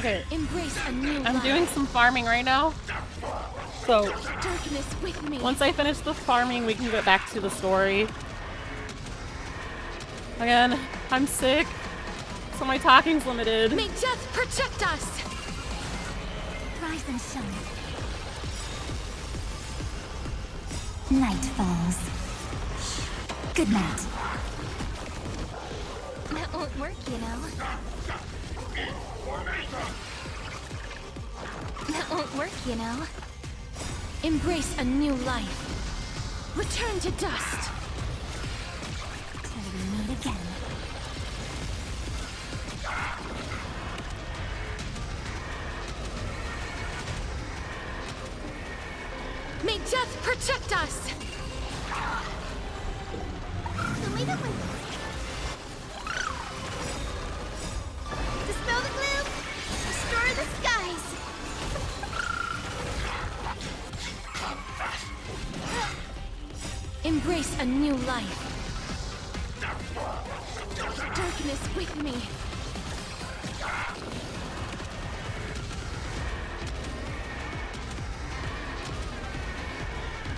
Okay. Embrace a new I'm life. doing some farming right now. So Darkness with me. once I finish the farming, we can get back to the story. Again, I'm sick, so my talking's limited. May death protect us. Rise and shine. Night falls. Good night. That won't work, you know. That won't work, you know. Embrace a new life. Return to dust. Till we meet again. May death protect us. Dispel the gloom. Restore the skies. Embrace a new life. Darkness with me.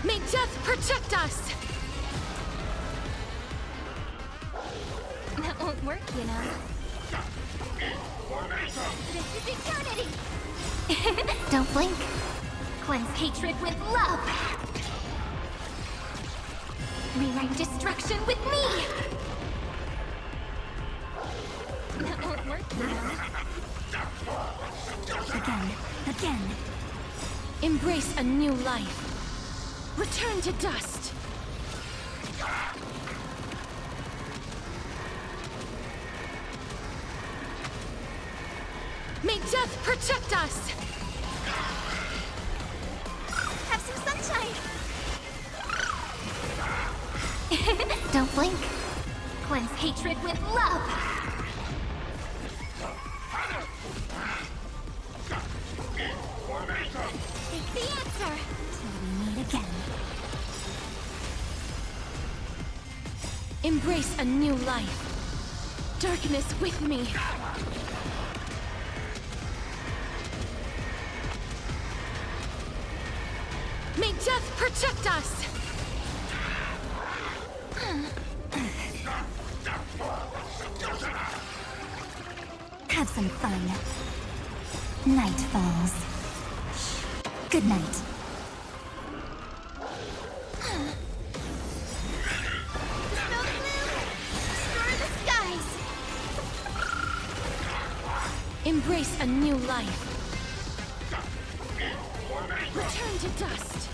May death protect us. That won't work, you know. This is eternity. Don't blink. Cleanse hatred with love. Rewrite destruction with me. That won't work, you know. Again. Embrace a new life. Return to dust. May death protect us. Have some sunshine. Don't blink. Cleanse hatred with love. Take the answer. Till we meet again. Embrace a new life. Darkness with me. May death protect us. Have some fun. Night falls. Good night. Dispel the gloom. Restore the skies. Embrace a new life. Return to dust.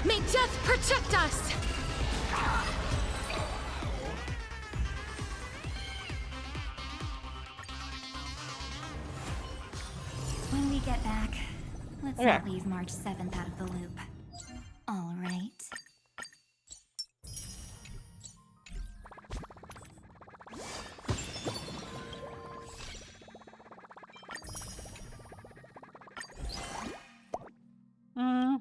May death protect us. When we get back, let's Okay. not leave March 7th out of the loop. All right. Hmm.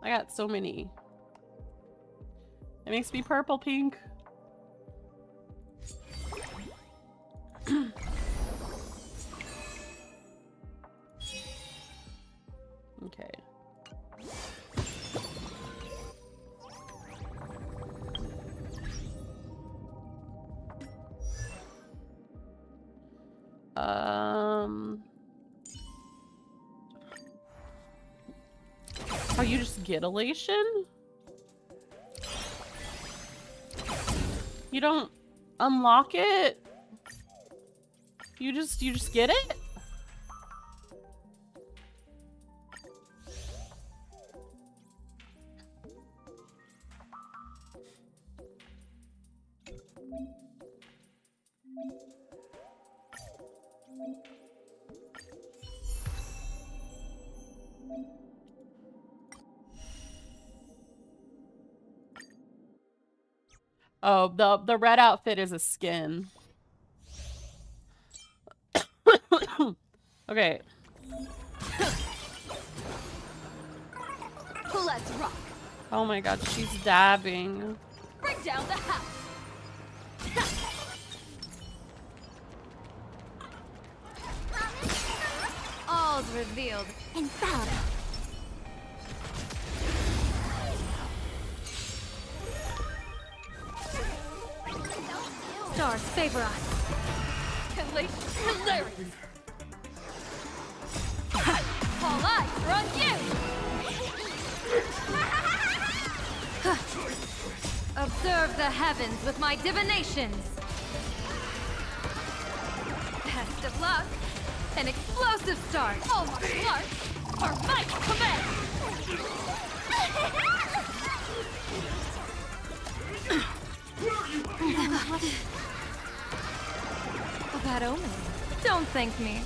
I got so many. It makes me purple pink. Okay. Oh, you just get elation? You don't unlock it? You just get it? Oh, the red outfit is a skin. Okay. Let's rock. Oh my god, she's dabbing. Bring down the house. All's revealed. Infallible. Stars favor us. Hilarious. All eyes are on you. Observe the heavens with my divinations. Best of luck. An explosive start. All martial arts are my command. A bad omen. Don't thank me.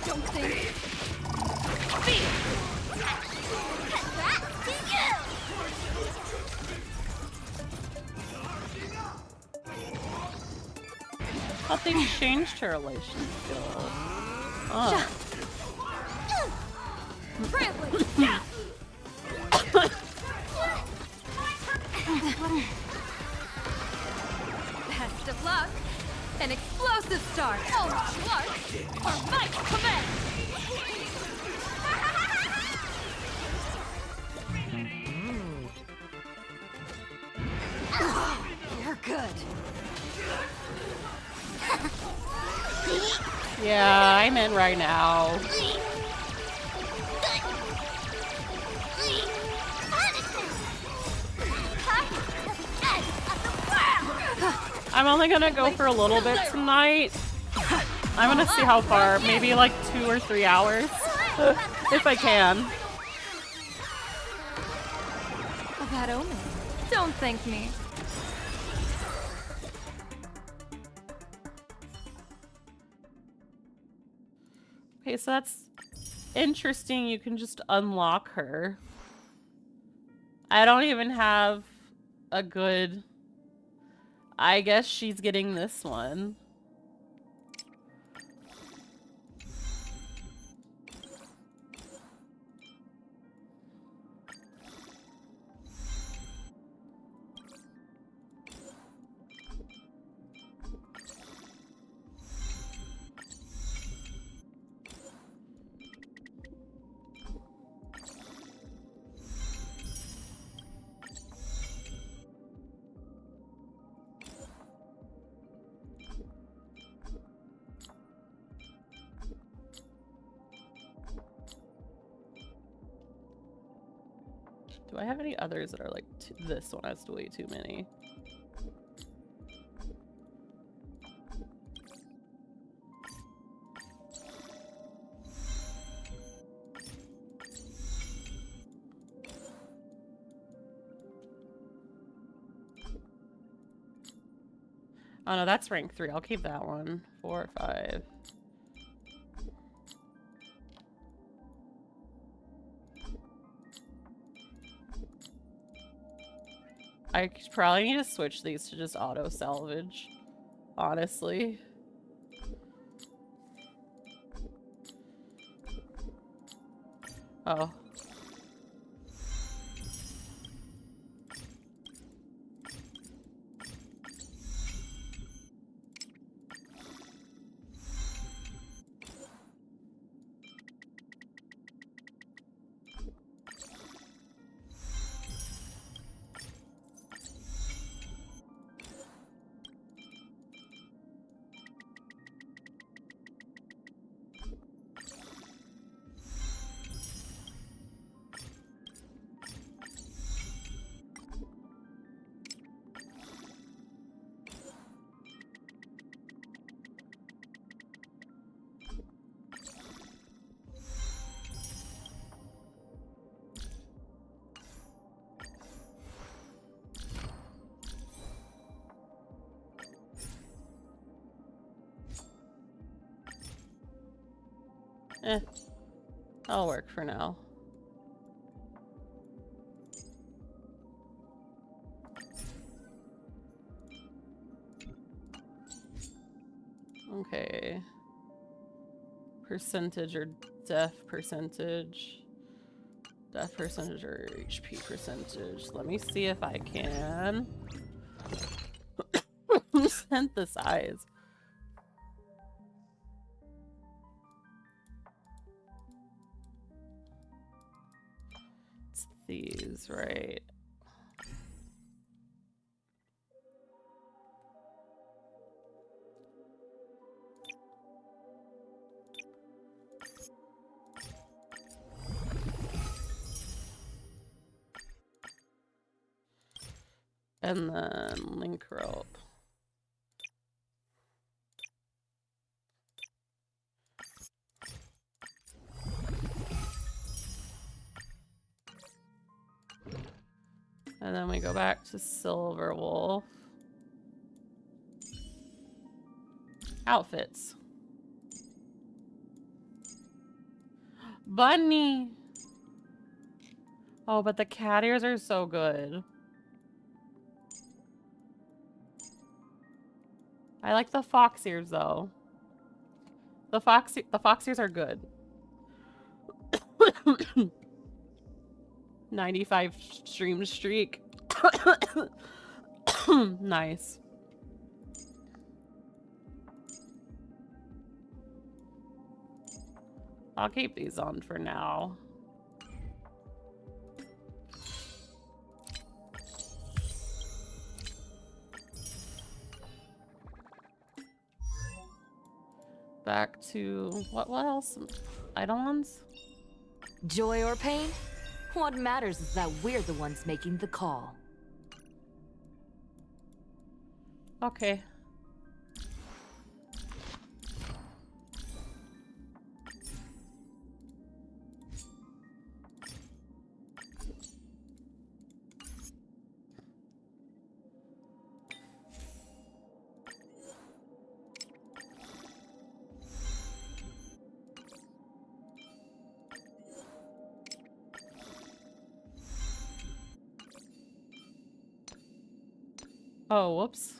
Don't think. Fear. Congrats to you! I thought they changed her relation skill. Oh. Privilege. Best of luck. An explosive start. All martial arts are my command. You're good. Yeah, I'm in right now. I'm only gonna go for a little bit tonight. I'm gonna see how far, maybe like 2 or 3 hours, if I can. A bad omen. Don't thank me. Okay, so that's interesting. You can just unlock her. I don't even have a good... I guess she's getting this one. Do I have any others that are like this one has way too many? Oh no, that's rank 3. I'll keep that one. 4 or 5. I probably need to switch these to just auto salvage, honestly. Oh. That'll work for now. Okay. Percentage or death percentage. Death percentage or HP percentage. Let me see if I can synthesize. It's these, right? And then link rope. And then we go back to Silver Wolf. Outfits. Bunny! Oh, but the cat ears are so good. I like the fox ears though. The fox ears are good. 95 stream streak. Nice. I'll keep these on for now. Back to what else? Eidolons? Joy or pain? What matters is that we're the ones making the call. Okay. Oh, whoops.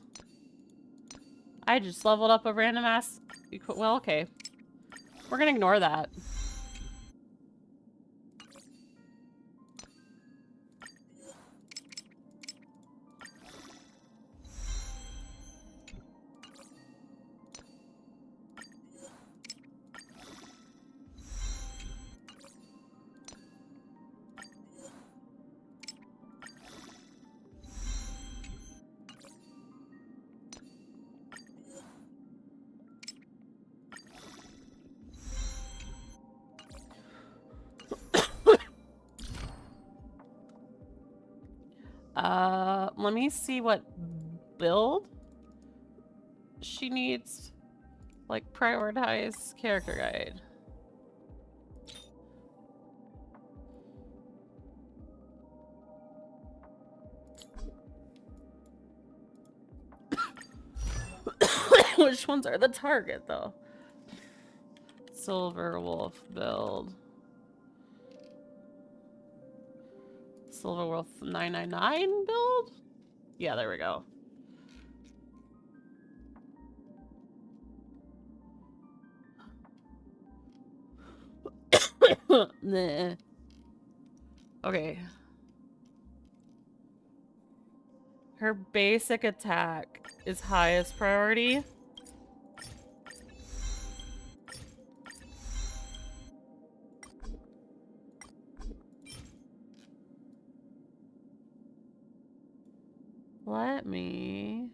I just leveled up a random ass... Well, okay. We're gonna ignore that. Let me see what build she needs. Like, prioritize character guide. Which ones are the target, though? Silver Wolf build. Silver Wolf 999 build? Yeah, there we go. Nah. Okay. Her basic attack is highest priority. Let me...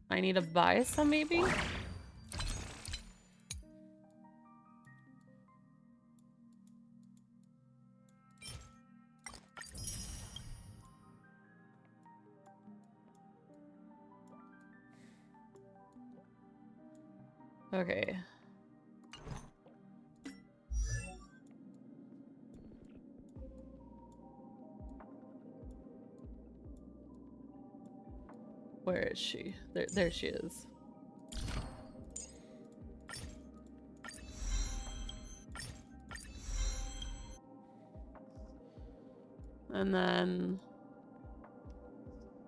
I need to buy some, maybe? Okay. Where is she? There she is. And then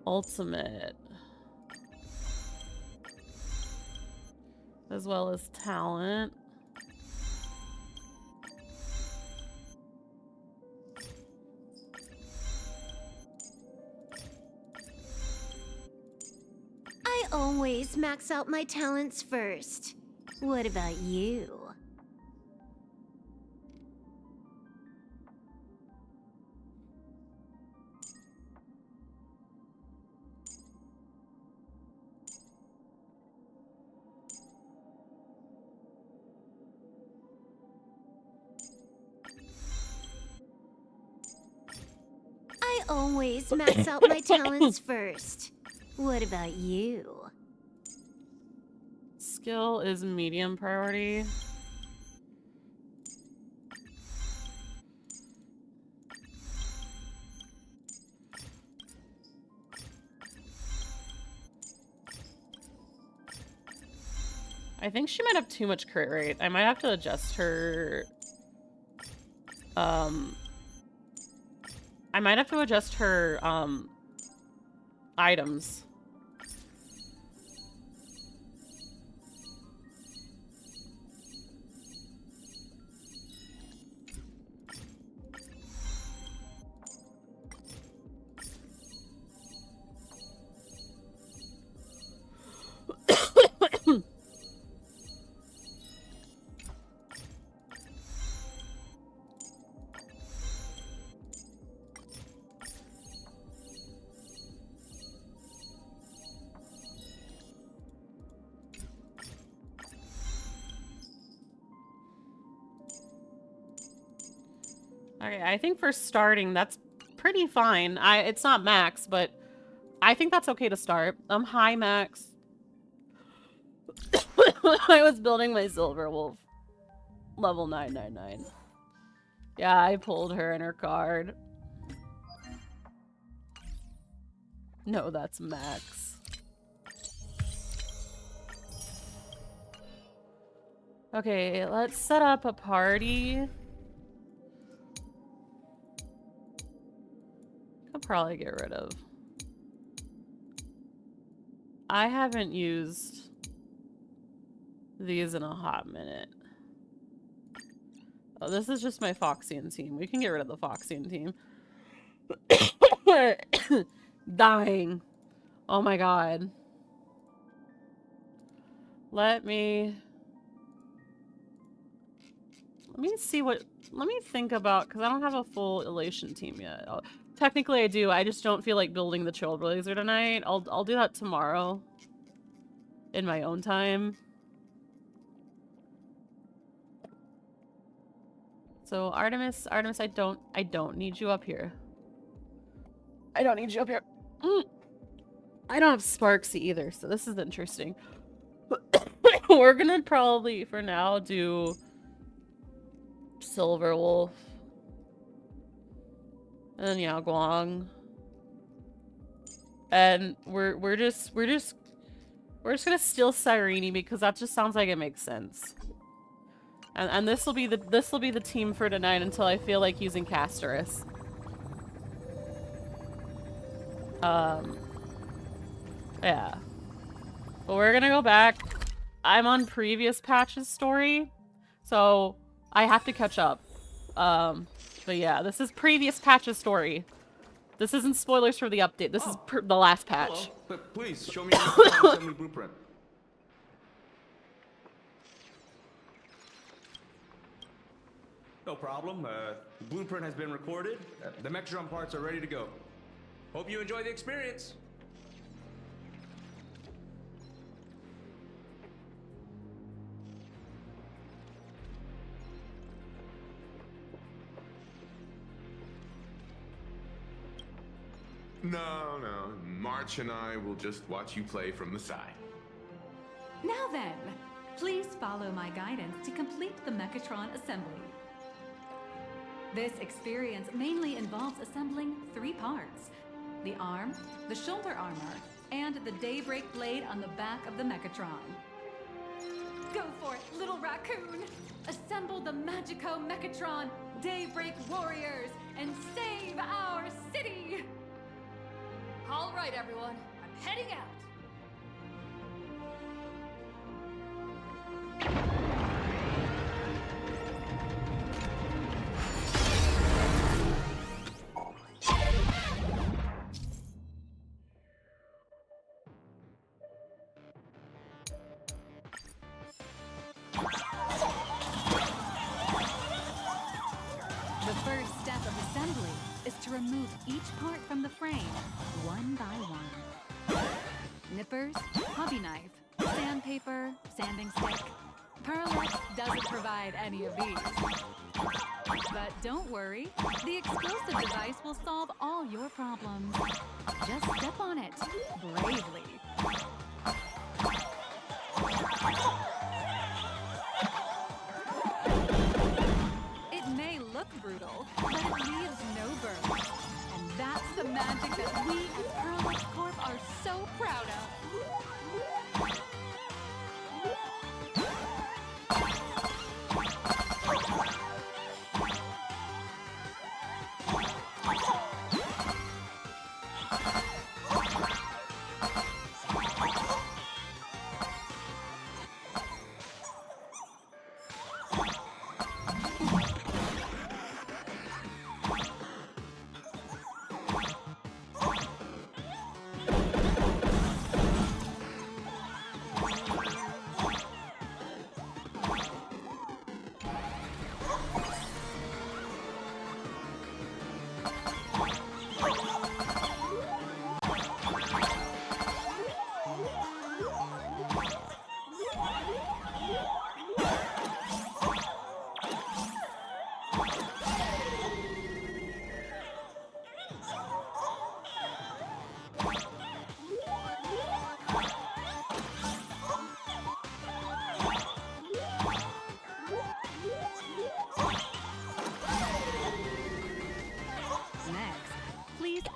ultimate. As well as talent. I always max out my talents first. What about you? I always max out my talents first. What about you? Skill is medium priority. I think she might have too much crit rate. I might have to adjust her. I might have to adjust her items. Okay, I think for starting, that's pretty fine. It's not max, but I think that's okay to start. High max. I was building my Silver Wolf. Level 999. Yeah, I pulled her in her card. No, that's max. Okay, let's set up a party. I'll probably get rid of. I haven't used these in a hot minute. Oh, this is just my Foxian team. We can get rid of the Foxian team. Dying. Oh my god. Let me see what... Let me think about... Because I don't have a full Elation team yet. Technically I do. I just don't feel like building the Trailblazer tonight. I'll do that tomorrow. In my own time. So Artemis, I don't need you up here. I don't need you up here. I don't have Sparksy either, so this is interesting. We're gonna probably, for now, do Silver Wolf. And then Yao Guang. And we're just gonna steal Cyrene because that just sounds like it makes sense. And this will be the team for tonight until I feel like using Casterus. Yeah. But we're gonna go back. I'm on previous patch's story, so I have to catch up. But yeah, this is previous patch's story. This isn't spoilers for the update. This is the last patch. Hello. But please show me your assembly blueprint. No problem. The blueprint has been recorded. The Mechatron parts are ready to go. Hope you enjoy the experience. No. March and I will just watch you play from the side. Now then, please follow my guidance to complete the Mechatron assembly. This experience mainly involves assembling 3 parts: the arm, the shoulder armor, and the Daybreak blade on the back of the Mechatron. Go for it, little raccoon! Assemble the Magico Mechatron, Daybreak warriors, and save our city! All right, right, everyone. I'm heading out. The first step of assembly is to remove each part from the frame, one by one. Nippers, hobby knife, sandpaper, sanding stick. PLS doesn't provide any of these. But don't worry, the explosive device will solve all your problems. Just step on it, bravely. It may look brutal, but it leaves no burn. And that's the magic that we at PLS Corp are so proud of.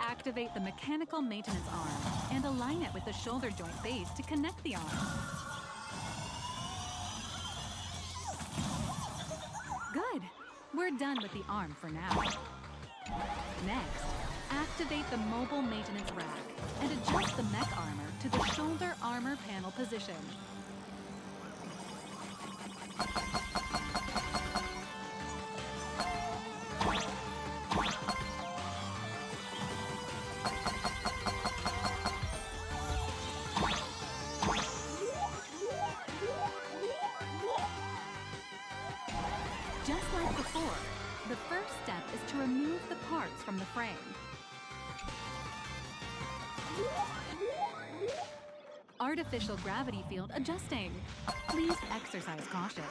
Activate the mechanical maintenance arm and align it with the shoulder joint base to connect the arm. Good. We're done with the arm for now. Next, activate the mobile maintenance rack and adjust the mech armor to the shoulder armor panel position. Just like before, the first step is to remove the parts from the frame. Artificial gravity field adjusting. Please exercise caution.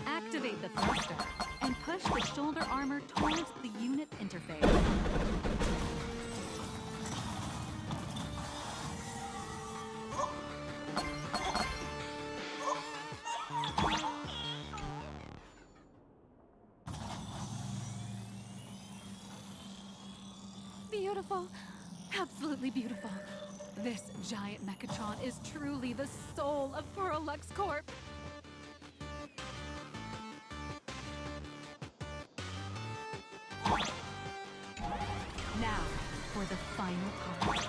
Activate the thruster and push the shoulder armor towards the unit interface. Beautiful. Absolutely beautiful. This giant Mechatron is truly the soul of PLS Corp. Now, for the final part.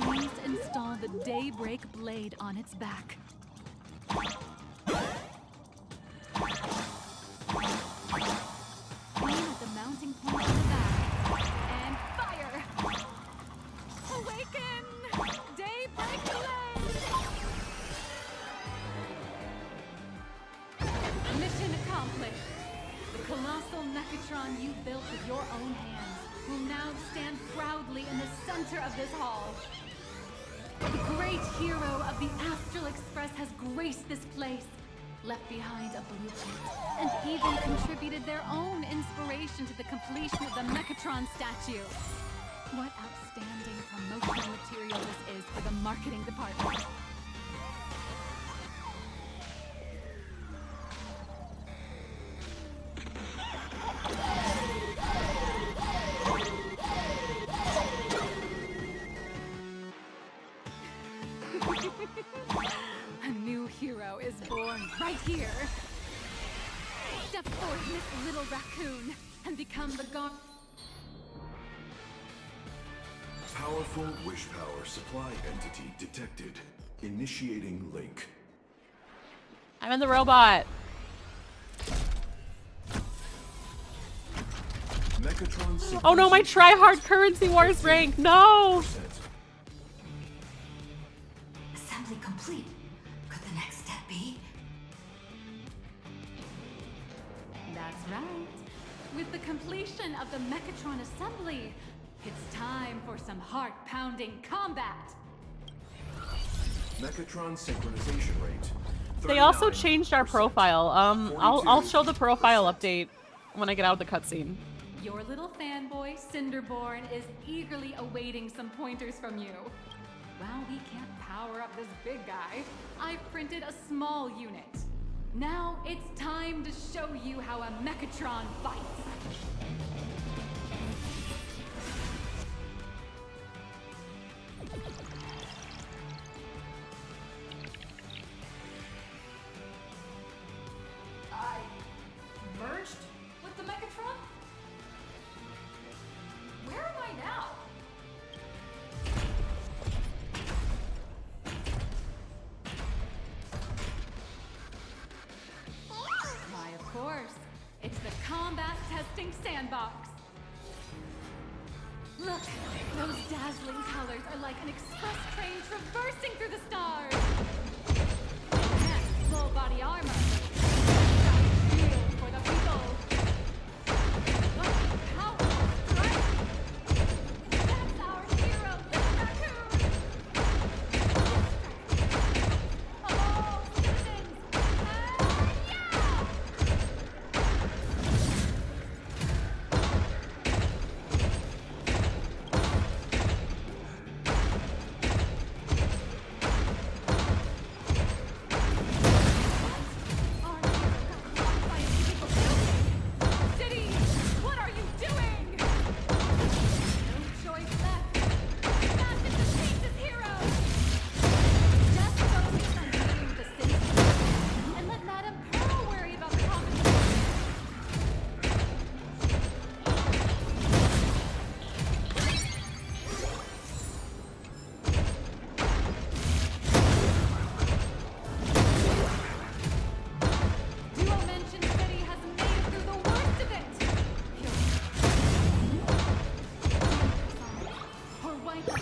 Please install the Daybreak blade on its back. Aim at the mounting point on the back. And fire! Awaken! Daybreak blade! Mission accomplished. The colossal Mechatron you built with your own hands will now stand proudly in the center of this hall. The great hero of the Astral Express has graced this place, left behind a blueprint, and even contributed their own inspiration to the completion of the Mechatron statue. What outstanding promotional material this is for the marketing department. A new hero is born right here. Step forth, Miss Little Raccoon, and become the guard. Powerful wish power supply entity detected. Initiating link. I'm in the robot. Megatron Oh no, my try-hard currency wars rank. No. Assembly complete. Could the next step be? That's right. With the completion of the Mechatron assembly, it's time for some heart-pounding combat. Megatron synchronization rate. They also 39%. changed our profile. I'll show the profile update when I get out of the cutscene. Your little fanboy, Cinderborn, is eagerly awaiting some pointers from you. While we can't power up this big guy, I've printed a small unit. Now it's time to show you how a Mechatron fights. I merged with the Mechatron? Where am I now? Why, of course. It's the combat testing sandbox. Look, those dazzling colors are like an express train traversing through the stars. Enhanced full body armor. Giant shield for the people. What powerful strength! That's our hero, the raccoon! Of all citizens, yeah! Our hero got caught by an illegal building! City, what are you doing? No choice left. Smash into pieces, hero! Just focus on dealing with the city and let Madame Pearl worry about the competition. Duo Mention City has made it through the worst of it! Or wipe the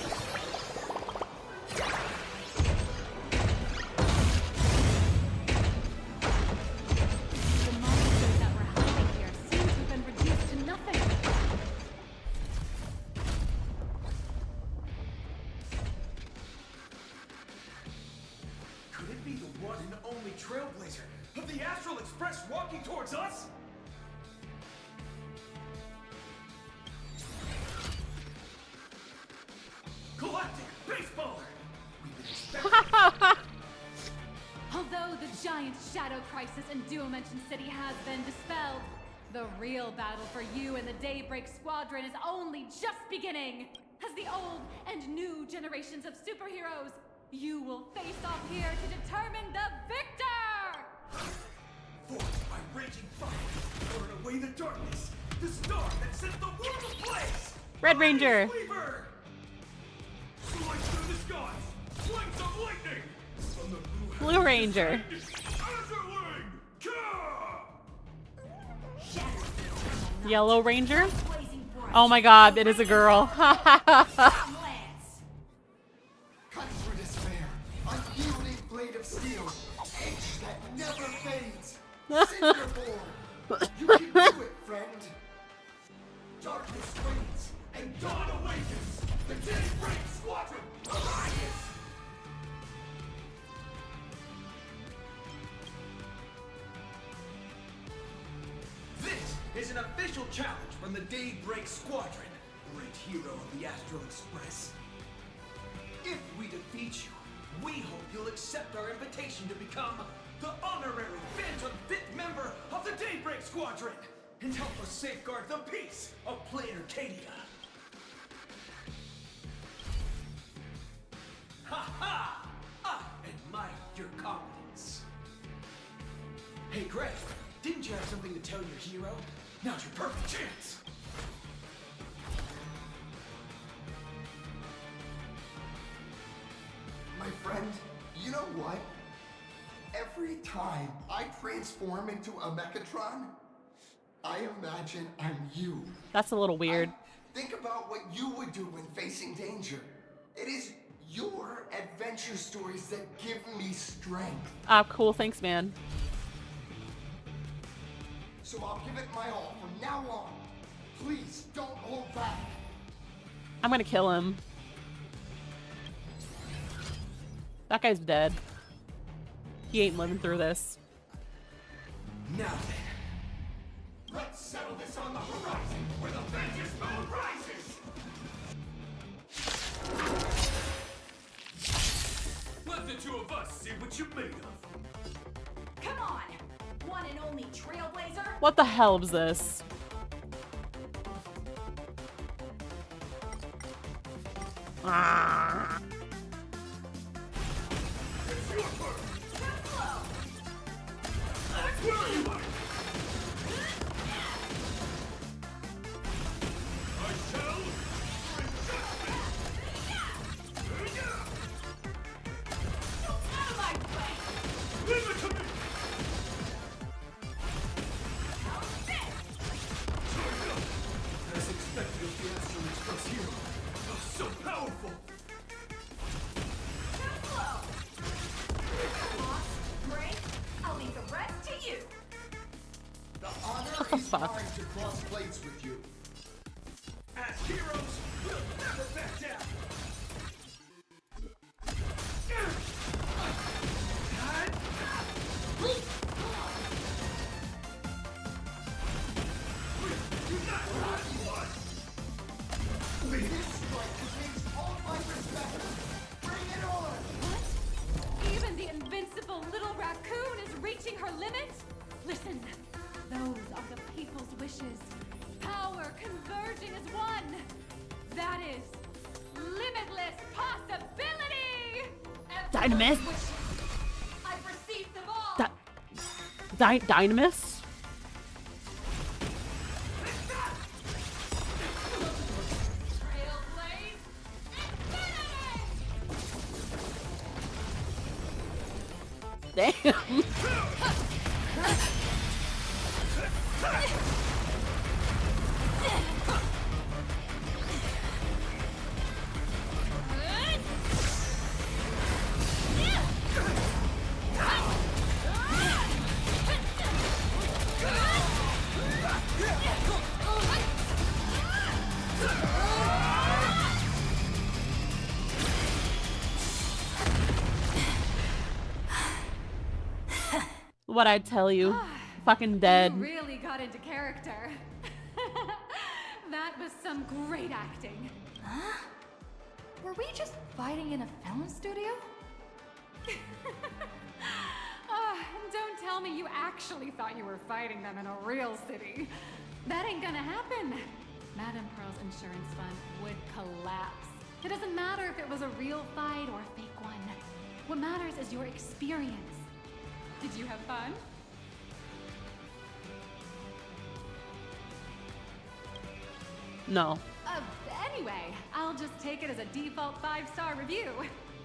monsters that were hiding here seem to have been reduced to nothing. Could it be the one and only trailblazer of the Astral Express walking towards us? Galactic Baseballer! We've been expecting. Although the giant shadow crisis in Duo Mention City has been dispelled, the real battle for you and the Daybreak Squadron is only just beginning. As the old and new generations of superheroes, you will face off here to determine the victor! Forged by raging fire, burn away the darkness, the star that set the world ablaze! Red Ranger. Weaver! Slice through the skies, flanks of lightning! From the Blue Ranger. Azurling! Yellow Ranger. Oh my god, it is a girl. Cut through despair, unyielding blade of steel, edge that never fades. Cinderborn, you can do it, friend. Darkness reigns, and dawn awakens. The Daybreak Squadron, Alliance! This is an official challenge from the Daybreak Squadron, great hero of the Astral Express. If we defeat you, we hope you'll accept our invitation to become the honorary Phantom Fit member of the Daybreak Squadron and help us safeguard the peace of Planet Arcadia. Ha ha! I admire your confidence. Hey Greg, Didn't you have something to tell your hero? Now's your perfect chance! My friend, you know what? Every time I transform into a Mechatron, I imagine I'm you. That's a little weird. Think about what you would do when facing danger. It is your adventure stories that give me strength. Ah, cool. Thanks, man. So I'll give it my all from now on. Please don't hold back. I'm gonna kill him. That guy's dead. He ain't living through this. Now then, let's settle this on the horizon where the vengeance moon rises! Let the two of us see what you're made of. Come on! One and only Trailblazer? What the hell is this? Ah. It's your turn! That's where you are! I shall bring justice! Out of my way! Leave it to me! As expected of the Astral Express hero. Oh, so powerful! I'll leave the rest to you. The honor the is fuck? mine to cross blades with you. As heroes, we'll never back down! This strike deserves all my respect. Bring it on! Even the invincible little raccoon is reaching her limit? Listen, those are the people's wishes. Power converging as one. That is limitless possibility! Dynamis? I've received them all! Dynamis? Trailblaze Infinity! Damn. What I'd tell you. Fucking dead. You really got into character. That was some great acting. Were we just fighting in a film studio? Don't tell me you actually thought you were fighting them in a real city. That ain't gonna happen. Madame Pearl's insurance fund would collapse. It doesn't matter if it was a real fight or a fake one. What matters is your experience. Did you have fun? No. Anyway, I'll just take it as a default 5-star review.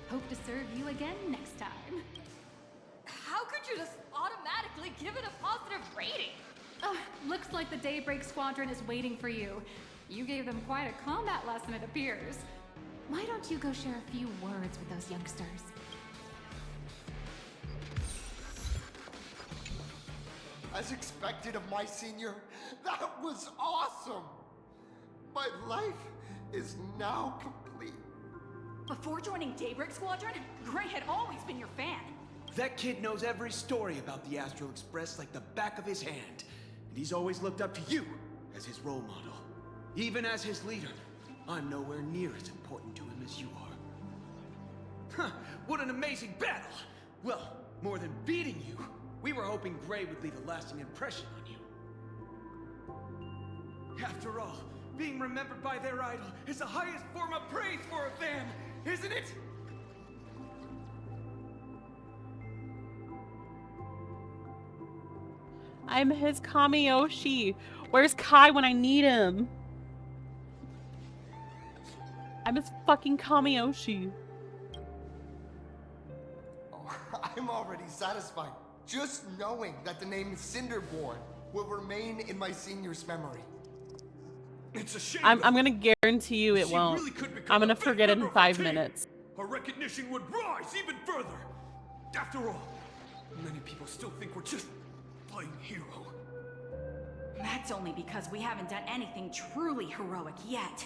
Hope to serve you again next time. How could you just automatically give it a positive rating? Looks like the Daybreak Squadron is waiting for you. You gave them quite a combat lesson, it appears. Why don't you go share a few words with those youngsters? As expected of my senior, that was awesome! My life is now complete. Before joining Daybreak Squadron, Gray had always been your fan. That kid knows every story about the Astral Express like the back of his hand. And he's always looked up to you as his role model. Even as his leader, I'm nowhere near as important to him as you are. Huh, what an amazing battle! Well, more than beating you, we were hoping Gray would leave a lasting impression on you. After all, being remembered by their idol is the highest form of praise for a fan, isn't it? I'm his Kamiyoshi. Where's Kai when I need him? I'm his fucking Kamiyoshi. Oh, I'm already satisfied. Just knowing that the name Cinderborn will remain in my senior's memory. It's a shame. I'm gonna guarantee you it She won't. really could become I'm gonna a big forget it member in of our 5 team. minutes. Her recognition would rise even further. After all, many people still think we're just playing hero. That's only because we haven't done anything truly heroic yet.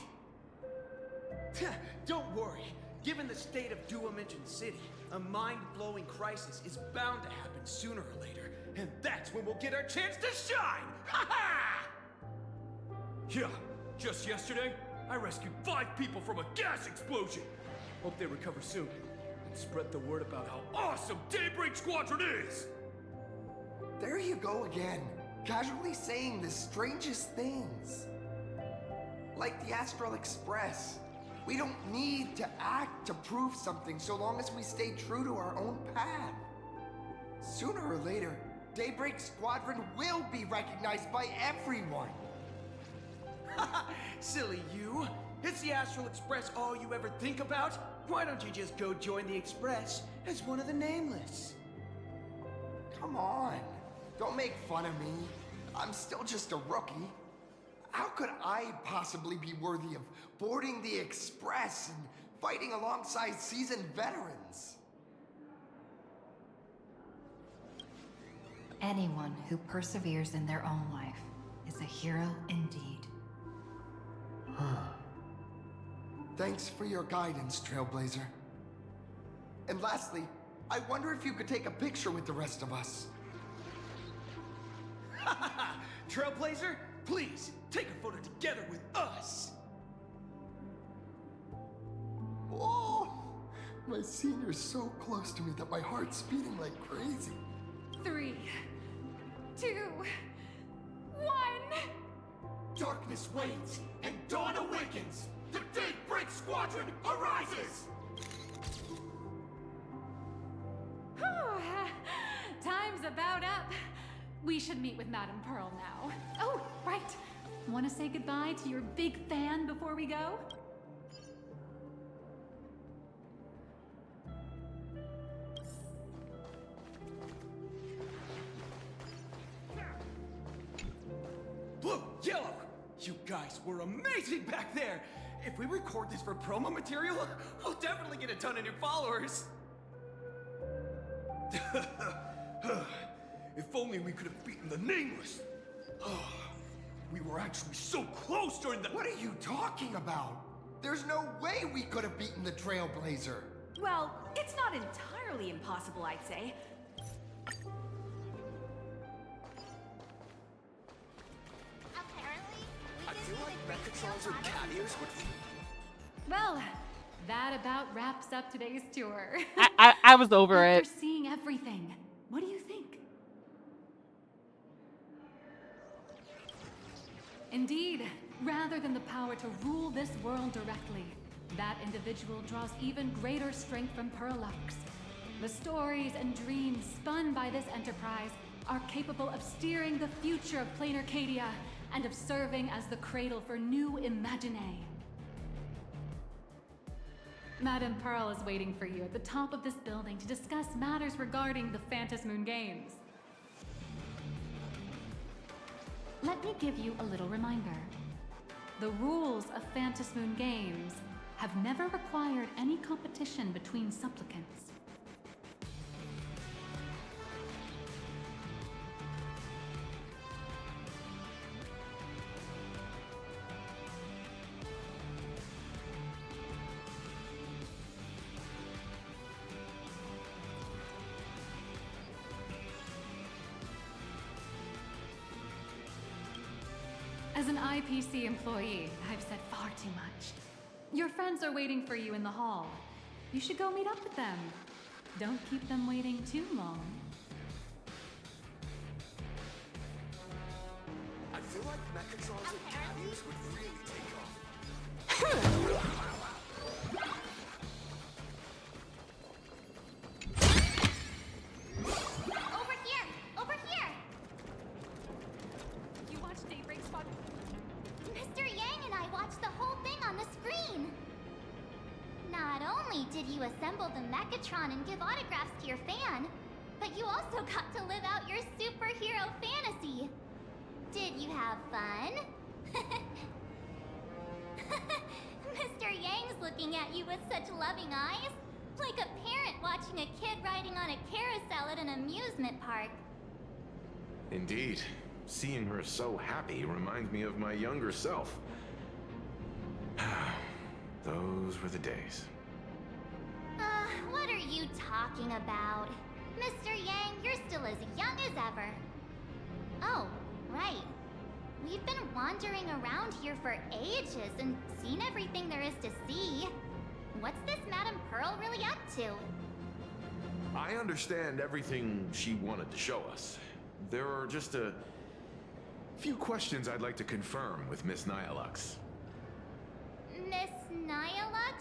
Don't worry. Given the state of Duomension City, a mind-blowing crisis is bound to happen sooner or later. And that's when we'll get our chance to shine! Ha ha! Yeah, just yesterday, I rescued 5 people from a gas explosion. Hope they recover soon. And spread the word about how awesome Daybreak Squadron is! There you go again, casually saying the strangest things. Like the Astral Express. We don't need to act to prove something so long as we stay true to our own path. Sooner or later, Daybreak Squadron will be recognized by everyone. Silly you. Is the Astral Express all you ever think about? Why don't you just go join the Express as one of the Nameless? Come on, don't make fun of me. I'm still just a rookie. How could I possibly be worthy of boarding the Express and fighting alongside seasoned veterans? Anyone who perseveres in their own life is a hero indeed. Thanks for your guidance, Trailblazer. And lastly, I wonder if you could take a picture with the rest of us. Trailblazer, please, take a photo together with us! Whoa! My senior's so close to me that my heart's beating like crazy. 3, 2, 1. Darkness wanes, and dawn awakens! The Daybreak Squadron arises! Time's about up. We should meet with Madame Pearl now. Oh, right. Want to say goodbye to your big fan before we go? Blue, yellow! You guys were amazing back there! If we record this for promo material, we'll definitely get a ton of new followers! If only we could have beaten the Nameless! We were actually so close during the— What are you talking about? There's no way we could have beaten the Trailblazer. Well, it's not entirely impossible, I'd say. Apparently, I feel like Mechatrons and Caviars would... Well, that about wraps up today's tour. I was over it. After seeing everything, what do you think? Indeed, rather than the power to rule this world directly, that individual draws even greater strength from Perlux. The stories and dreams spun by this enterprise are capable of steering the future of Plain Arcadia and of serving as the cradle for new Imaginae. Madame Pearl is waiting for you at the top of this building to discuss matters regarding the Phantasmoon Games. Let me give you a little reminder. The rules of Phantasmoon Games have never required any competition between supplicants. As an IPC employee, I've said far too much. Your friends are waiting for you in the hall. You should go meet up with them. Don't keep them waiting too long. I feel like Mechatrons and Caviars would really take off. Over here! Over here! did you assemble the Mechatron and give autographs to your fan, but you also got to live out your superhero fantasy. Did you have fun? Mr. Yang's looking at you with such loving eyes, like a parent watching a kid riding on a carousel at an amusement park. Indeed. Seeing her so happy reminds me of my younger self. Those were the days. What are you talking about? Mr. Yang, you're still as young as ever. Oh, right. We've been wandering around here for ages and seen everything there is to see. What's this Madame Pearl really up to? I understand everything she wanted to show us. There are just a few questions I'd like to confirm with Miss Nyalux. Miss Nyalux?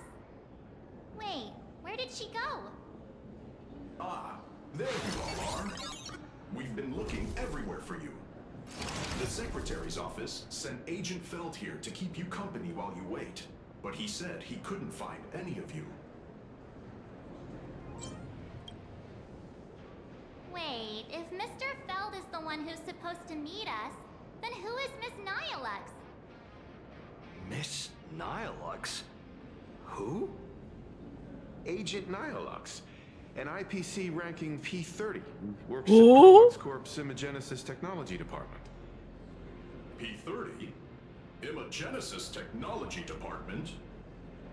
Wait, where did she go? Ah, there you all are. We've been looking everywhere for you. The Secretary's office sent Agent Feld here to keep you company while you wait, but he said he couldn't find any of you. Wait, if Mr. Feld is the one who's supposed to meet us, then who is Miss Nyalux? Miss Nyalux? Who? Agent Nyalux, an IPC ranking P30, who works at Perlux Corp's Imagenesis Technology Department. P30? Imagenesis Technology Department?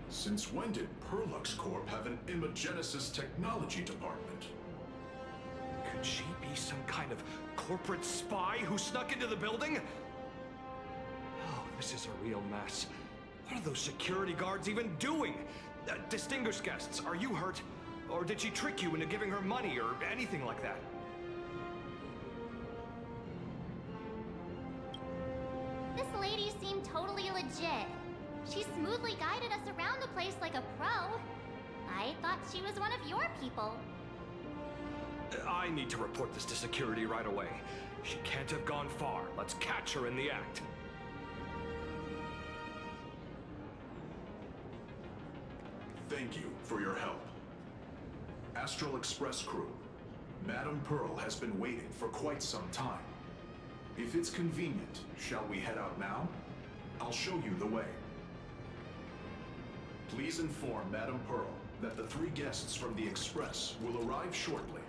Since when did Perlux Corp have an Imagenesis Technology Department? Could she be some kind of corporate spy who snuck into the building? Oh, this is a real mess. What are those security guards even doing? Distinguished guests, are you hurt? Or did she trick you into giving her money or anything like that? This lady seemed totally legit. She smoothly guided us around the place like a pro. I thought she was one of your people. I need to report this to security right away. She can't have gone far. Let's catch her in the act. Thank you for your help. Astral Express crew, Madame Pearl has been waiting for quite some time. If it's convenient, shall we head out now? I'll show you the way. Please inform Madame Pearl that the 3 guests from the Express will arrive shortly.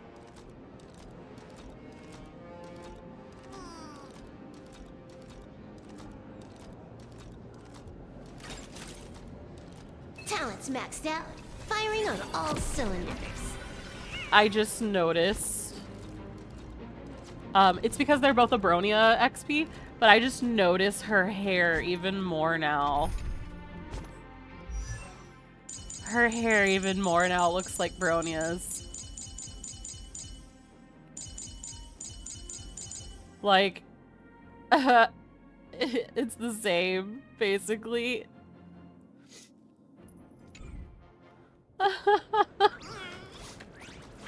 Talent's maxed out, firing on all cylinders. I just noticed. It's because they're both a Bronia XP, but I just noticed her hair even more now. Her hair even more now looks like Bronia's. Like, it's the same, basically.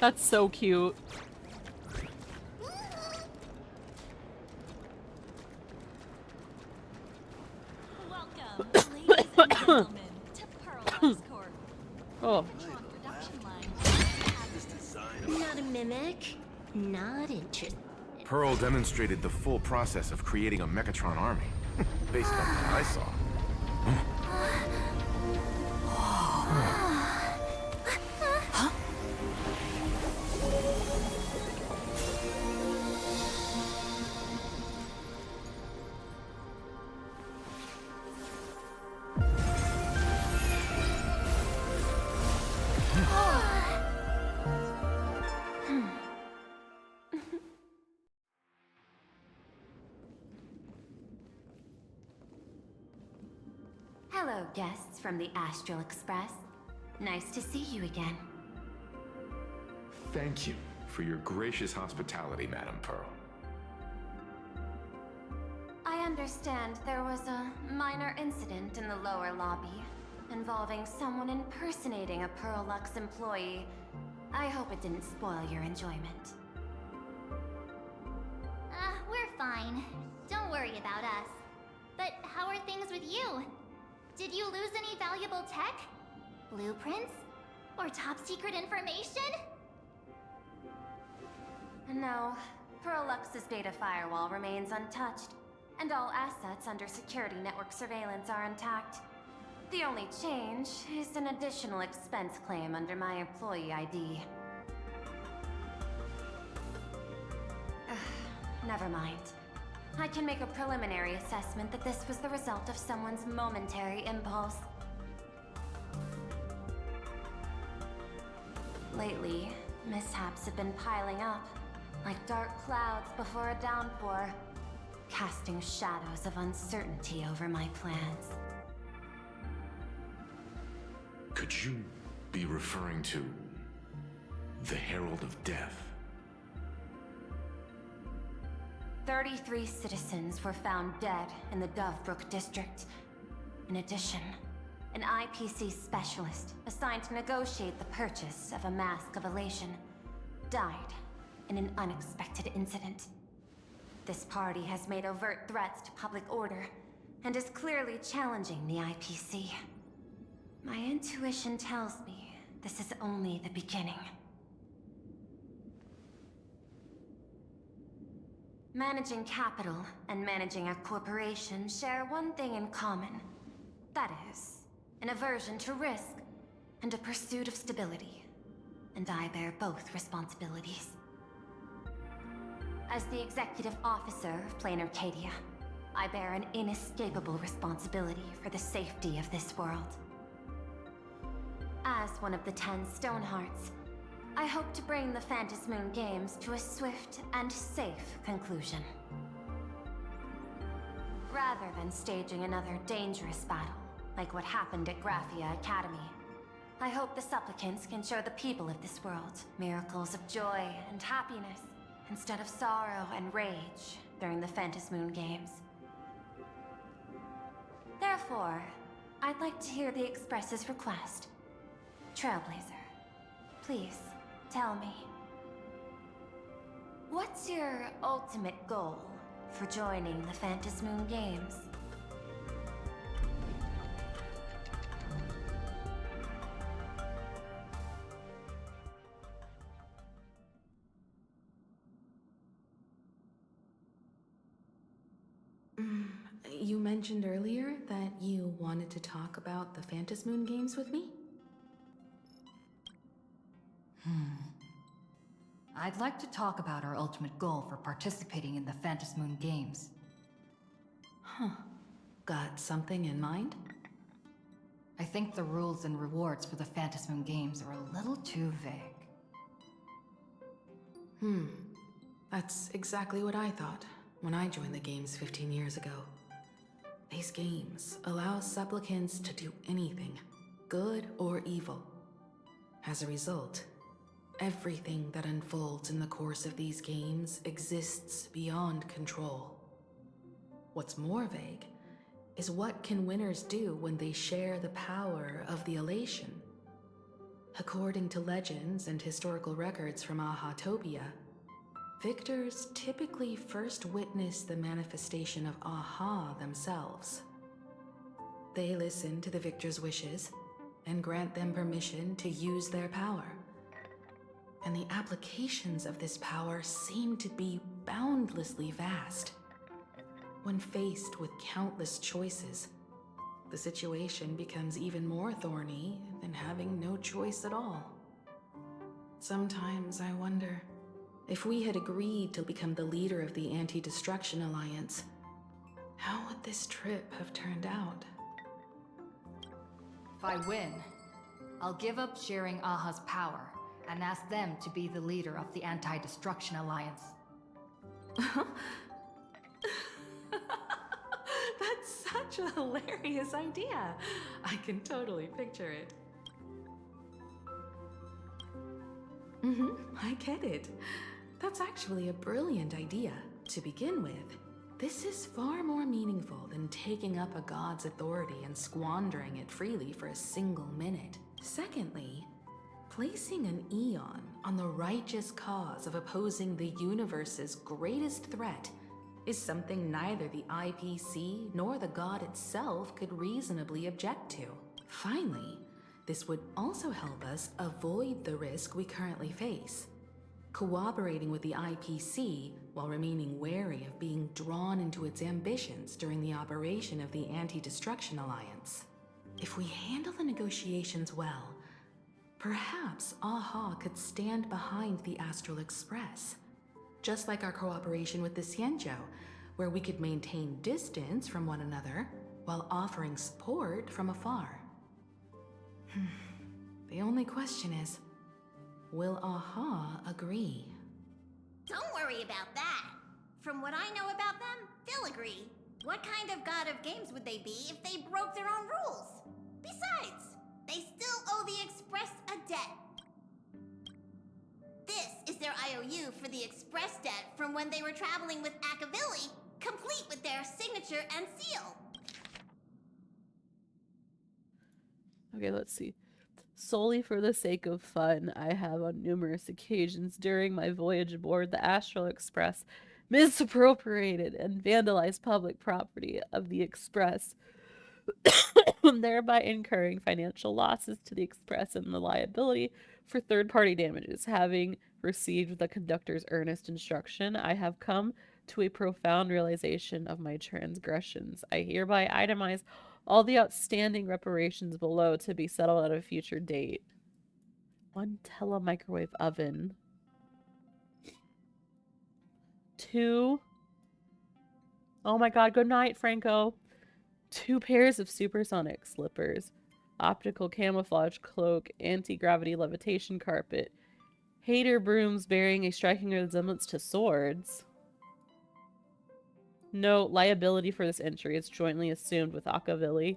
That's so cute. Welcome, ladies and gentlemen, to PLS Corp. Oh. Not a mimic, not interested. Pearl demonstrated the full process of creating a Mechatron army, based on what I saw. Hello, guests from the Astral Express. Nice to see you again. Thank you for your gracious hospitality, Madame Pearl. I understand there was a minor incident in the lower lobby involving someone impersonating a Perlux employee. I hope it didn't spoil your enjoyment. We're fine. Don't worry about us. But how are things with you? Did you lose any valuable tech? Blueprints? Or top secret information? No, Pearl-Lux's data firewall remains untouched, and all assets under security network surveillance are intact. The only change is an additional expense claim under my employee ID. Never mind. I can make a preliminary assessment that this was the result of someone's momentary impulse. Lately, mishaps have been piling up, like dark clouds before a downpour, casting shadows of uncertainty over my plans. Could you be referring to the Herald of Death? 33 citizens were found dead in the Dovebrook district. In addition, an IPC specialist assigned to negotiate the purchase of a Mask of Elation died in an unexpected incident. This party has made overt threats to public order and is clearly challenging the IPC. My intuition tells me this is only the beginning. Managing capital and managing a corporation share one thing in common. That is, an aversion to risk and a pursuit of stability. And I bear both responsibilities. As the executive officer of Plain Arcadia, I bear an inescapable responsibility for the safety of this world. As one of the 10 Stonehearts, I hope to bring the Phantasmoon Games to a swift and safe conclusion. Rather than staging another dangerous battle, like what happened at Graphia Academy, I hope the supplicants can show the people of this world miracles of joy and happiness, instead of sorrow and rage during the Phantasmoon Games. Therefore, I'd like to hear the Express's request. Trailblazer, please, tell me. What's your ultimate goal for joining the Phantasmoon Games? You mentioned earlier that you wanted to talk about the Phantasmoon Games with me? I'd like to talk about our ultimate goal for participating in the Phantasmoon Games. Huh. Got something in mind? I think the rules and rewards for the Phantasmoon Games are a little too vague. That's exactly what I thought when I joined the games 15 years ago. These games allow supplicants to do anything, good or evil. As a result, everything that unfolds in the course of these games exists beyond control. What's more vague is what can winners do when they share the power of the elation. According to legends and historical records from Ahatopia, victors typically first witness the manifestation of Aha themselves. They listen to the victor's wishes and grant them permission to use their power. And the applications of this power seem to be boundlessly vast. When faced with countless choices, the situation becomes even more thorny than having no choice at all. Sometimes I wonder, if we had agreed to become the leader of the Anti-Destruction Alliance, how would this trip have turned out? If I win, I'll give up sharing Aha's power and ask them to be the leader of the Anti-Destruction Alliance. That's such a hilarious idea. I can totally picture it. I get it. That's actually a brilliant idea. To begin with, this is far more meaningful than taking up a god's authority and squandering it freely for a single minute. Secondly, placing an Eon on the righteous cause of opposing the universe's greatest threat is something neither the IPC nor the god itself could reasonably object to. Finally, This would also help us avoid the risk we currently face. Cooperating with the IPC while remaining wary of being drawn into its ambitions during the operation of the Anti-Destruction Alliance. If we handle the negotiations well, perhaps AHA could stand behind the Astral Express. Just like our cooperation with the Xianzhou, where we could maintain distance from one another while offering support from afar. The only question is, will AHA agree? Don't worry about that. From what I know about them, they'll agree. What kind of god of games would they be if they broke their own rules? Besides, they still owe the Express a debt. This is their IOU for the Express debt from when they were traveling with Akavili, complete with their signature and seal. Okay, let's see. Solely for the sake of fun, I have on numerous occasions during my voyage aboard the Astral Express misappropriated and vandalized public property of the Express, thereby incurring financial losses to the Express and the liability for third-party damages. Having received the conductor's earnest instruction, I have come to a profound realization of my transgressions. I hereby itemize all the outstanding reparations below to be settled at a future date. 1 telemicrowave oven. 2. Oh my god, good night, Franco. 2 pairs of supersonic slippers. Optical camouflage cloak, anti-gravity levitation carpet. Hater brooms bearing a striking resemblance to swords. Note, liability for this entry is jointly assumed with Akavili.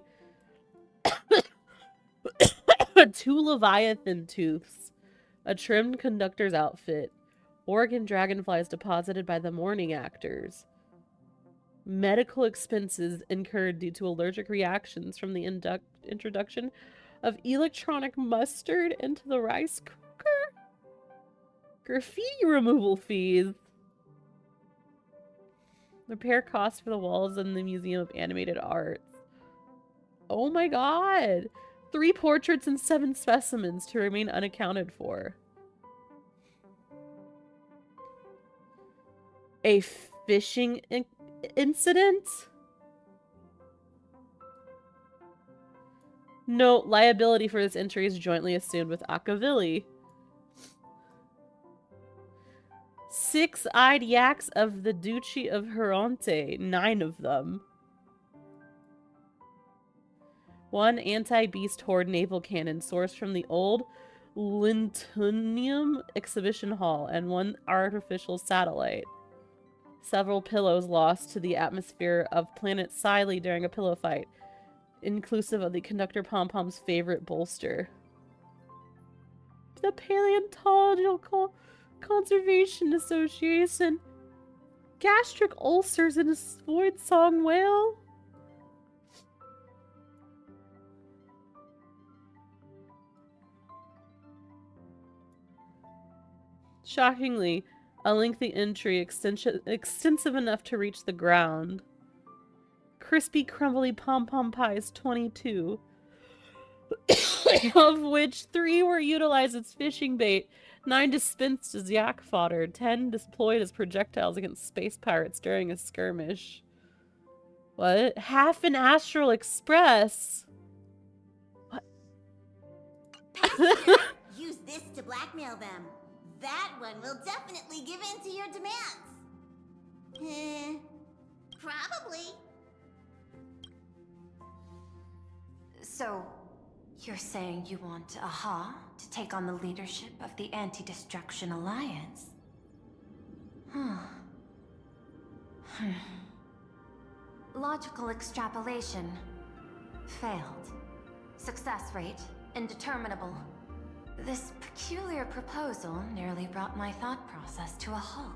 2 Leviathan tooths. A trimmed conductor's outfit. Oregon dragonflies deposited by the morning actors. Medical expenses incurred due to allergic reactions from the introduction of electronic mustard into the rice cooker. Graffiti removal fees. Repair costs for the walls in the Museum of Animated Arts. Oh my god! 3 portraits and 7 specimens to remain unaccounted for. A fishing incident? Note, liability for this entry is jointly assumed with Akavili. 6-eyed yaks of the Duchy of Huronte, 9 of them. 1 anti-beast horde naval cannon sourced from the old Lintunium exhibition hall, and 1 artificial satellite. Several pillows lost to the atmosphere of planet Siley during a pillow fight, inclusive of the conductor Pom-Pom's favorite bolster. The Paleontological Conservation Association. Gastric ulcers in a void song whale. Shockingly, a lengthy entry extensive enough to reach the ground. Crispy, crumbly pom-pom pies, 22. Of which 3 were utilized as fishing bait, 9 dispensed as yak fodder, 10 deployed as projectiles against space pirates during a skirmish. What? Half an Astral Express! What? Passenger, use this to blackmail them. That one will definitely give in to your demands. Probably. So, you're saying you want AHA to take on the leadership of the Anti-Destruction Alliance? Logical extrapolation. Failed. Success rate indeterminable. This peculiar proposal nearly brought my thought process to a halt.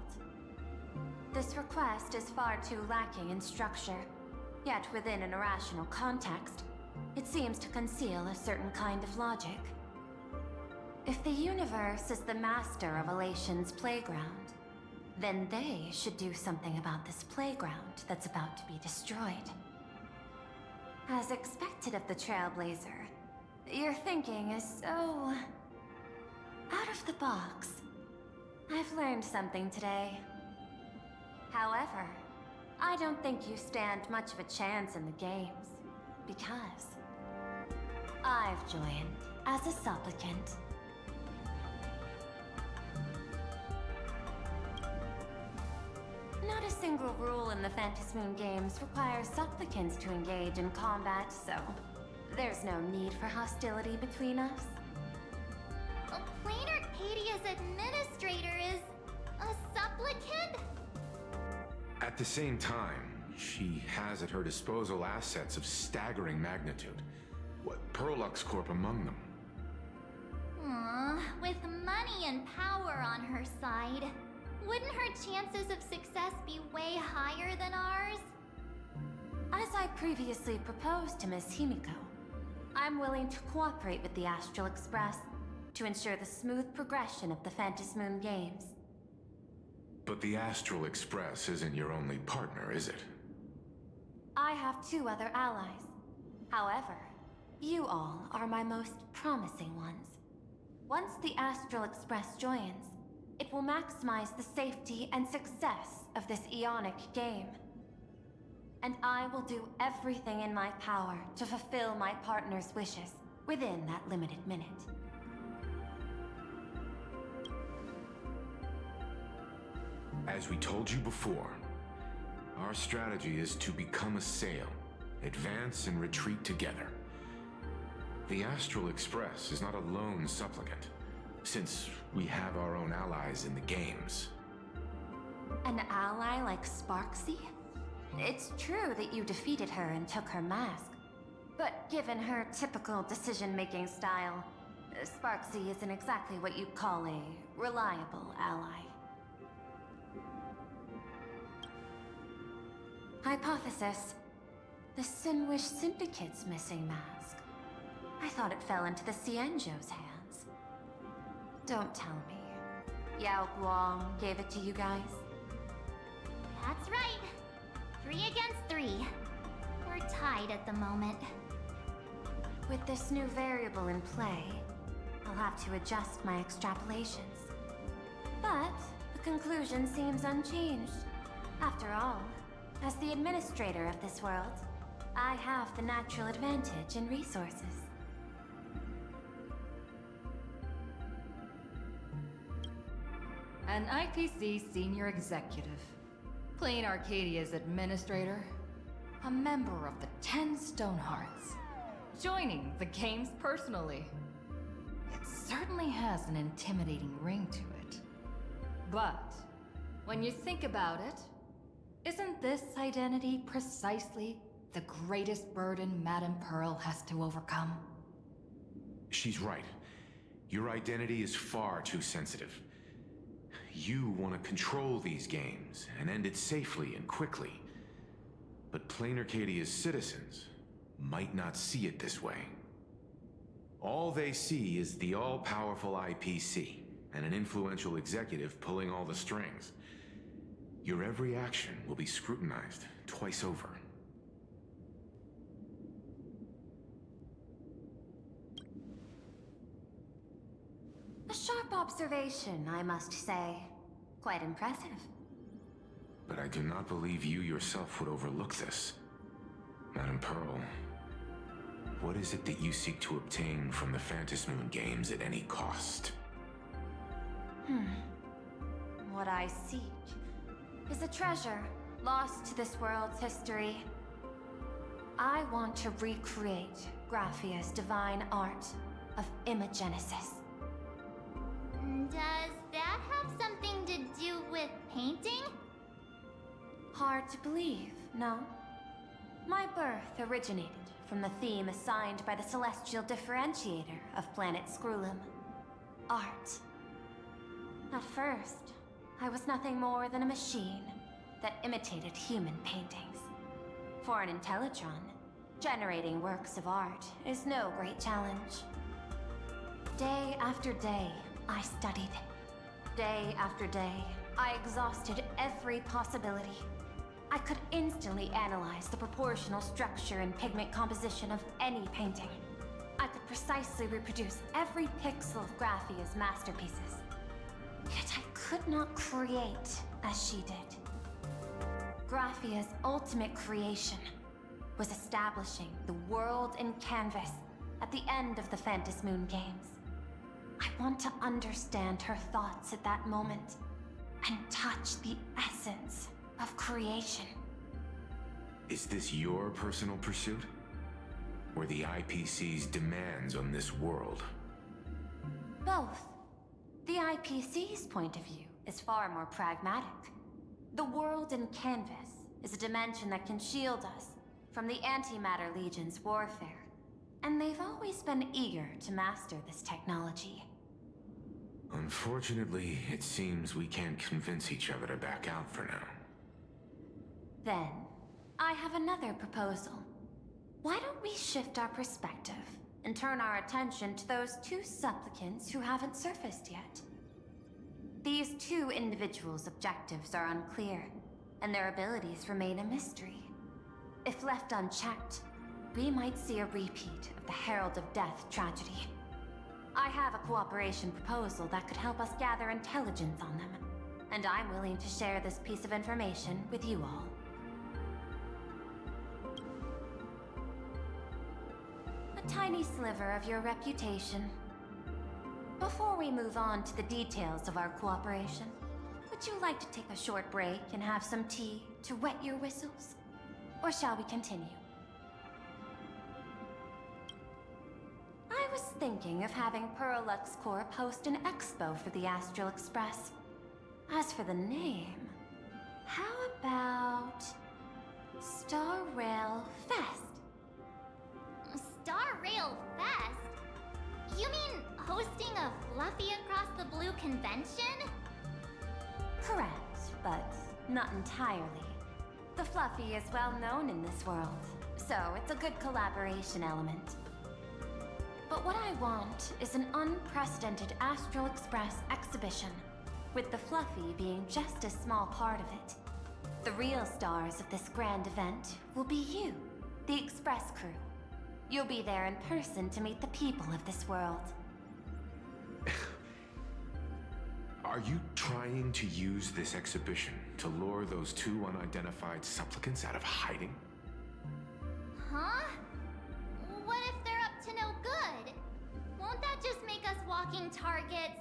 This request is far too lacking in structure, yet within an irrational context, it seems to conceal a certain kind of logic. If the universe is the master of Elation's playground, then they should do something about this playground that's about to be destroyed. As expected of the Trailblazer, Your thinking is so... out of the box. I've learned something today. However, I don't think you stand much of a chance in the games, because I've joined as a supplicant. Not a single rule in the Phantasmoon games requires supplicants to engage in combat, so there's no need for hostility between us. Plain Arcadia's administrator is a supplicant? At the same time, she has at her disposal assets of staggering magnitude. What, Perlux Corp among them. With money and power on her side, wouldn't her chances of success be way higher than ours? As I previously proposed to Miss Himiko, I'm willing to cooperate with the Astral Express to ensure the smooth progression of the Phantasmoon games. But the Astral Express isn't your only partner, is it? I have 2 other allies. However, you all are my most promising ones. Once the Astral Express joins, it will maximize the safety and success of this Ionic game. And I will do everything in my power to fulfill my partner's wishes within that limited minute. As we told you before, our strategy is to become a sail, advance and retreat together. The Astral Express is not a lone supplicant, since we have our own allies in the games. An ally like Sparksy? It's true that you defeated her and took her mask, but given her typical decision-making style, Sparksy isn't exactly what you'd call a reliable ally. Hypothesis. The Sinwish Syndicate's missing mask. I thought it fell into the Cienjo's hands. Don't tell me. Yao Guang gave it to you guys? That's right. 3 against 3. We're tied at the moment. With this new variable in play, I'll have to adjust my extrapolations. But the conclusion seems unchanged. After all, as the administrator of this world, I have the natural advantage in resources. An IPC senior executive, Plain Arcadia's administrator, a member of the 10 Stonehearts, joining the games personally. It certainly has an intimidating ring to it. But when you think about it, isn't this identity precisely the greatest burden Madame Pearl has to overcome? She's right. Your identity is far too sensitive. You want to control these games and end it safely and quickly. But Plain Arcadia's citizens might not see it this way. All they see is the all-powerful IPC and an influential executive pulling all the strings. Your every action will be scrutinized twice over. A sharp observation, I must say. Quite impressive. But I do not believe you yourself would overlook this. Madame Pearl, what is it that you seek to obtain from the Phantasmoon games at any cost? What I seek is a treasure lost to this world's history. I want to recreate Graphia's divine art of imagenesis. Does that have something to do with painting? Hard to believe, no? My birth originated from the theme assigned by the celestial differentiator of planet Scrulum. Art. At first, I was nothing more than a machine that imitated human paintings. For an Intellitron, generating works of art is no great challenge. Day after day, I studied. Day after day, I exhausted every possibility. I could instantly analyze the proportional structure and pigment composition of any painting. I could precisely reproduce every pixel of Graphia's masterpieces. Yet I could not create as she did. Graphia's ultimate creation was establishing the world in canvas at the end of the Phantom Moon Games. I want to understand her thoughts at that moment and touch the essence of creation. Is this your personal pursuit? Or the IPC's demands on this world? Both. The IPC's point of view is far more pragmatic. The world in canvas is a dimension that can shield us from the Antimatter Legion's warfare, and they've always been eager to master this technology. Unfortunately, it seems we can't convince each other to back out for now. Then, I have another proposal. Why don't we shift our perspective and turn our attention to those two supplicants who haven't surfaced yet? These two individuals' objectives are unclear, and their abilities remain a mystery. If left unchecked, we might see a repeat of the Herald of Death tragedy. I have a cooperation proposal that could help us gather intelligence on them, and I'm willing to share this piece of information with you all. A tiny sliver of your reputation. Before we move on to the details of our cooperation, would you like to take a short break and have some tea to wet your whistles? Or shall we continue? I was thinking of having Perlux Corp host an expo for the Astral Express. As for the name, how about Star Rail Fest? Star Rail Fest? You mean hosting a Fluffy Across the Blue convention? Correct, but not entirely. The Fluffy is well known in this world, so it's a good collaboration element. But what I want is an unprecedented Astral Express exhibition, with the Fluffy being just a small part of it. The real stars of this grand event will be you, the Express crew. You'll be there in person to meet the people of this world. Are you trying to use this exhibition to lure those two unidentified supplicants out of hiding? Huh? What if they're up to no good? Won't that just make us walking targets?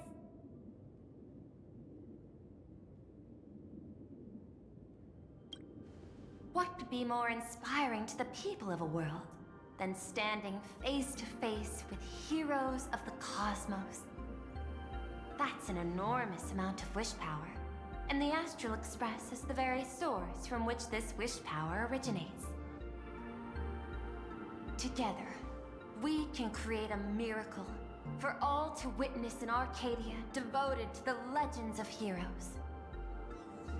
What could be more inspiring to the people of a world than standing face to face with heroes of the cosmos? That's an enormous amount of wish power, and the Astral Express is the very source from which this wish power originates. Together, we can create a miracle for all to witness in Arcadia devoted to the legends of heroes.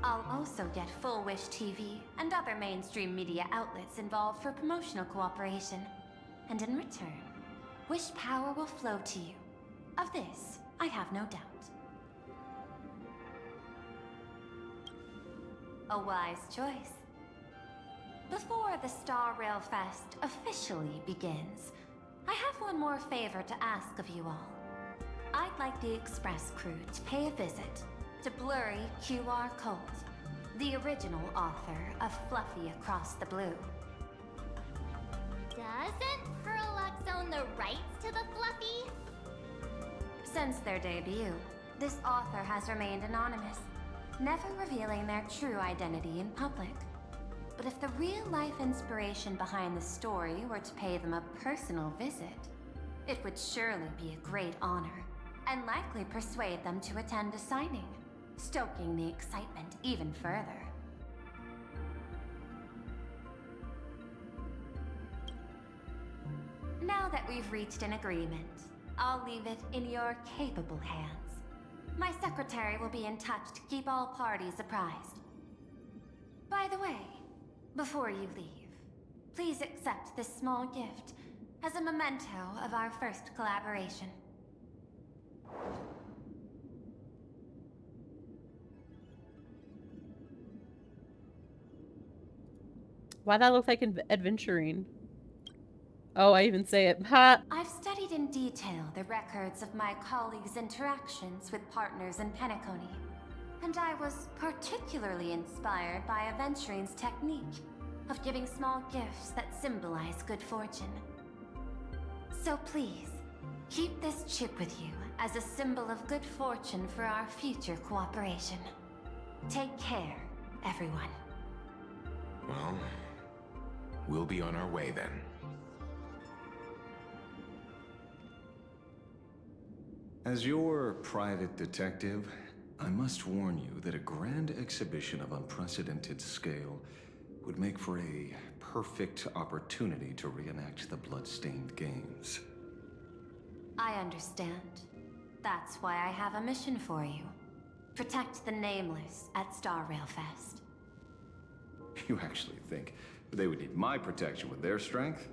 I'll also get Full Wish TV and other mainstream media outlets involved for promotional cooperation. And in return, wish power will flow to you. Of this, I have no doubt. A wise choice. Before the Star Rail Fest officially begins, I have one more favor to ask of you all. I'd like the Express crew to pay a visit to Blurry QR Colt, the original author of Fluffy Across the Blue. Doesn't Perlux own the rights to the Fluffy? Since their debut, this author has remained anonymous, never revealing their true identity in public. But if the real-life inspiration behind the story were to pay them a personal visit, it would surely be a great honor, and likely persuade them to attend a signing, stoking the excitement even further. Now that we've reached an agreement, I'll leave it in your capable hands. My secretary will be in touch to keep all parties apprised. By the way, before you leave, please accept this small gift as a memento of our first collaboration. Why that look like adventuring? Oh, I even say it. Ha! I've studied in detail the records of my colleagues' interactions with partners in Penacony, and I was particularly inspired by Aventurine's technique of giving small gifts that symbolize good fortune. So please, keep this chip with you as a symbol of good fortune for our future cooperation. Take care, everyone. Well, we'll be on our way then. As your private detective, I must warn you that a grand exhibition of unprecedented scale would make for a perfect opportunity to reenact the blood-stained games. I understand. That's why I have a mission for you. Protect the Nameless at Star Rail Fest. You actually think they would need my protection with their strength?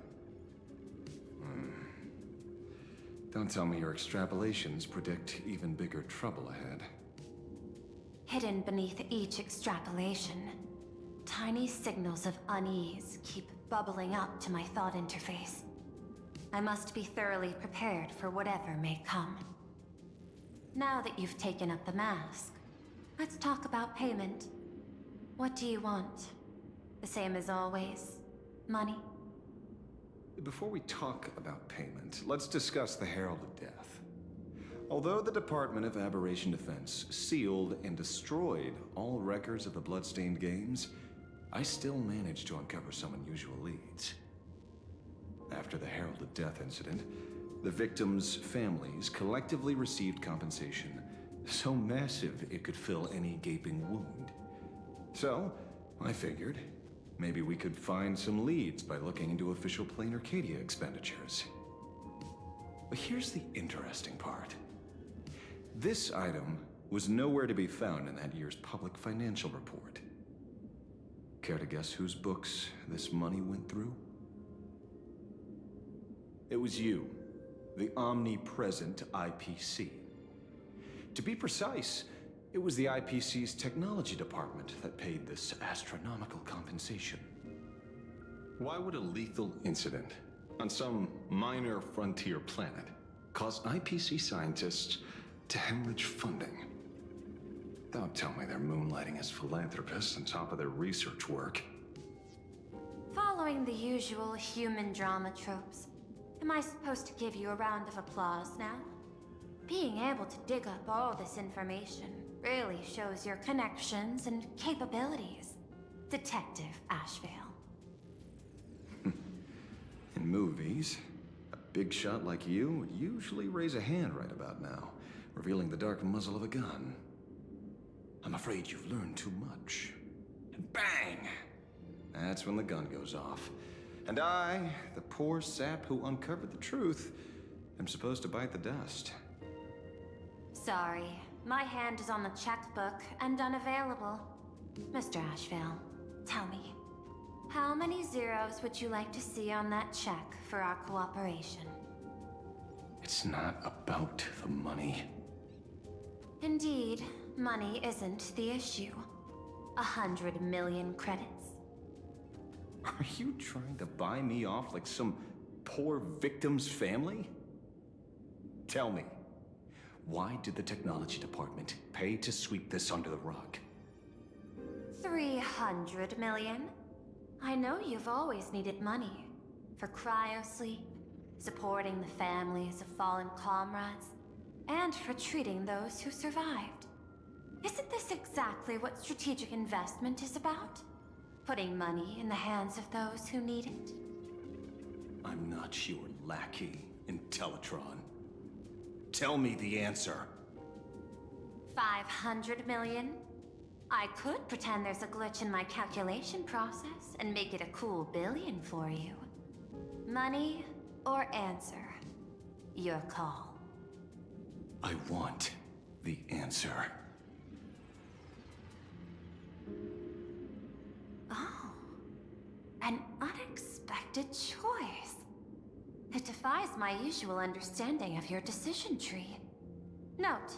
Don't tell me your extrapolations predict even bigger trouble ahead. Hidden beneath each extrapolation, tiny signals of unease keep bubbling up to my thought interface. I must be thoroughly prepared for whatever may come. Now that you've taken up the mask, let's talk about payment. What do you want? The same as always? Money? Before we talk about payment, let's discuss the Herald of Death. Although the Department of Aberration Defense sealed and destroyed all records of the Bloodstained Games, I still managed to uncover some unusual leads. After the Herald of Death incident, the victims' families collectively received compensation so massive it could fill any gaping wound. So, I figured, maybe we could find some leads by looking into official Plain Arcadia expenditures. But here's the interesting part. This item was nowhere to be found in that year's public financial report. Care to guess whose books this money went through? It was you, the omnipresent IPC. To be precise, it was the IPC's technology department that paid this astronomical compensation. Why would a lethal incident on some minor frontier planet cause IPC scientists to hemorrhage funding? Don't tell me they're moonlighting as philanthropists on top of their research work. Following the usual human drama tropes, am I supposed to give you a round of applause now? Being able to dig up all this information really shows your connections and capabilities, Detective Ashvale. In movies, a big shot like you would usually raise a hand right about now, revealing the dark muzzle of a gun. I'm afraid you've learned too much. And bang! That's when the gun goes off. And I, the poor sap who uncovered the truth, am supposed to bite the dust. Sorry, my hand is on the checkbook and unavailable. Mr. Ashvale, tell me, how many zeros would you like to see on that check for our cooperation? It's not about the money. Indeed, money isn't the issue. 100 million credits. Are you trying to buy me off like some poor victim's family? Tell me, why did the technology department pay to sweep this under the rug? 300 million? I know you've always needed money. For cryosleep, supporting the families of fallen comrades, and for treating those who survived. Isn't this exactly what strategic investment is about? Putting money in the hands of those who need it? I'm not your lackey, Intellitron. Tell me the answer. 500 million? I could pretend there's a glitch in my calculation process and make it a cool billion for you. Money or answer? Your call. I want the answer. Oh, an unexpected choice. It defies my usual understanding of your decision tree. Note,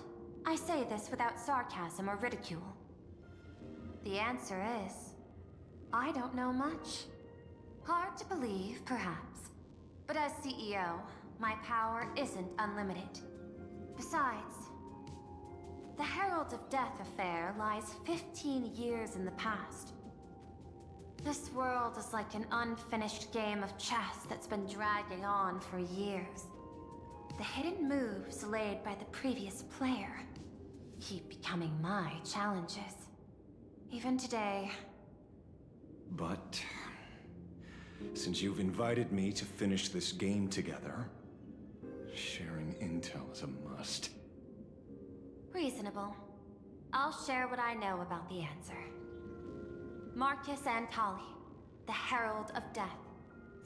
I say this without sarcasm or ridicule. The answer is, I don't know much. Hard to believe, perhaps, But as CEO, my power isn't unlimited. Besides, the Herald of Death affair lies 15 years in the past. This world is like an unfinished game of chess that's been dragging on for years. The hidden moves laid by the previous player keep becoming my challenges. Even today. But since you've invited me to finish this game together, sharing intel is a must. Reasonable. I'll share what I know about the answer. Marcus Antali, the Herald of Death.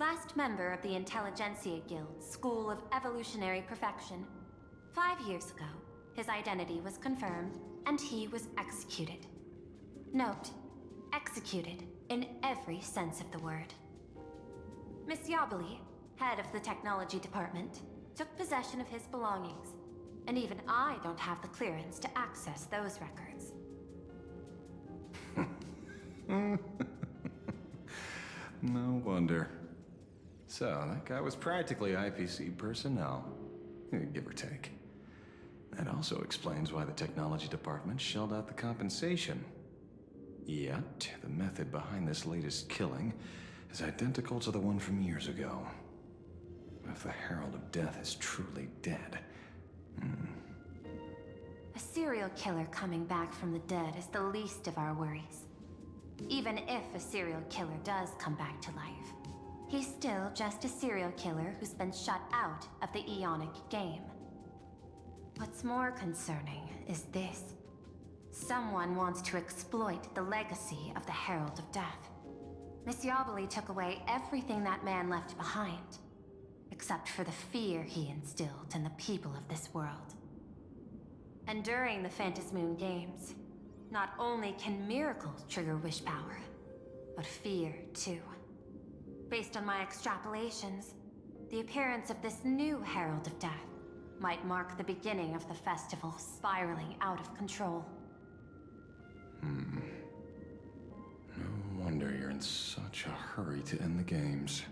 Last member of the Intelligentsia Guild School of Evolutionary Perfection. 5 years ago, his identity was confirmed, and he was executed. Note, executed in every sense of the word. Miss Yabali, head of the technology department, took possession of his belongings, and even I don't have the clearance to access those records. No wonder. So, that guy was practically IPC personnel, give or take. That also explains why the technology department shelled out the compensation. Yet, the method behind this latest killing is identical to the one from years ago. If the Herald of Death is truly dead... A serial killer coming back from the dead is the least of our worries. Even if a serial killer does come back to life, he's still just a serial killer who's been shut out of the Ionic game. What's more concerning is this. Someone wants to exploit the legacy of the Herald of Death. Miss Yabali took away everything that man left behind, except for the fear he instilled in the people of this world. And during the Phantasmoon Games, not only can miracles trigger wish power, but fear too. Based on my extrapolations, the appearance of this new Herald of Death might mark the beginning of the festival spiraling out of control. No wonder you're in such a hurry to end the games.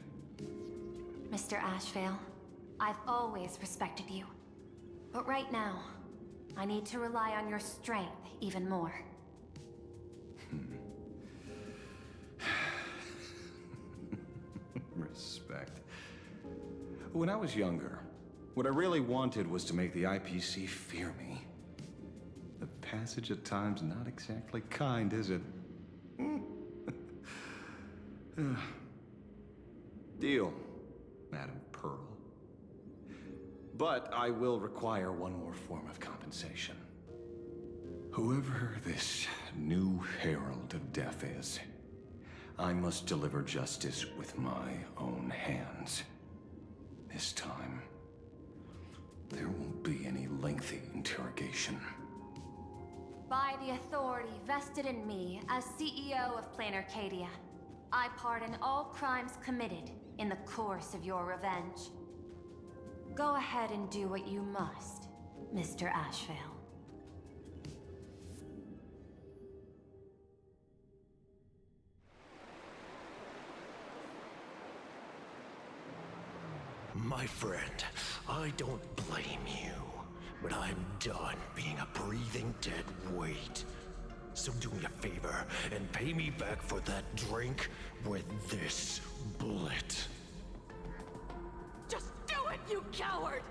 Mr. Ashvale, I've always respected you. But right now, I need to rely on your strength even more. Respect. When I was younger, what I really wanted was to make the IPC fear me. The passage at times not exactly kind, is it? Deal, Madam Pearl. But I will require one more form of compensation. Whoever this new Herald of Death is, I must deliver justice with my own hands. This time, there won't be any lengthy interrogation. By the authority vested in me as CEO of Plain Arcadia, I pardon all crimes committed in the course of your revenge. Go ahead and do what you must, Mr. Ashvale. My friend, I don't blame you, but I'm done being a breathing dead weight. So do me a favor and pay me back for that drink with this bullet. Just do it, you coward!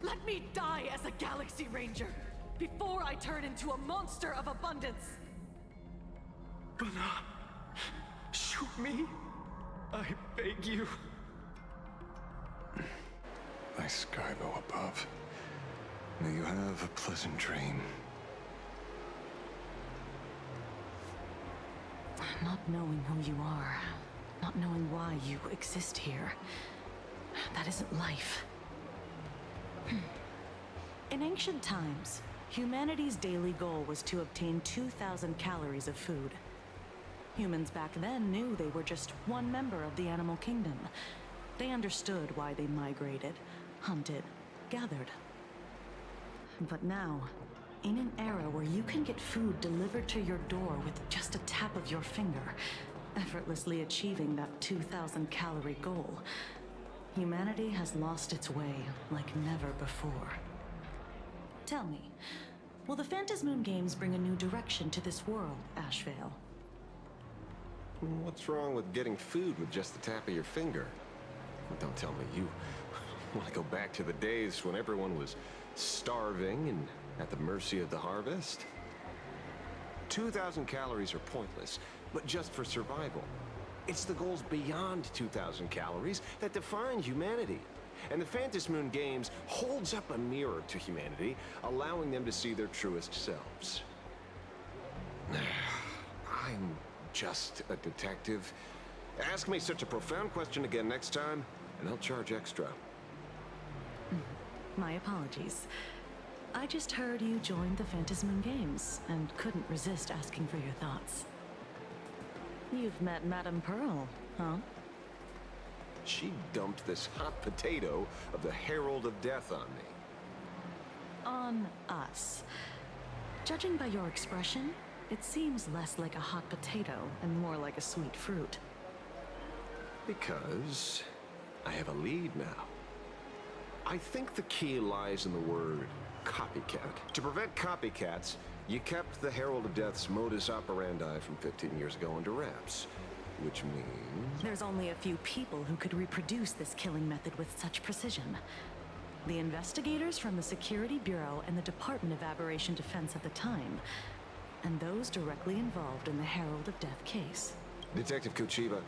Let me die as a Galaxy Ranger before I turn into a monster of abundance! But, shoot me? I beg you. Thy sky go above. May you have a pleasant dream. Not knowing who you are, not knowing why you exist here, that isn't life. In ancient times, humanity's daily goal was to obtain 2,000 calories of food. Humans back then knew they were just one member of the animal kingdom. They understood why they migrated, hunted, gathered. But now, in an era where you can get food delivered to your door with just a tap of your finger, effortlessly achieving that 2,000 calorie goal, Humanity has lost its way like never before. Tell me, will the Phantasmoon Games bring a new direction to this world, Ashvale? What's wrong with getting food with just the tap of your finger? Don't tell me you want to go back to the days when everyone was starving and at the mercy of the harvest? 2,000 calories are pointless, but just for survival. It's the goals beyond 2,000 calories that define humanity. And the Phantasmoon Games holds up a mirror to humanity, allowing them to see their truest selves. I'm just a detective. Ask me such a profound question again next time, and I'll charge extra. My apologies. I just heard you joined the Phantasmoon Games and couldn't resist asking for your thoughts. You've met Madame Pearl, huh? She dumped this hot potato of the Herald of Death on me. On us. Judging by your expression, it seems less like a hot potato and more like a sweet fruit. Because I have a lead now. I think the key lies in the word copycat. To prevent copycats, you kept the Herald of Death's modus operandi from 15 years ago under wraps. Which means... There's only a few people who could reproduce this killing method with such precision. The investigators from the Security Bureau and the Department of Aberration Defense at the time, and those directly involved in the Herald of Death case. Detective Kuchiba,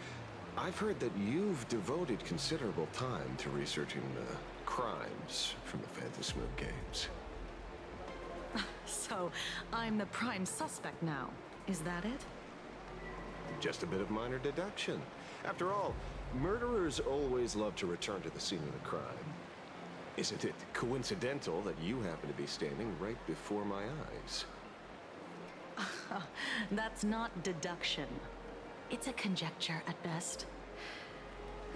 I've heard that you've devoted considerable time to researching the crimes from the Phantasmoon Games. So, I'm the prime suspect now. Is that it? Just a bit of minor deduction. After all, murderers always love to return to the scene of the crime. Isn't it coincidental that you happen to be standing right before my eyes? That's not deduction. It's a conjecture at best.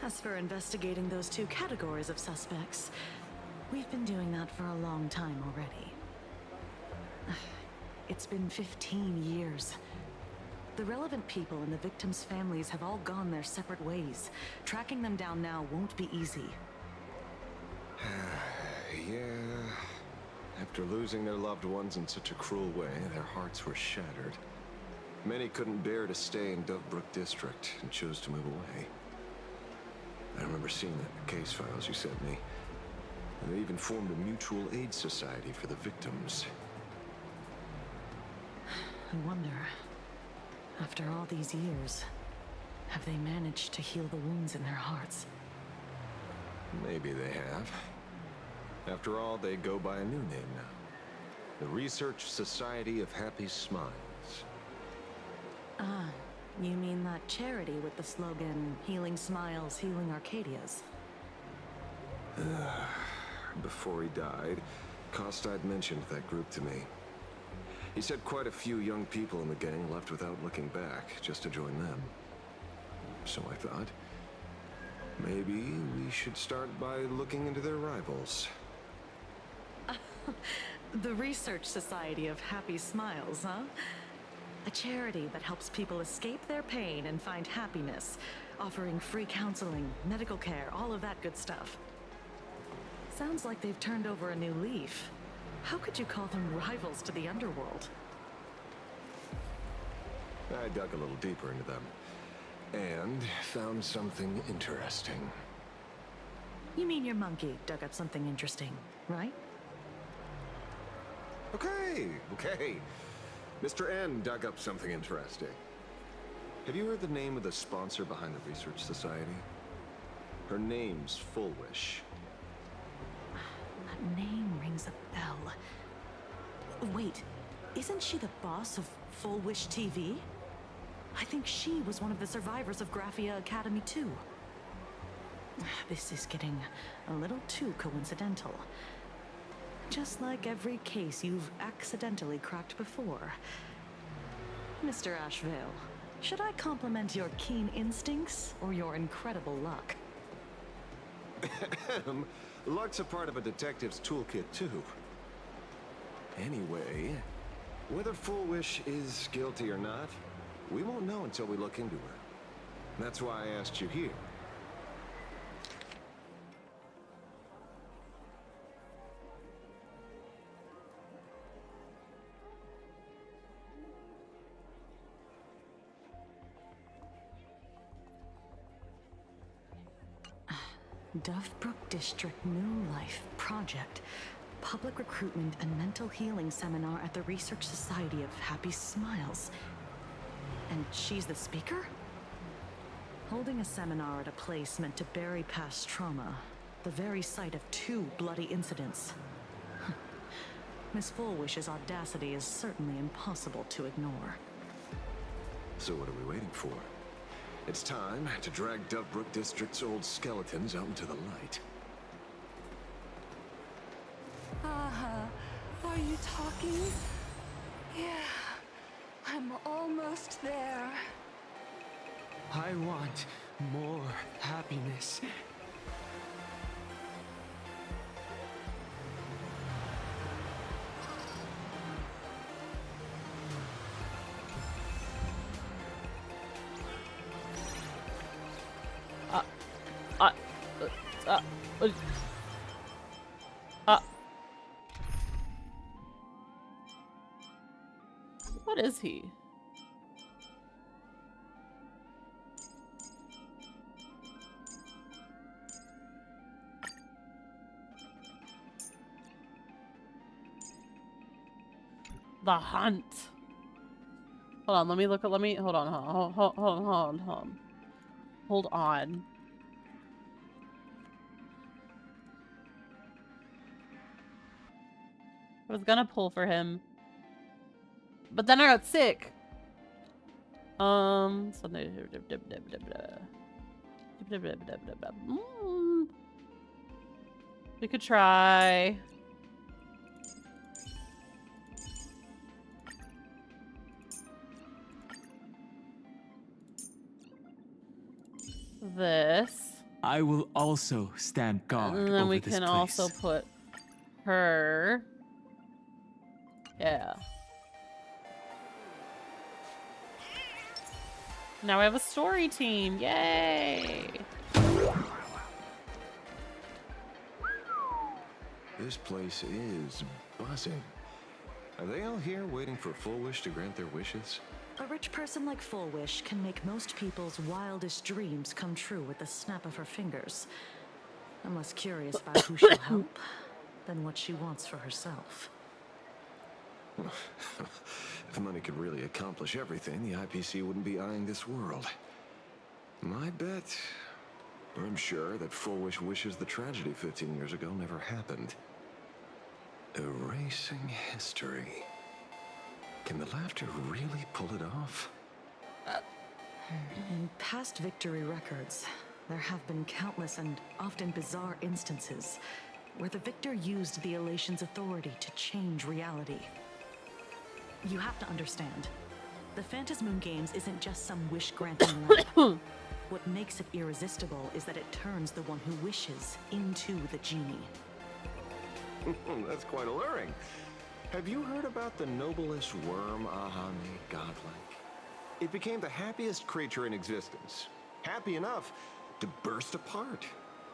As for investigating those two categories of suspects, we've been doing that for a long time already. It's been 15 years. The relevant people and the victims' families have all gone their separate ways. Tracking them down now won't be easy. Yeah. After losing their loved ones in such a cruel way, their hearts were shattered. Many couldn't bear to stay in Dovebrook District and chose to move away. I remember seeing that in the case files you sent me. And they even formed a mutual aid society for the victims. I wonder, after all these years, have they managed to heal the wounds in their hearts? Maybe they have. After all, they go by a new name now. The Research Society of Happy Smiles. Ah, you mean that charity with the slogan, Healing Smiles, Healing Arcadias? Before he died, Kostad mentioned that group to me. He said quite a few young people in the gang left without looking back, just to join them. So I thought, maybe we should start by looking into their rivals. The Research Society of Happy Smiles, huh? A charity that helps people escape their pain and find happiness, offering free counseling, medical care, all of that good stuff. Sounds like they've turned over a new leaf. How could you call them rivals to the underworld? I dug a little deeper into them, and found something interesting. You mean your monkey dug up something interesting, right? Okay. Mr. N dug up something interesting. Have you heard the name of the sponsor behind the Research Society? Her name's Fullwish. That name rings a bell. Wait, isn't she the boss of Full Wish TV? I think she was one of the survivors of Graphia Academy too. This is getting a little too coincidental. Just like every case you've accidentally cracked before. Mr. Ashvale, should I compliment your keen instincts or your incredible luck? Luck's a part of a detective's toolkit, too. Anyway, whether Fullwish is guilty or not, we won't know until we look into her. That's why I asked you here. Dovebrook District New Life Project. Public Recruitment and Mental Healing Seminar at the Research Society of Happy Smiles. And she's the speaker? Holding a seminar at a place meant to bury past trauma. The very site of 2 bloody incidents. Miss Fullwish's audacity is certainly impossible to ignore. So what are we waiting for? It's time to drag Dovebrook District's old skeletons out into the light. Are you talking? Yeah, I'm almost there. I want more happiness. What is he? The hunt. Hold on, let me look at, hold on. Hold on. I was gonna pull for him. But then I got sick. We could try. This. I will also stand guard And then over we this can place. also put her. Yeah. Now we have a story team. Yay! This place is buzzing. Are they all here waiting for Fullwish to grant their wishes? A rich person like Fullwish can make most people's wildest dreams come true with the snap of her fingers. I'm less curious about who she'll help than what she wants for herself. If money could really accomplish everything, the IPC wouldn't be eyeing this world. My bet, I'm sure that Fullwish wishes the tragedy 15 years ago never happened. Erasing history. Can the laughter really pull it off? In past victory records, there have been countless and often bizarre instances where the victor used the elation's authority to change reality. You have to understand, the Phantasmoon Games isn't just some wish-granting lab. What makes it irresistible is that it turns the one who wishes into the genie. That's quite alluring. Have you heard about the noblest worm Aha made godlike? It became the happiest creature in existence. Happy enough to burst apart,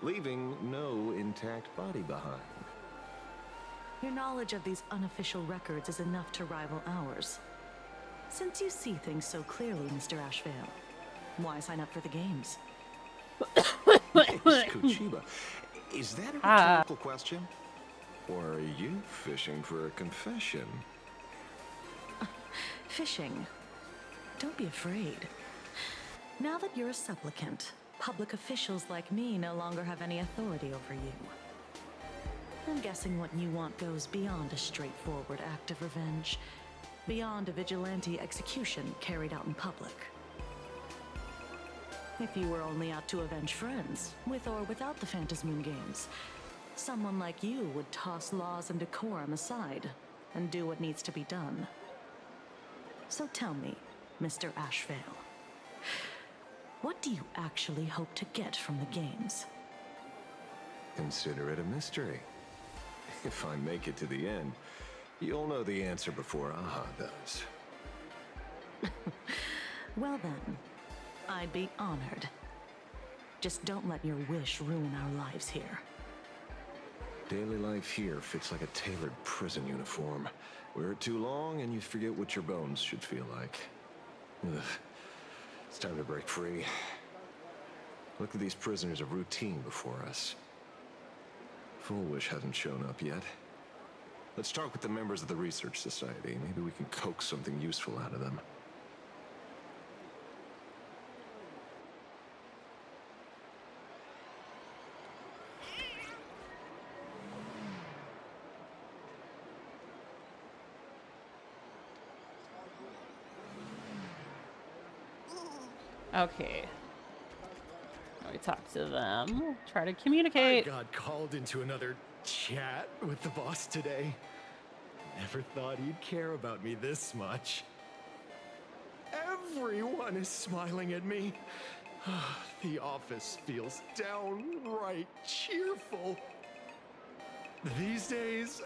leaving no intact body behind. Your knowledge of these unofficial records is enough to rival ours. Since you see things so clearly, Mr. Ashvale, why sign up for the games? Miss Kuchiba, is that a rhetorical question? Or are you fishing for a confession? Fishing. Don't be afraid. Now that you're a supplicant, public officials like me no longer have any authority over you. I'm guessing what you want goes beyond a straightforward act of revenge, beyond a vigilante execution carried out in public. If you were only out to avenge friends, with or without the Phantasmoon Games, someone like you would toss laws and decorum aside and do what needs to be done. So tell me, Mr. Ashvale, what do you actually hope to get from the games? Consider it a mystery. If I make it to the end, you'll know the answer before Aha does. Well then, I'd be honored. Just don't let your wish ruin our lives here. Daily life here fits like a tailored prison uniform. Wear it too long and you forget what your bones should feel like. Ugh. It's time to break free. Look at these prisoners of routine before us. Foolish hasn't shown up yet. Let's talk with the members of the Research Society. Maybe we can coax something useful out of them. Okay. We talk to them. Try to communicate. I got called into another chat with the boss today. Never thought he'd care about me this much. Everyone is smiling at me. The office feels downright cheerful. These days,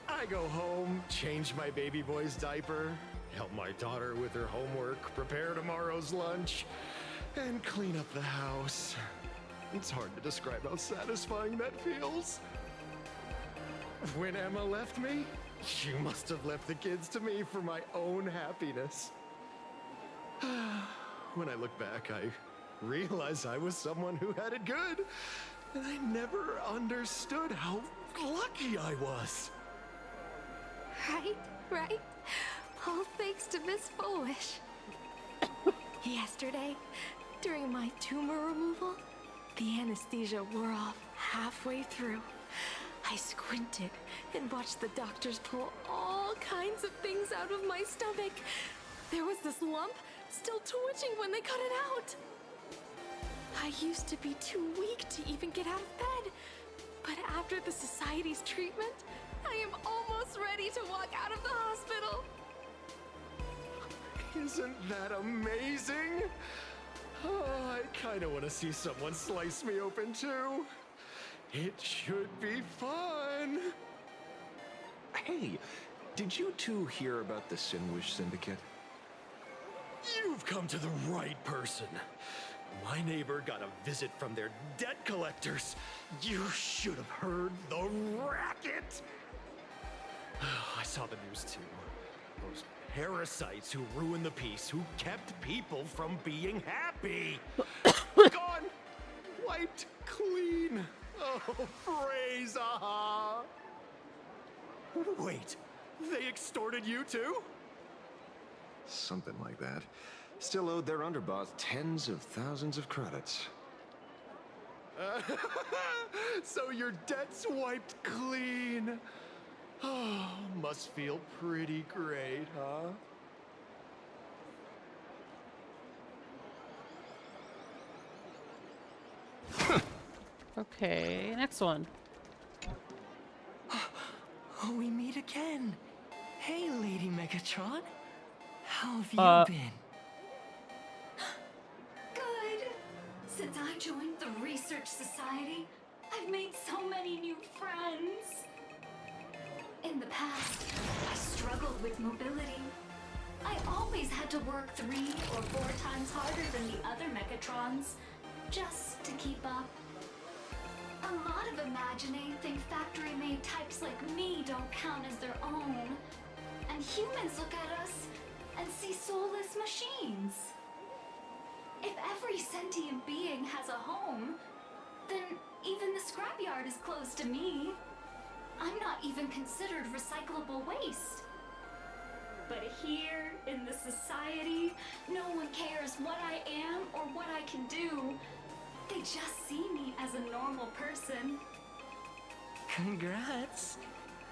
I go home, change my baby boy's diaper, help my daughter with her homework, prepare tomorrow's lunch, and clean up the house. It's hard to describe how satisfying that feels. When Emma left me, she must have left the kids to me for my own happiness. When I look back, I realize I was someone who had it good, and I never understood how lucky I was. Right? All thanks to Miss Foolish. Yesterday, during my tumor removal, the anesthesia wore off halfway through. I squinted and watched the doctors pull all kinds of things out of my stomach. There was this lump still twitching when they cut it out. I used to be too weak to even get out of bed. But after the Society's treatment, I am almost ready to walk out of the hospital. Isn't that amazing? Oh, I kind of want to see someone slice me open too. It should be fun. Hey, did you two hear about the Sinwish Syndicate? You've come to the right person. My neighbor got a visit from their debt collectors. You should have heard the racket. I saw the news too. Those parasites who ruined the peace, who kept people from being happy. Gone! Wiped clean! Oh, praise aha! Wait, they extorted you too? Something like that. Still owed their underboss tens of thousands of credits. So your debt's wiped clean. Oh, must feel pretty great, huh? Okay, next one. Oh, we meet again. Hey, Lady Megatron. How have you been? Good. Since I joined the Research Society, I've made so many new friends. In the past, I struggled with mobility. I always had to work 3 or 4 times harder than the other Megatrons, just to keep up. A lot of Imaginate think factory-made types like me don't count as their own. And humans look at us and see soulless machines. If every sentient being has a home, then even the scrapyard is close to me. I'm not even considered recyclable waste. But here, in the society, no one cares what I am or what I can do. They just see me as a normal person. Congrats.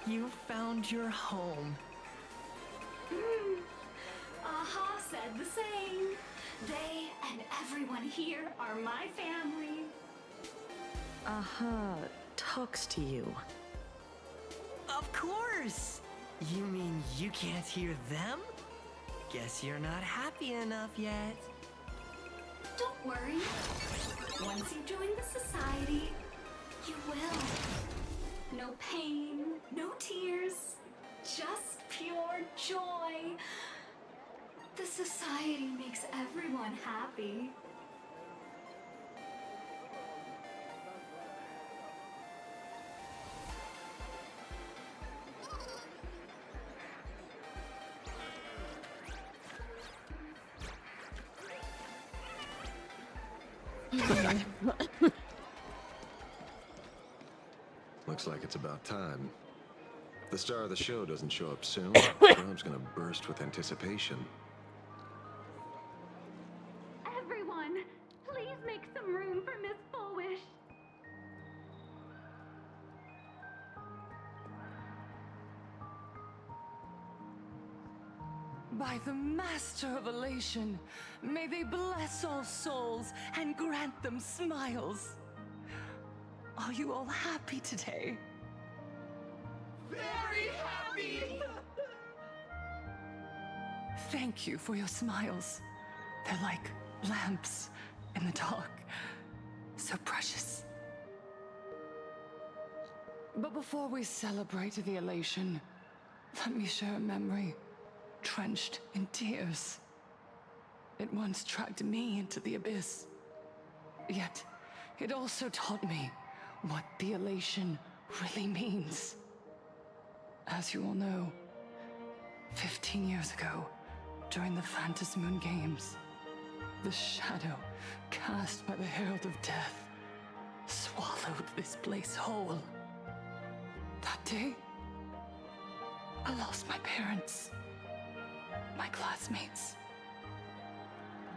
You found your home. Aha said the same. They and everyone here are my family. Aha talks to you. Of course! You mean you can't hear them? Guess you're not happy enough yet. Don't worry. Once you join the society, you will. No pain, no tears, just pure joy. The society makes everyone happy. Looks like it's about time. If the star of the show doesn't show up soon, Rob's gonna burst with anticipation. Everyone, please make some room for Miss Fullwish. By the Master of Elation, may they bless all souls and grant them smiles. Are you all happy today? Very happy! Thank you for your smiles. They're like lamps in the dark. So precious. But before we celebrate the elation, let me share a memory drenched in tears. It once dragged me into the abyss. Yet, it also taught me what the elation really means. As you all know, 15 years ago, during the Phantasmoon Games, the shadow cast by the Herald of Death swallowed this place whole. That day, I lost my parents, my classmates,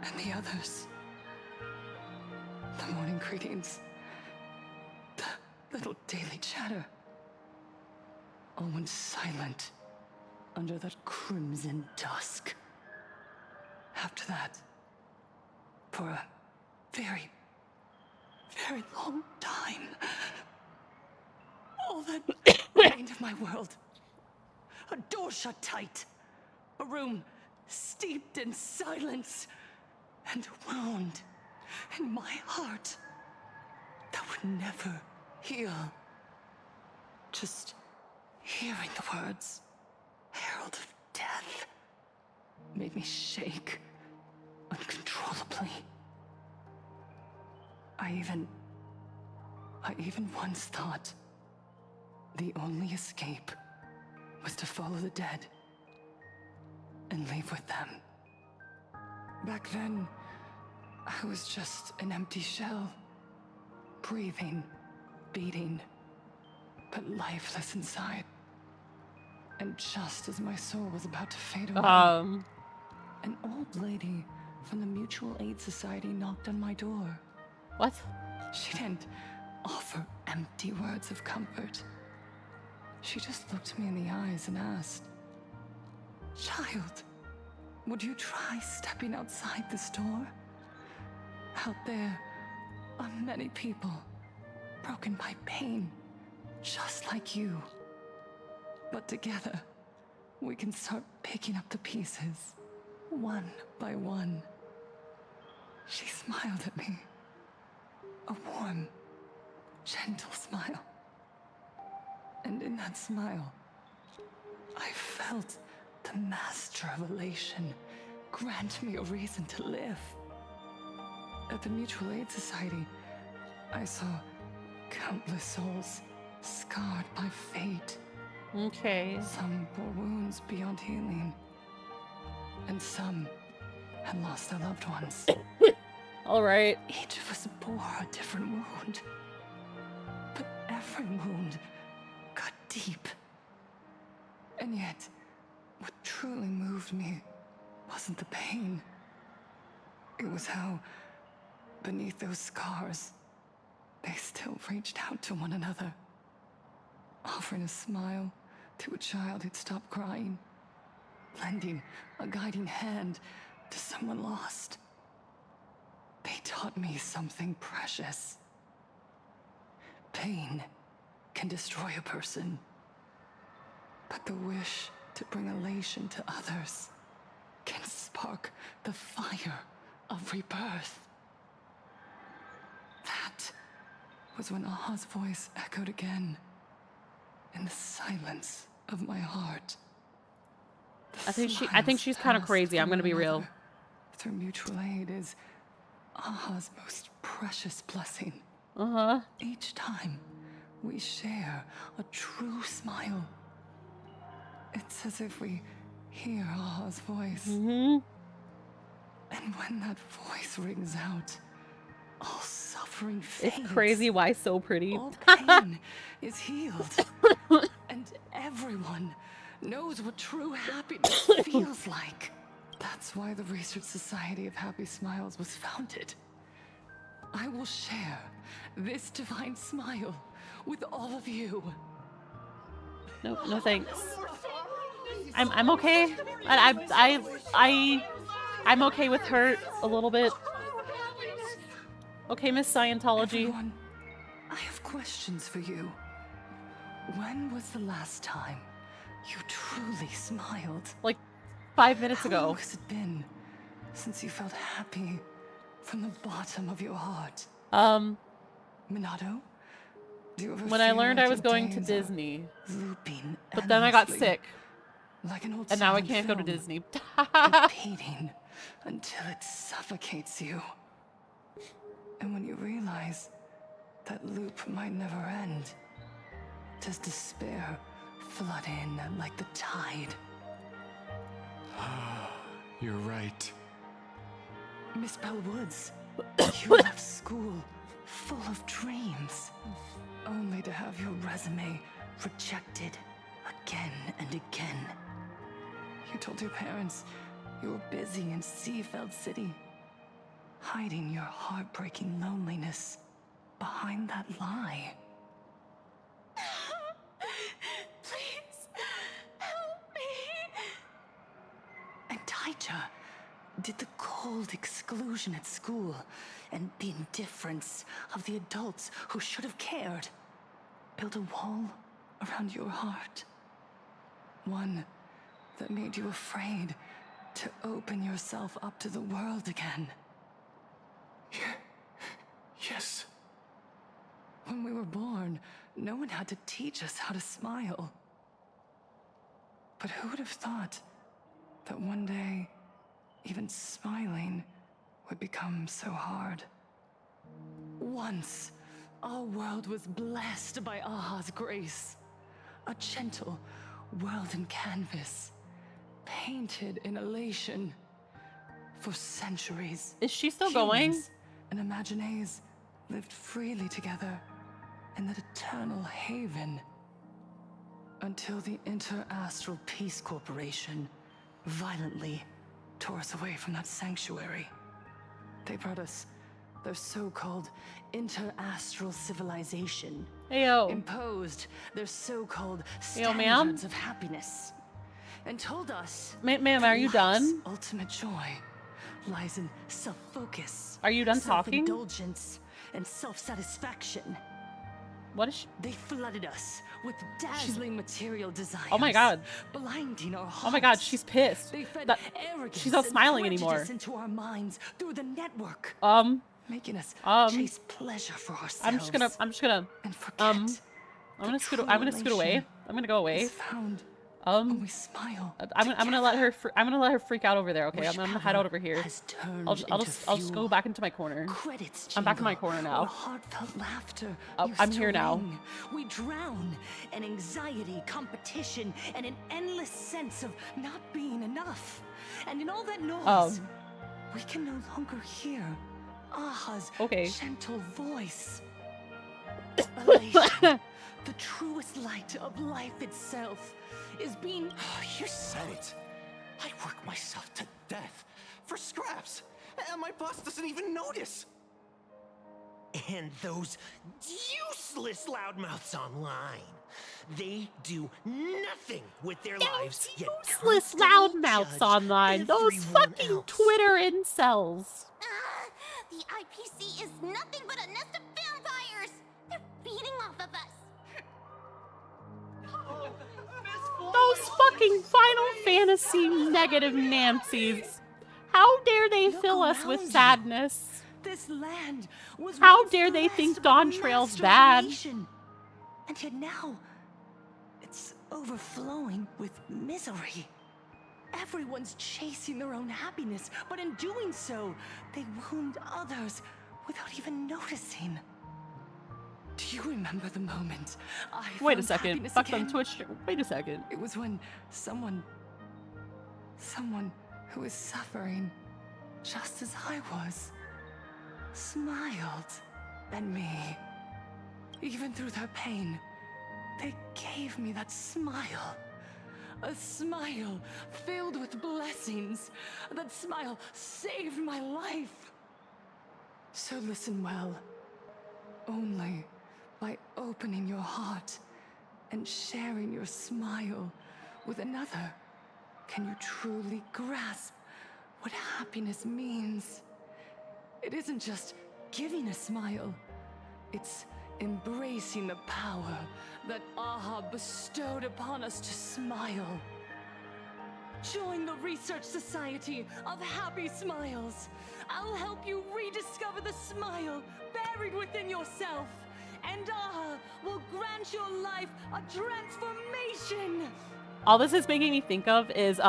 and the others. The morning greetings, the little daily chatter, all went silent under that crimson dusk. After that, for a very, very long time, all that remained of my world, a door shut tight, a room steeped in silence, and a wound in my heart that would never heal. Just hearing the words, Herald of Death, made me shake uncontrollably. I even once thought the only escape was to follow the dead and leave with them. Back then, I was just an empty shell, breathing, beating, but lifeless inside. And just as my soul was about to fade away, an old lady from the Mutual Aid Society knocked on my door. What? She didn't offer empty words of comfort. She just looked me in the eyes and asked, "Child, would you try stepping outside this door? Out there are many people broken by pain, just like you. But together, we can start picking up the pieces, one by one." She smiled at me. A warm, gentle smile. And in that smile, I felt the Master of Elation grant me a reason to live. At the Mutual Aid Society, I saw countless souls scarred by fate. Okay. Some bore wounds beyond healing, and some had lost their loved ones. All right. Each of us bore a different wound, but every wound got deep. And yet, what truly moved me wasn't the pain. It was how, beneath those scars, they still reached out to one another, offering a smile to a child who'd stopped crying, lending a guiding hand to someone lost. They taught me something precious. Pain can destroy a person, but the wish to bring elation to others can spark the fire of rebirth. That was when Aha's voice echoed again in the silence of my heart. I think she's kind of crazy. I'm gonna be real. Through mutual aid is Aha's most precious blessing. Each time we share a true smile, it's as if we hear Aha's voice. And when that voice rings out, All suffering It's fades. crazy why so pretty. All pain is healed. And everyone knows what true happiness feels like. That's why the Research Society of Happy Smiles was founded. I will share this divine smile with all of you. No, no thanks. I'm okay. I'm okay with her a little bit. Okay, Miss Scientology. Everyone, I have questions for you. When was the last time you truly smiled? Like 5 minutes How ago. long has it been since you felt happy from the bottom of your heart? Minato? Do you ever When I feel learned like I was your going to days are Disney, looping but then I got endlessly, sick, like an old and now I silent can't go to film, Disney. repeating until it suffocates you. And when you realize that loop might never end, does despair flood in like the tide? You're right. Miss Bellwoods, you left school full of dreams, only to have your resume rejected again and again. You told your parents you were busy in Seafeld City, hiding your heartbreaking loneliness behind that lie. Please, help me. And Taija did the cold exclusion at school and the indifference of the adults who should have cared build a wall around your heart. One that made you afraid to open yourself up to the world again. Yes. When we were born, no one had to teach us how to smile. But who would have thought that one day, even smiling would become so hard? Once, our world was blessed by Aha's grace. A gentle world in canvas, painted in elation. For centuries, Is she still going? humans and Imaginaes lived freely together in that eternal haven. Until the Inter-Astral Peace Corporation violently tore us away from that sanctuary. They brought us their so-called inter-astral civilization. Ayo. Imposed their so-called Ayo, ma'am? standards of happiness. And told us, Ma'am, are you life's done? ultimate joy lies in self-focus. Are you done talking? Self-indulgence and self-satisfaction. What is she? They flooded us with dazzling material desires. Oh my god. Blinding our hearts. Oh my god, she's pissed. They fed That- arrogance she's not and smiling prejudice anymore. into our minds through the network. Making us chase pleasure for ourselves. I'm just gonna and forget I'm gonna scoot away. I'm gonna go away. Found when we smile. I'm gonna let her freak out over there. Okay, I'm gonna hide out over here. I'll just go back into my corner. I'm back in my corner now. Heartfelt laughter. I'm here now. We drown in anxiety, competition, and an endless sense of not being enough. And in all that noise, we can no longer hear Aha's gentle voice. Elation, the truest light of life itself, is being... You said it. I work myself to death for scraps, and my boss doesn't even notice. And those useless loudmouths online. They do nothing with their lives, yet Useless constantly loudmouths judge online. Those everyone fucking else. Twitter incels. The IPC is nothing but a nest of vampires. They're feeding off of us. Those fucking Final Fantasy negative Nancys. How dare they fill us with sadness? This land was How once dare they blessed think by Dawn the Trail's master bad? nation. And yet now, it's overflowing with misery. Everyone's chasing their own happiness, but in doing so, they wound others without even noticing. Do you remember the moment I Wait a found second. happiness Fuck again? on Twitch. Wait a second. It was when someone who was suffering just as I was. smiled at me. Even through their pain, they gave me that smile. A smile filled with blessings. That smile saved my life. So listen well. Only by opening your heart and sharing your smile with another can you truly grasp what happiness means. It isn't just giving a smile, it's embracing the power that AHA bestowed upon us to smile. Join the Research Society of Happy Smiles. I'll help you rediscover the smile buried within yourself. And AHA will grant your life a transformation. All this is making me think of is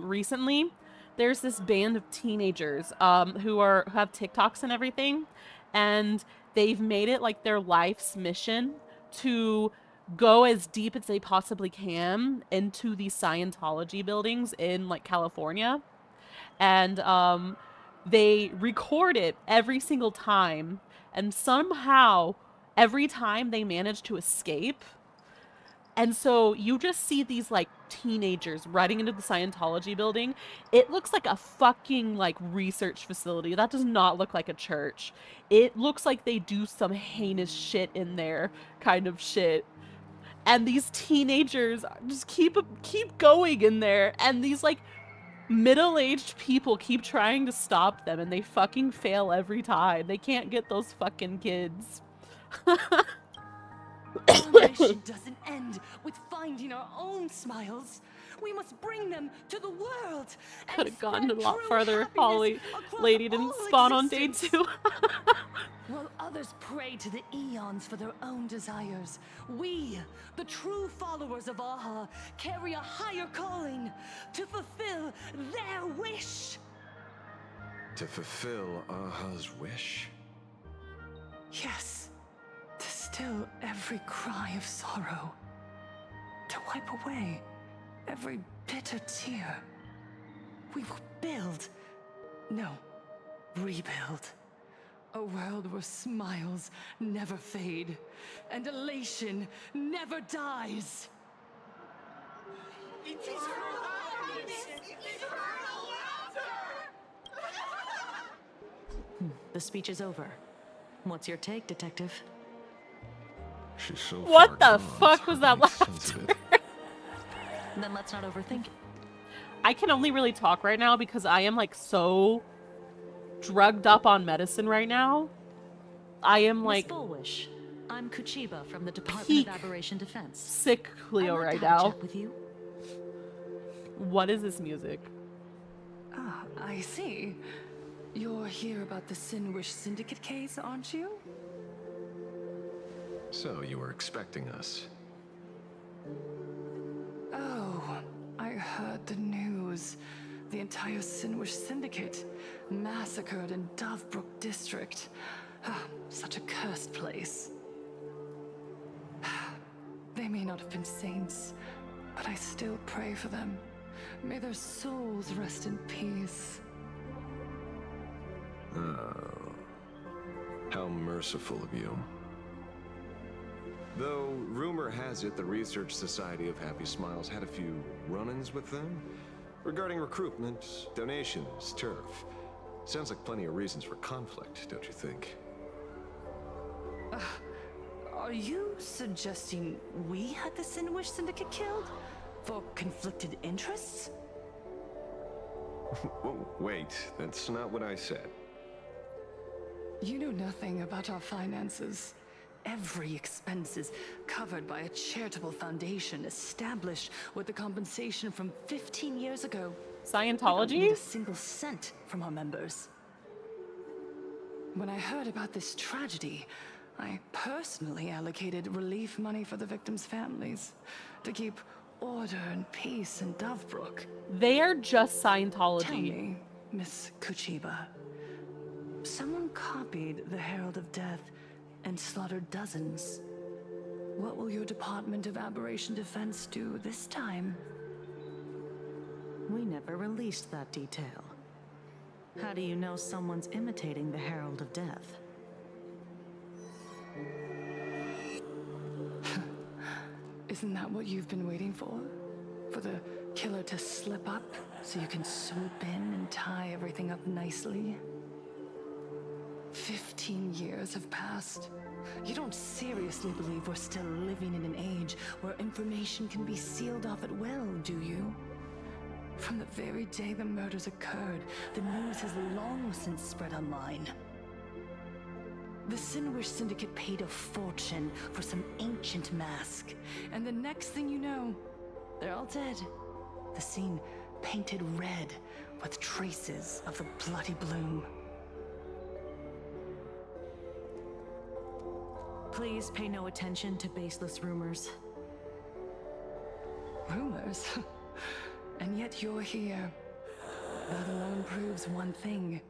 recently there's this band of teenagers who have TikToks and everything, and they've made it like their life's mission to go as deep as they possibly can into these Scientology buildings in like California, and they record it every single time, and somehow every time they manage to escape. And so you just see these like teenagers riding into the Scientology building. It looks like a fucking like research facility. That does not look like a church. It looks like they do some heinous shit in there kind of shit. And these teenagers just keep going in there, and these like middle-aged people keep trying to stop them, and they fucking fail every time. They can't get those fucking kids. Our mission doesn't end with finding our own smiles. We must bring them to the world. Could have gone a lot farther if Holly Lady didn't spawn on day 2. While others pray to the eons for their own desires, we, the true followers of AHA, carry a higher calling to fulfill their wish. To fulfill AHA's wish? Yes. To still every cry of sorrow. To wipe away every bitter tear. We will build, no, rebuild. A world where smiles never fade and elation never dies. The speech is over. What's your take, Detective? She's so what far the gone, fuck was that it's laughter? Then let's not overthink it. I can only really talk right now because I am like so drugged up on medicine right now. I am like Miss Bullwish, I'm Kuchiba from the Department peak of Aberration Defense. sick Cleo I'd like right to have a now. chat with you. What is this music? Ah, I see. You're here about the Sinwish Syndicate case, aren't you? So you were expecting us. Oh, I heard the news. The entire Sinwish Syndicate massacred in Dovebrook District. Ah, such a cursed place. They may not have been saints, but I still pray for them. May their souls rest in peace. Oh. How merciful of you. Though, rumor has it the Research Society of Happy Smiles had a few run-ins with them regarding recruitment, donations, turf. Sounds like plenty of reasons for conflict, don't you think? Are you suggesting we had the Sinwish Syndicate killed? For conflicted interests? Whoa, wait, that's not what I said. You know nothing about our finances. Every expense is covered by a charitable foundation established with the compensation from 15 years ago. Scientology? We don't need a single cent from our members. When I heard about this tragedy, I personally allocated relief money for the victims' families to keep order and peace in Dovebrook. They are just Scientology. Tell me, Miss Kuchiba, someone copied the Herald of Death and slaughtered dozens. What will your Department of Aberration Defense do this time? We never released that detail. How do you know someone's imitating the Herald of Death? Isn't that what you've been waiting for? For the killer to slip up so you can swoop in and tie everything up nicely? 15 years have passed. You don't seriously believe we're still living in an age where information can be sealed off at will, do you? From the very day the murders occurred, the news has long since spread online. The Sinwish Syndicate paid a fortune for some ancient mask, and the next thing you know, they're all dead. The scene painted red with traces of the bloody bloom. Please pay no attention to baseless rumors. Rumors? And yet you're here. That alone proves one thing.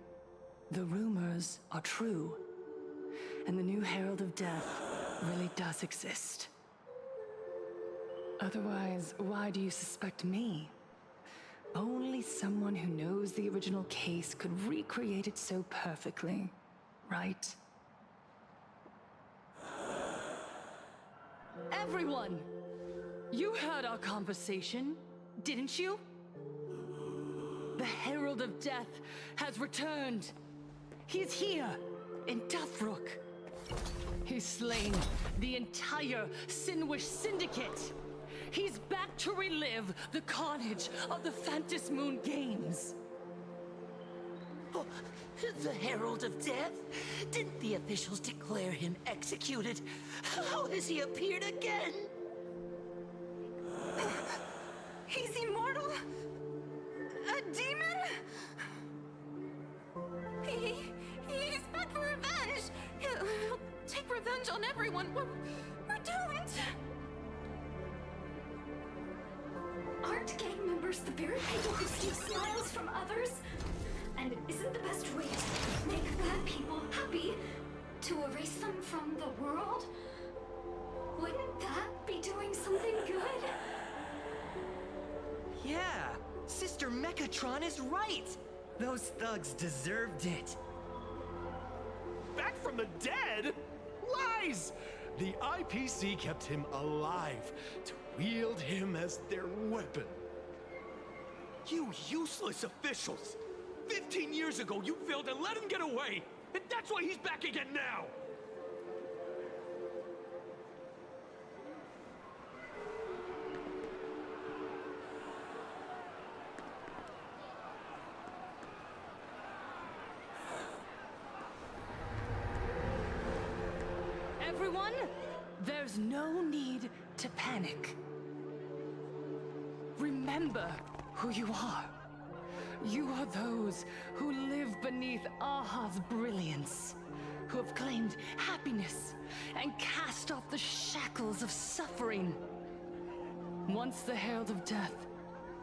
The rumors are true. And the new Herald of Death really does exist. Otherwise, why do you suspect me? Only someone who knows the original case could recreate it so perfectly, right? Everyone! You heard our conversation, didn't you? The Herald of Death has returned. He is here, in Dufrook. He's slain the entire Sinwish Syndicate. He's back to relive the carnage of the Phantom Moon Games. Oh, the Herald of Death? Didn't the officials declare him executed? How has he appeared again? He's immortal? A demon? He's back for revenge! He'll take revenge on everyone. We're doomed! Aren't gang members the very people who steal smiles from others? And isn't the best way to make bad people happy to erase them from the world? Wouldn't that be doing something good? Yeah, Sister Mechatron is right. Those thugs deserved it. Back from the dead? Lies! The IPC kept him alive to wield him as their weapon. You useless officials! 15 years ago, you failed and let him get away! And that's why he's back again now! Everyone, there's no need to panic. Remember who you are. You are those who live beneath Aha's brilliance, who have claimed happiness and cast off the shackles of suffering. Once the Herald of Death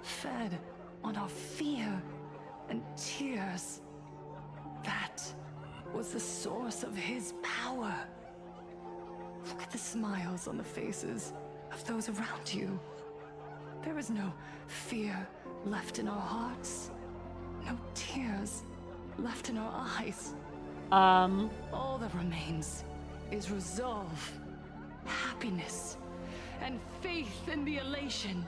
fed on our fear and tears, that was the source of his power. Look at the smiles on the faces of those around you. There is no fear left in our hearts. No tears left in our eyes. All that remains is resolve, happiness, and faith in the elation.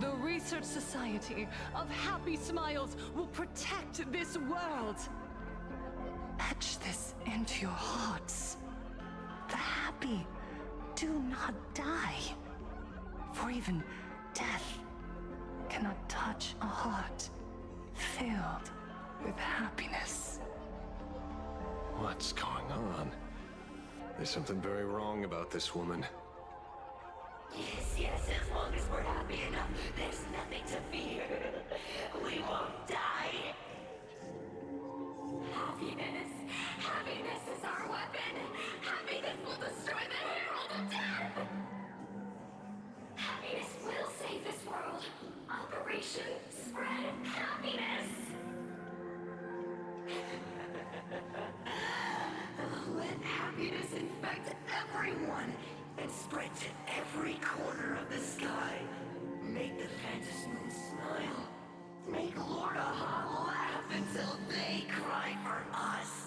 The Research Society of Happy Smiles will protect this world. Etch this into your hearts. The happy do not die, for even death cannot touch a heart filled with happiness. What's going on? There's something very wrong about this woman. Yes, as long as we're happy enough, there's nothing to fear. We won't die. Happiness is our weapon. Happiness will destroy the Herald of Death. Happiness will save this world. Operation Spread Happiness. Let happiness infect everyone and spread to every corner of the sky. Make the Phantom Moon smile. Make Lord Aha laugh. laugh until they cry for us.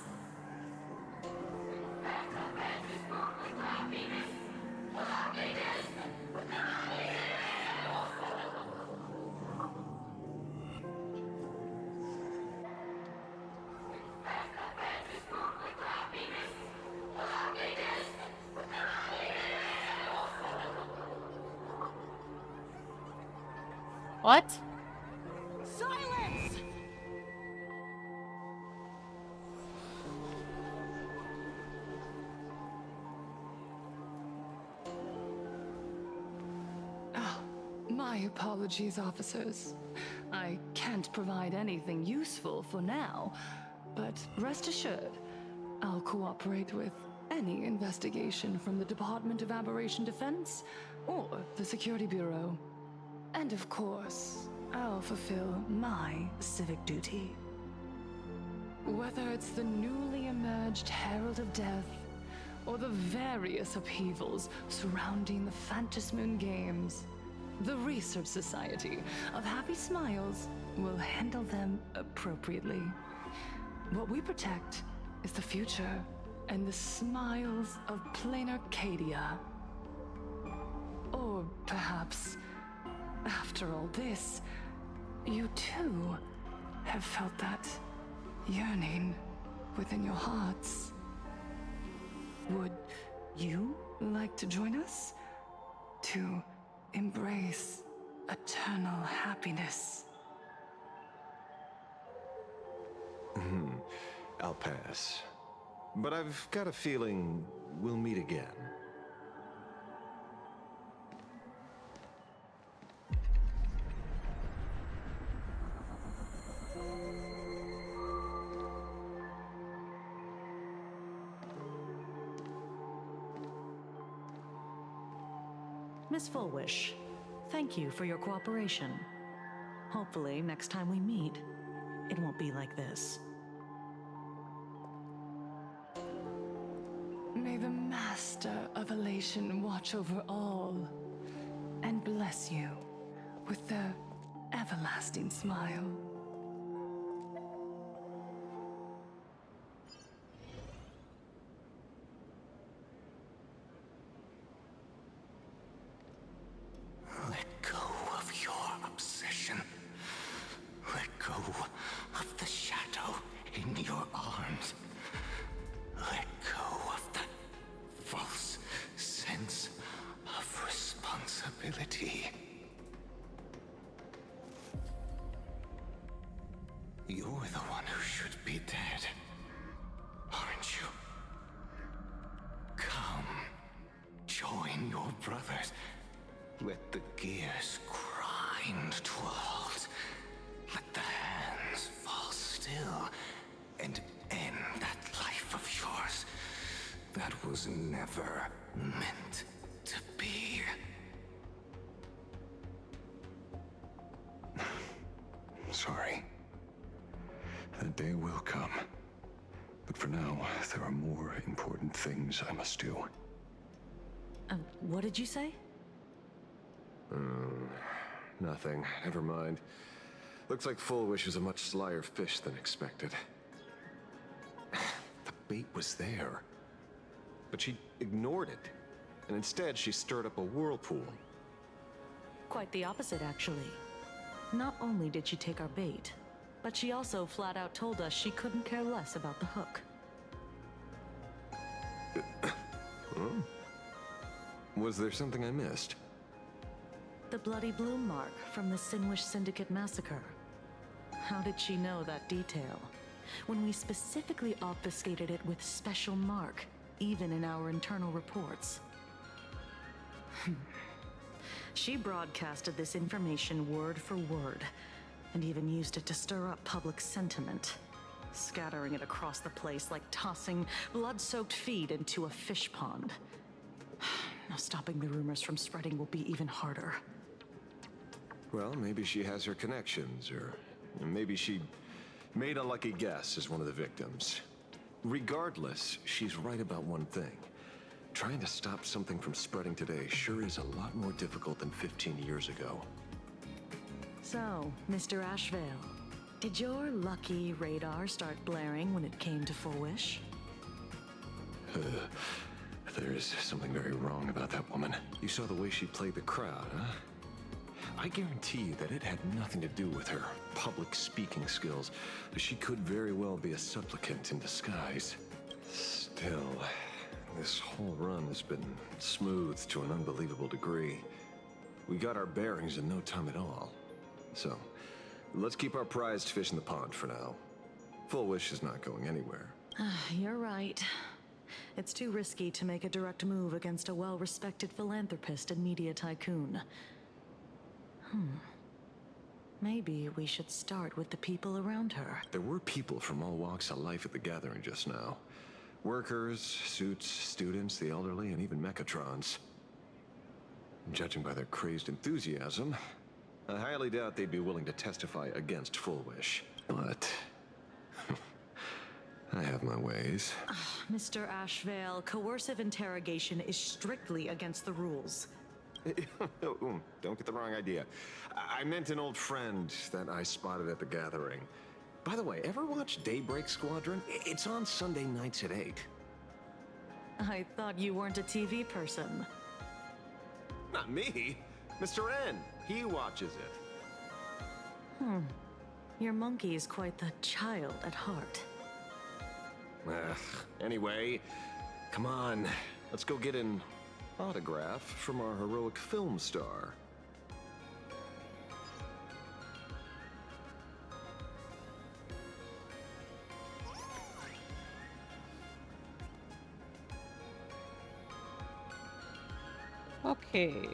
What? Silence! My apologies, officers. I can't provide anything useful for now, but rest assured, I'll cooperate with any investigation from the Department of Aberration Defense or the Security Bureau. And of course, I'll fulfill my civic duty. Whether it's the newly emerged Herald of Death or the various upheavals surrounding the Phantasmoon Games, the Research Society of Happy Smiles will handle them appropriately. What we protect is the future and the smiles of plain Arcadia. Or perhaps, after all this, you too have felt that yearning within your hearts. Would you like to join us to embrace eternal happiness? I'll pass. But I've got a feeling we'll meet again. Miss Fullwish, thank you for your cooperation. Hopefully, next time we meet, it won't be like this. May the Master of Elation watch over all and bless you with their everlasting smile. Let go of your obsession. Let go of the shadow in your arms. Let go of that false sense of responsibility. You're the one who should be dead, aren't you? Come, join your brothers. Let the gears grind to a halt. Let the hands fall still and end that life of yours that was never meant to be. Sorry. That day will come. But for now, there are more important things I must do. What did you say? Nothing. Never mind. Looks like Fullwish is a much slyer fish than expected. The bait was there. But she ignored it. And instead, she stirred up a whirlpool. Quite the opposite, actually. Not only did she take our bait, but she also flat out told us she couldn't care less about the hook. Was there something I missed? The bloody bloom mark from the Sinwish Syndicate massacre. How did she know that detail? When we specifically obfuscated it with special mark, even in our internal reports. She broadcasted this information word for word, and even used it to stir up public sentiment, scattering it across the place like tossing blood-soaked feed into a fish pond. Now stopping the rumors from spreading will be even harder. Well, maybe she has her connections, or maybe she made a lucky guess as one of the victims. Regardless, she's right about one thing. Trying to stop something from spreading today sure is a lot more difficult than 15 years ago. So, Mr. Ashvale, Did your lucky radar start blaring when it came to Full Wish? There is something very wrong about that woman. You saw the way she played the crowd, huh? I guarantee you that it had nothing to do with her public speaking skills. She could very well be a supplicant in disguise. Still, this whole run has been smooth to an unbelievable degree. We got our bearings in no time at all. So, let's keep our prized fish in the pond for now. Full Wish is not going anywhere. You're right. It's too risky to make a direct move against a well-respected philanthropist and media tycoon. Maybe we should start with the people around her. There were people from all walks of life at the gathering just now. Workers, suits, students, the elderly, and even Mechatrons. Judging by their crazed enthusiasm, I highly doubt they'd be willing to testify against Full Wish. But I have my ways. Mr. Ashvale, coercive interrogation is strictly against the rules. Don't get the wrong idea. I meant an old friend that I spotted at the gathering. By the way, ever watch Daybreak Squadron? It's on Sunday nights at 8. I thought you weren't a TV person. Not me. Mr. N. He watches it. Your monkey is quite the child at heart. Anyway, come on. Let's go get an autograph from our heroic film star. Okay.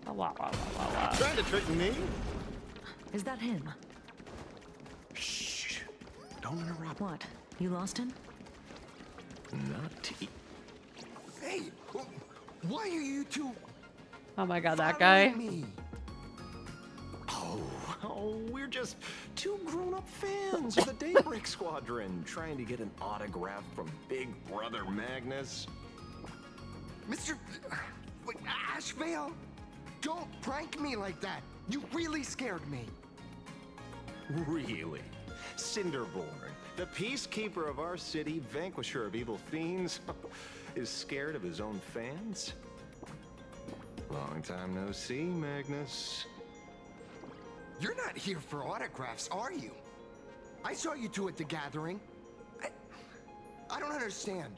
Wow. Trying to trick me? Is that him? Shh. Don't interrupt. What? You lost him? Not Hey, why are you two? Oh my god, that guy. Me? Oh, we're just two grown-up fans of the Daybreak Squadron trying to get an autograph from Big Brother Magnus. Mr. Ashvale, don't prank me like that. You really scared me. Really? Cinderborn, the peacekeeper of our city, vanquisher of evil fiends, is scared of his own fans? Long time no see, Magnus. You're not here for autographs, are you? I saw you two at the gathering. I don't understand.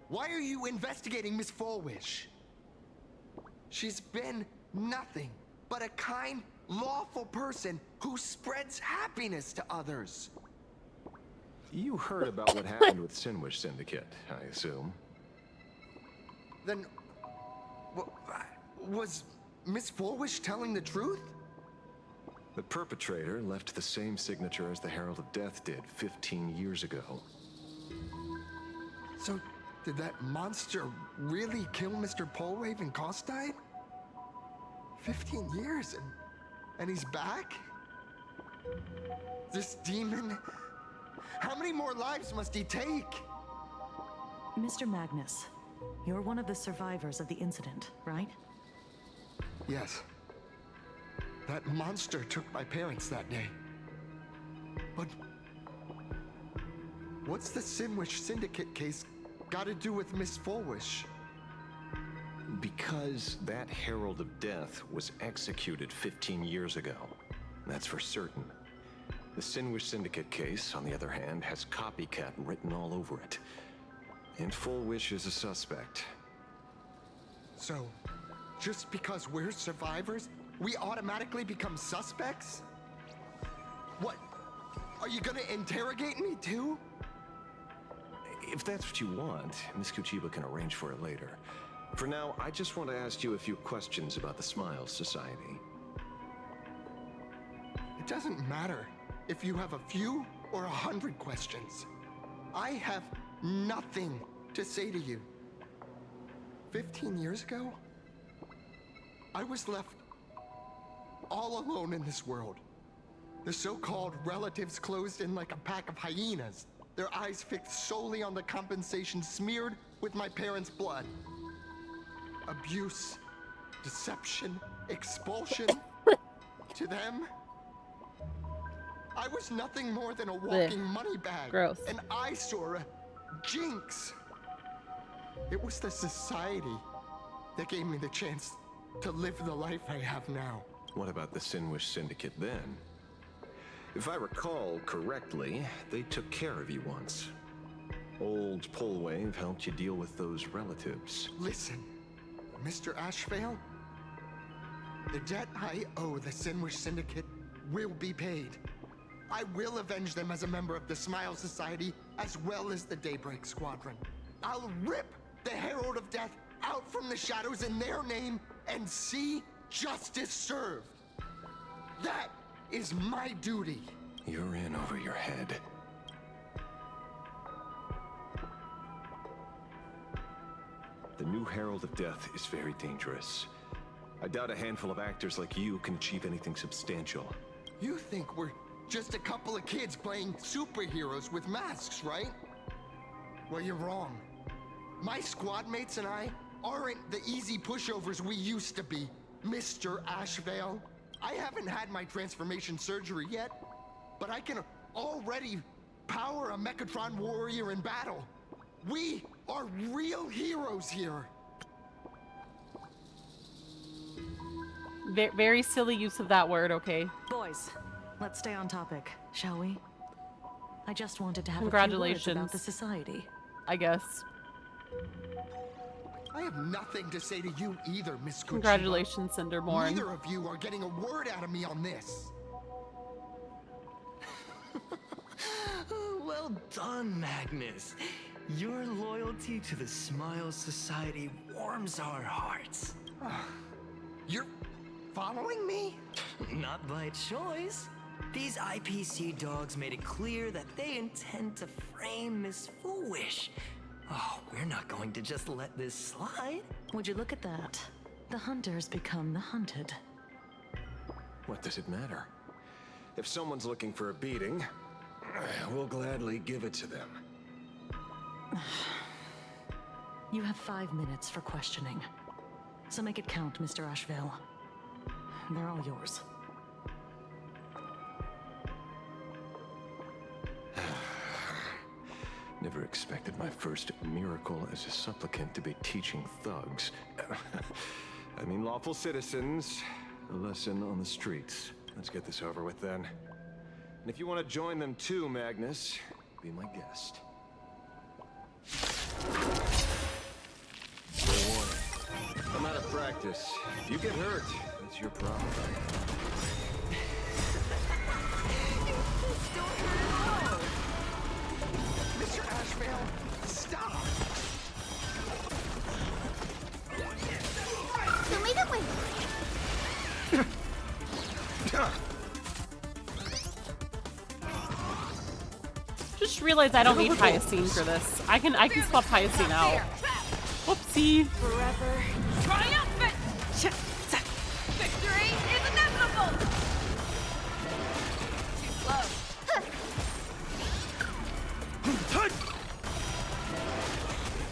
Why are you investigating Miss Fullwish? She's been nothing but a kind, lawful person who spreads happiness to others. You heard about what happened with Sinwish Syndicate, I assume. Then, was Miss Fullwish telling the truth? The perpetrator left the same signature as the Herald of Death did 15 years ago. So, did that monster really kill Mr. Polraven Costide? 15 years and he's back? This demon? How many more lives must he take? Mr. Magnus, you're one of the survivors of the incident, right? Yes. That monster took my parents that day. But what's the Sinwish Syndicate case got to do with Miss Fullwish? Because that Herald of Death was executed 15 years ago. That's for certain. The Sinwish Syndicate case, on the other hand, has copycat written all over it. And Fullwish is a suspect. So, just because we're survivors, we automatically become suspects? What? Are you gonna interrogate me too? If that's what you want, Miss Kuchiba can arrange for it later. For now, I just want to ask you a few questions about the Smiles Society. It doesn't matter if you have a few or 100 questions. I have nothing to say to you. 15 years ago, I was left all alone in this world. The so-called relatives closed in like a pack of hyenas, their eyes fixed solely on the compensation smeared with my parents' blood. Abuse, deception, expulsion. to them. I was nothing more than a walking money bag. Gross. An eyesore, a jinx. It was the society that gave me the chance to live the life I have now. What about the Sinwish Syndicate then? If I recall correctly, they took care of you once. Old Polwave helped you deal with those relatives. Listen, Mr. Ashvale, the debt I owe the Sinwish Syndicate will be paid. I will avenge them as a member of the Smile Society, as well as the Daybreak Squadron. I'll rip the Herald of Death out from the shadows in their name and see justice served. That is my duty. You're in over your head. The new Herald of Death is very dangerous. I doubt a handful of actors like you can achieve anything substantial. You think we're just a couple of kids playing superheroes with masks, right? Well, you're wrong. My squad mates and I aren't the easy pushovers we used to be, Mr. Ashvale. I haven't had my transformation surgery yet, but I can already power a Mechatron warrior in battle. We are real heroes here. Very silly use of that word, okay? Boys, let's stay on topic, shall we? I just wanted to have a few Congratulations. words about the society. I guess. I have nothing to say to you either, Miss Kuchiba. Congratulations, Cinderborn. Neither of you are getting a word out of me on this. Well done, Magnus. Your loyalty to the Smile Society warms our hearts. You're following me? Not by choice. These IPC dogs made it clear that they intend to frame Miss Foolish. Oh, we're not going to just let this slide. Would you look at that? The hunters become the hunted. What does it matter? If someone's looking for a beating, we'll gladly give it to them. You have 5 minutes for questioning. So make it count, Mr. Ashvale. They're all yours. Never expected my first miracle as a supplicant to be teaching thugs. I mean lawful citizens, a lesson on the streets. Let's get this over with then. And if you want to join them too, Magnus, be my guest. Warning. I'm out of practice. If you get hurt, that's your problem. Mr. Ashvale, stop! Just realized I don't need Hyacine for this. I can swap Hyacine out. Whoopsie. Forever triumphant! Victory is inevitable! Too slow.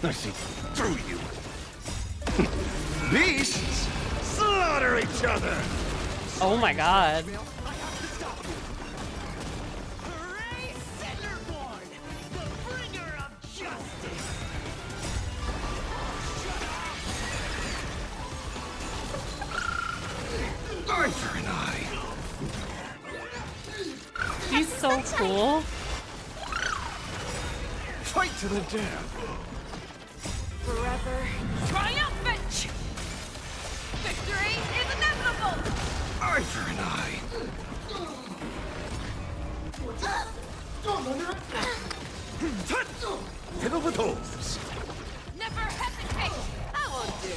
I see through you. Beasts slaughter each other. Oh my god. Eye for an eye. He's so cool. Fight to the death. Forever triumphant! Victory is inevitable! Eye for an eye. Fiddle with holes. Never hesitate! I won't do.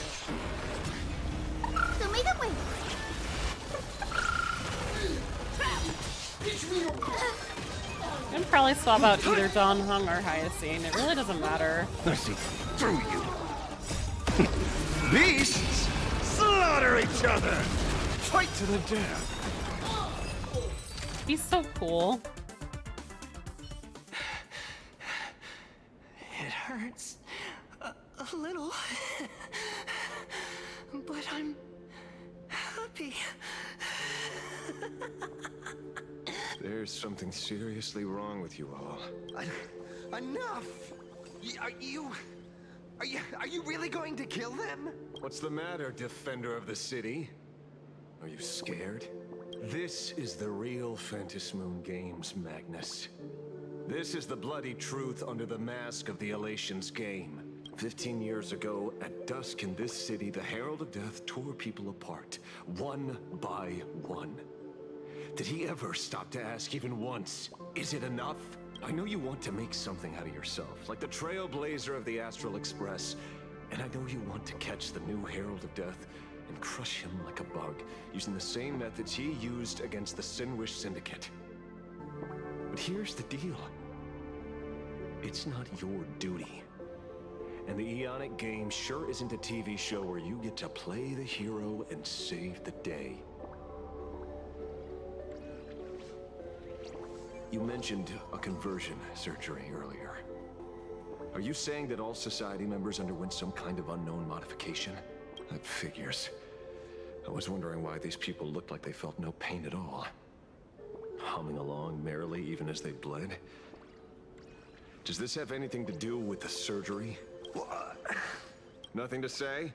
I can probably swap out either Don Hung or Hyacine. It really doesn't matter. I see through you. Beasts slaughter each other. Fight to the death. He's so cool. It hurts a little, but I'm happy. There's something seriously wrong with you all. Enough! Are you really going to kill them? What's the matter, defender of the city? Are you scared? This is the real Phantasmoon Games, Magnus. This is the bloody truth under the mask of the Elations game. 15 years ago, at dusk in this city, the Herald of Death tore people apart, one by one. Did he ever stop to ask even once, is it enough? I know you want to make something out of yourself, like the trailblazer of the Astral Express, and I know you want to catch the new Herald of Death and crush him like a bug, using the same methods he used against the Sinwish Syndicate. But here's the deal. It's not your duty. And the Eonic game sure isn't a TV show where you get to play the hero and save the day. You mentioned a conversion surgery earlier. Are you saying that all society members underwent some kind of unknown modification? That figures. I was wondering why these people looked like they felt no pain at all. Humming along merrily even as they bled. Does this have anything to do with the surgery? Nothing to say?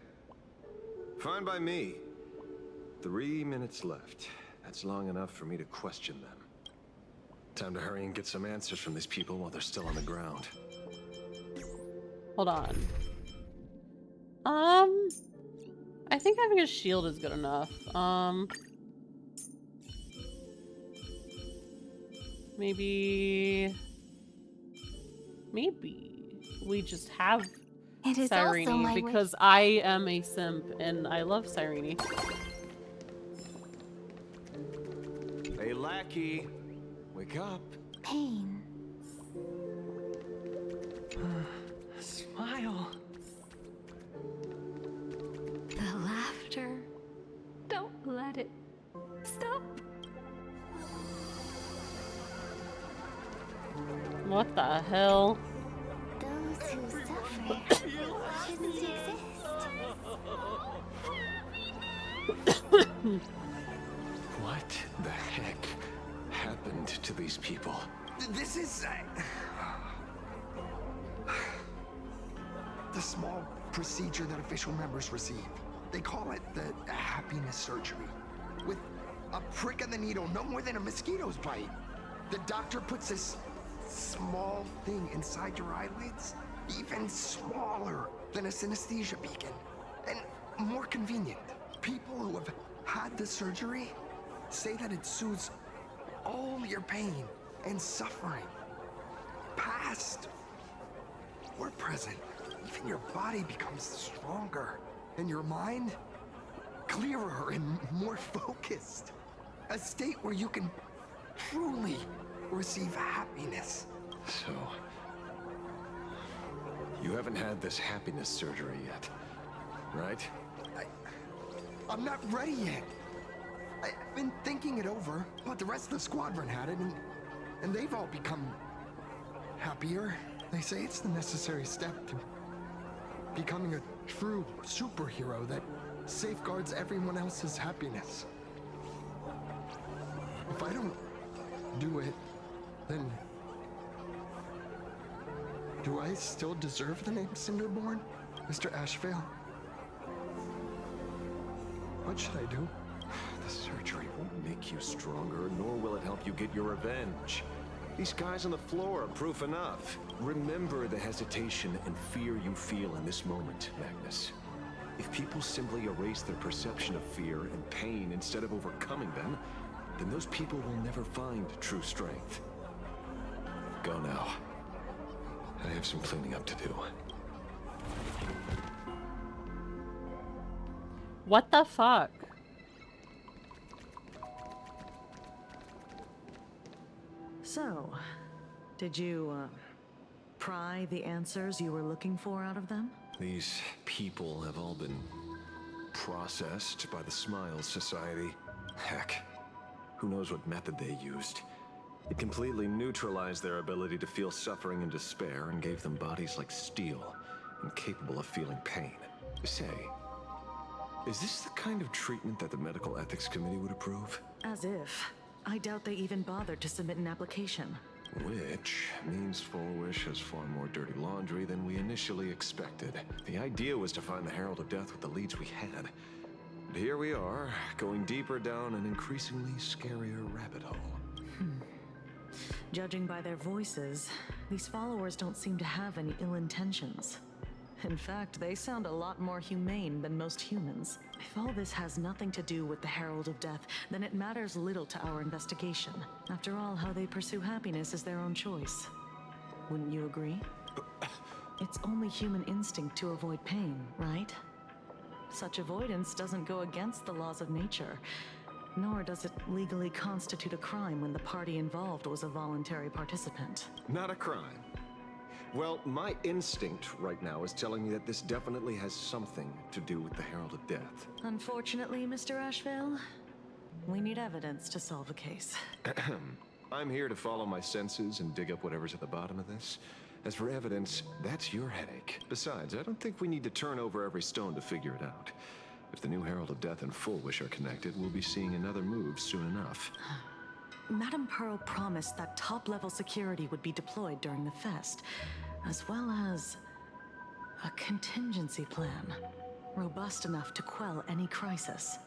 Fine by me. 3 minutes left. That's long enough for me to question them. Time to hurry and get some answers from these people while they're still on the ground. Hold on. I think having a shield is good enough. Maybe we just have It is Cyrene also my because I am a simp and I love Cyrene. Hey, lackey. Wake up. Pain. Smile. The laughter. Don't let it stop. What the hell? Those who suffer shouldn't exist. What the heck happened to these people? This is... the small procedure that official members receive. They call it the happiness surgery. With a prick of the needle, no more than a mosquito's bite. The doctor puts this small thing inside your eyelids, even smaller than a synesthesia beacon, and more convenient. People who have had the surgery say that it soothes all your pain and suffering, past or present. Even your body becomes stronger, and your mind clearer and more focused. A state where you can truly receive happiness. So, you haven't had this happiness surgery yet, right? I'm not ready yet. I've been thinking it over, but the rest of the squadron had it, and they've all become happier. They say it's the necessary step to becoming a true superhero that safeguards everyone else's happiness. If I don't do it, then do I still deserve the name Cinderborn, Mr. Ashvale? What should I do? The surgery won't make you stronger, nor will it help you get your revenge. These guys on the floor are proof enough. Remember the hesitation and fear you feel in this moment, Magnus. If people simply erase their perception of fear and pain instead of overcoming them, then those people will never find true strength. Go now. I have some cleaning up to do. What the fuck? So, did you, pry the answers you were looking for out of them? These people have all been processed by the Smiles Society. Heck, who knows what method they used. It completely neutralized their ability to feel suffering and despair and gave them bodies like steel, incapable of feeling pain. Say, is this the kind of treatment that the Medical Ethics Committee would approve? As if. I doubt they even bothered to submit an application. Which means Fullwish has far more dirty laundry than we initially expected. The idea was to find the Herald of Death with the leads we had. But here we are, going deeper down an increasingly scarier rabbit hole. Judging by their voices, these followers don't seem to have any ill intentions. In fact, they sound a lot more humane than most humans. If all this has nothing to do with the Herald of Death, then it matters little to our investigation. After all, how they pursue happiness is their own choice. Wouldn't you agree? It's only human instinct to avoid pain, right? Such avoidance doesn't go against the laws of nature, nor does it legally constitute a crime when the party involved was a voluntary participant. Not a crime. Well, my instinct right now is telling me that this definitely has something to do with the Herald of Death. Unfortunately, Mr. Asheville, we need evidence to solve the case. I'm here to follow my senses and dig up whatever's at the bottom of this. As for evidence, that's your headache. Besides, I don't think we need to turn over every stone to figure it out. If the new Herald of Death and Fullwish are connected, we'll be seeing another move soon enough. Madame Pearl promised that top-level security would be deployed during the fest, as well as a contingency plan, robust enough to quell any crisis.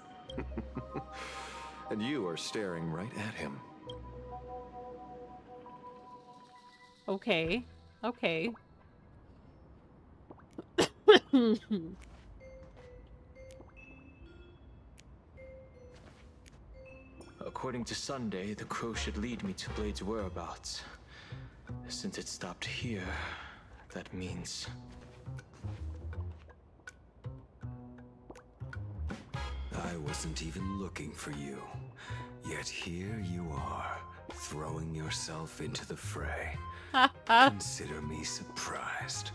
And you are staring right at him. Okay. Okay. According to Sunday, the crow should lead me to Blade's whereabouts. Since it stopped here, that means... I wasn't even looking for you. Yet here you are, throwing yourself into the fray. Consider me surprised.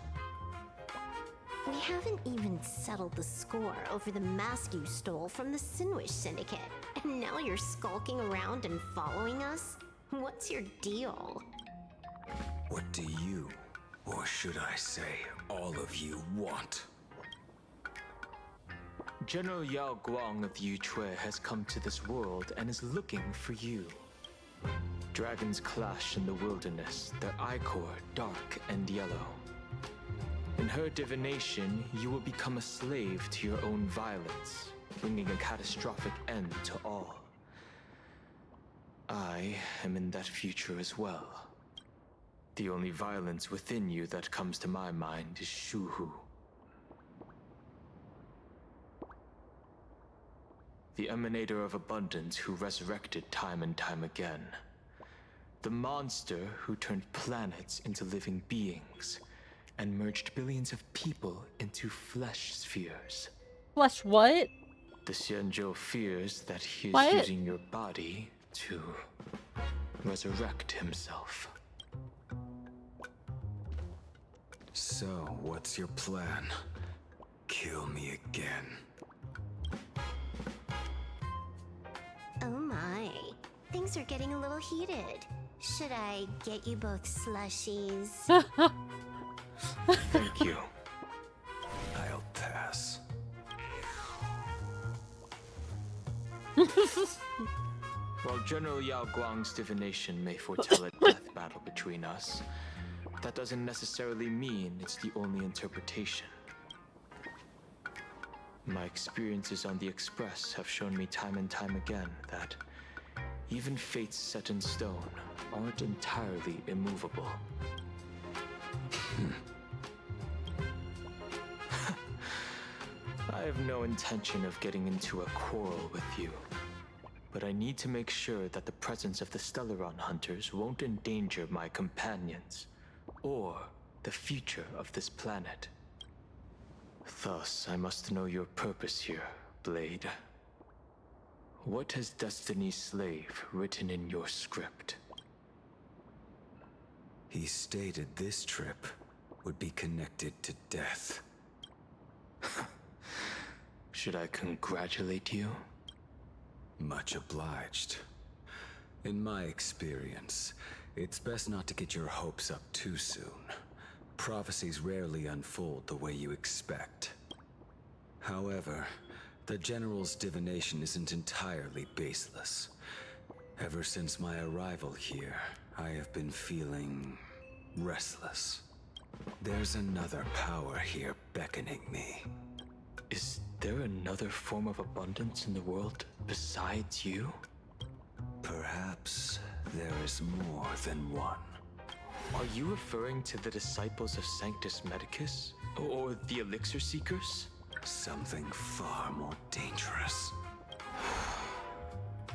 We haven't even settled the score over the mask you stole from the Sinwish Syndicate. And now you're skulking around and following us? What's your deal? What do you, or should I say, all of you, want? General Yao Guang of Yuchui has come to this world and is looking for you. Dragons clash in the wilderness, their ichor dark and yellow. In her divination, you will become a slave to your own violence, bringing a catastrophic end to all. I am in that future as well. The only violence within you that comes to my mind is Shuhu. The emanator of abundance who resurrected time and time again. The monster who turned planets into living beings and merged billions of people into flesh spheres. Flesh what? The Xianzhou fears that he is What? using your body to resurrect himself. So, what's your plan? Kill me again. Oh my. Things are getting a little heated. Should I get you both slushies? Thank you. I'll pass. While General Yao Guang's divination may foretell a death battle between us, that doesn't necessarily mean it's the only interpretation. My experiences on the Express have shown me time and time again that even fates set in stone aren't entirely immovable. I have no intention of getting into a quarrel with you, but I need to make sure that the presence of the Stellaron hunters won't endanger my companions, or the future of this planet. Thus, I must know your purpose here, Blade. What has Destiny's Slave written in your script? He stated this trip would be connected to death. Should I congratulate you? Much obliged. In my experience, it's best not to get your hopes up too soon. Prophecies rarely unfold the way you expect. However, the General's divination isn't entirely baseless. Ever since my arrival here, I have been feeling restless. There's another power here beckoning me. Is there another form of abundance in the world besides you? Perhaps there is more than one. Are you referring to the disciples of Sanctus Medicus? Or the Elixir Seekers? Something far more dangerous.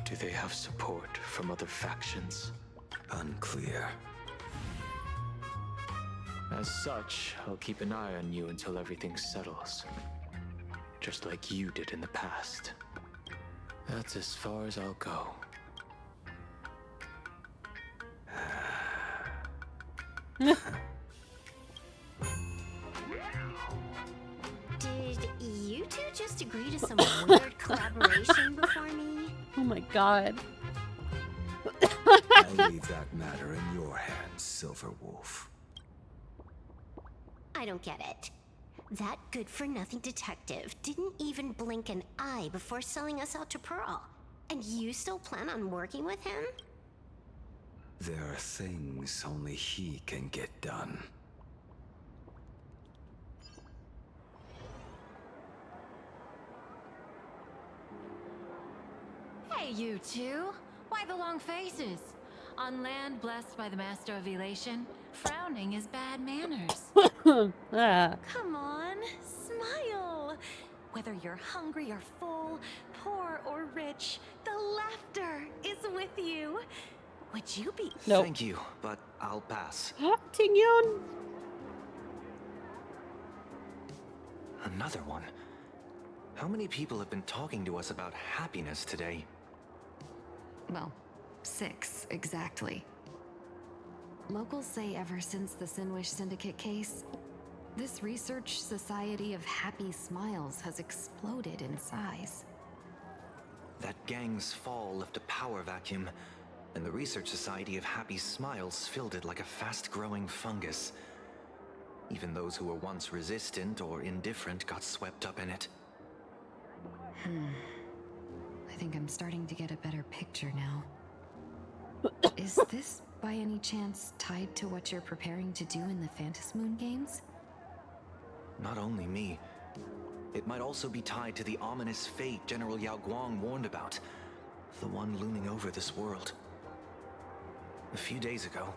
Do they have support from other factions? Unclear. As such, I'll keep an eye on you until everything settles. Just like you did in the past. That's as far as I'll go. Did you two just agree to some weird collaboration before me? Oh my god. I leave that matter in your hands, Silver Wolf. I don't get it. That good-for-nothing detective didn't even blink an eye before selling us out to Pearl. And you still plan on working with him? There are things only he can get done. Hey, you two. Why the long faces? On land blessed by the Master of Elation, frowning is bad manners. Come on, smile. Whether you're hungry or full, poor or rich, the laughter is with you. Would you be— Nope. Thank you, but I'll pass. Tingyon. Another one. How many people have been talking to us about happiness today? Well, 6 exactly. Locals say ever since the Sinwish Syndicate case, this research society of happy smiles has exploded in size. That gang's fall left a power vacuum, and the Research Society of Happy Smiles filled it like a fast-growing fungus. Even those who were once resistant or indifferent got swept up in it. I think I'm starting to get a better picture now. Is this, by any chance, tied to what you're preparing to do in the Phantasmoon games? Not only me. It might also be tied to the ominous fate General Yao Guang warned about. The one looming over this world. A few days ago,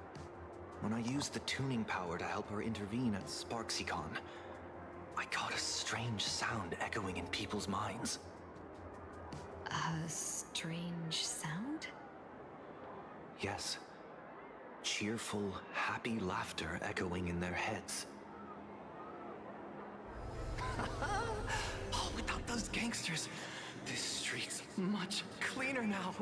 when I used the tuning power to help her intervene at SparksyCon, I caught a strange sound echoing in people's minds. A strange sound? Yes. Cheerful, happy laughter echoing in their heads. Oh, without those gangsters, this street's much cleaner now.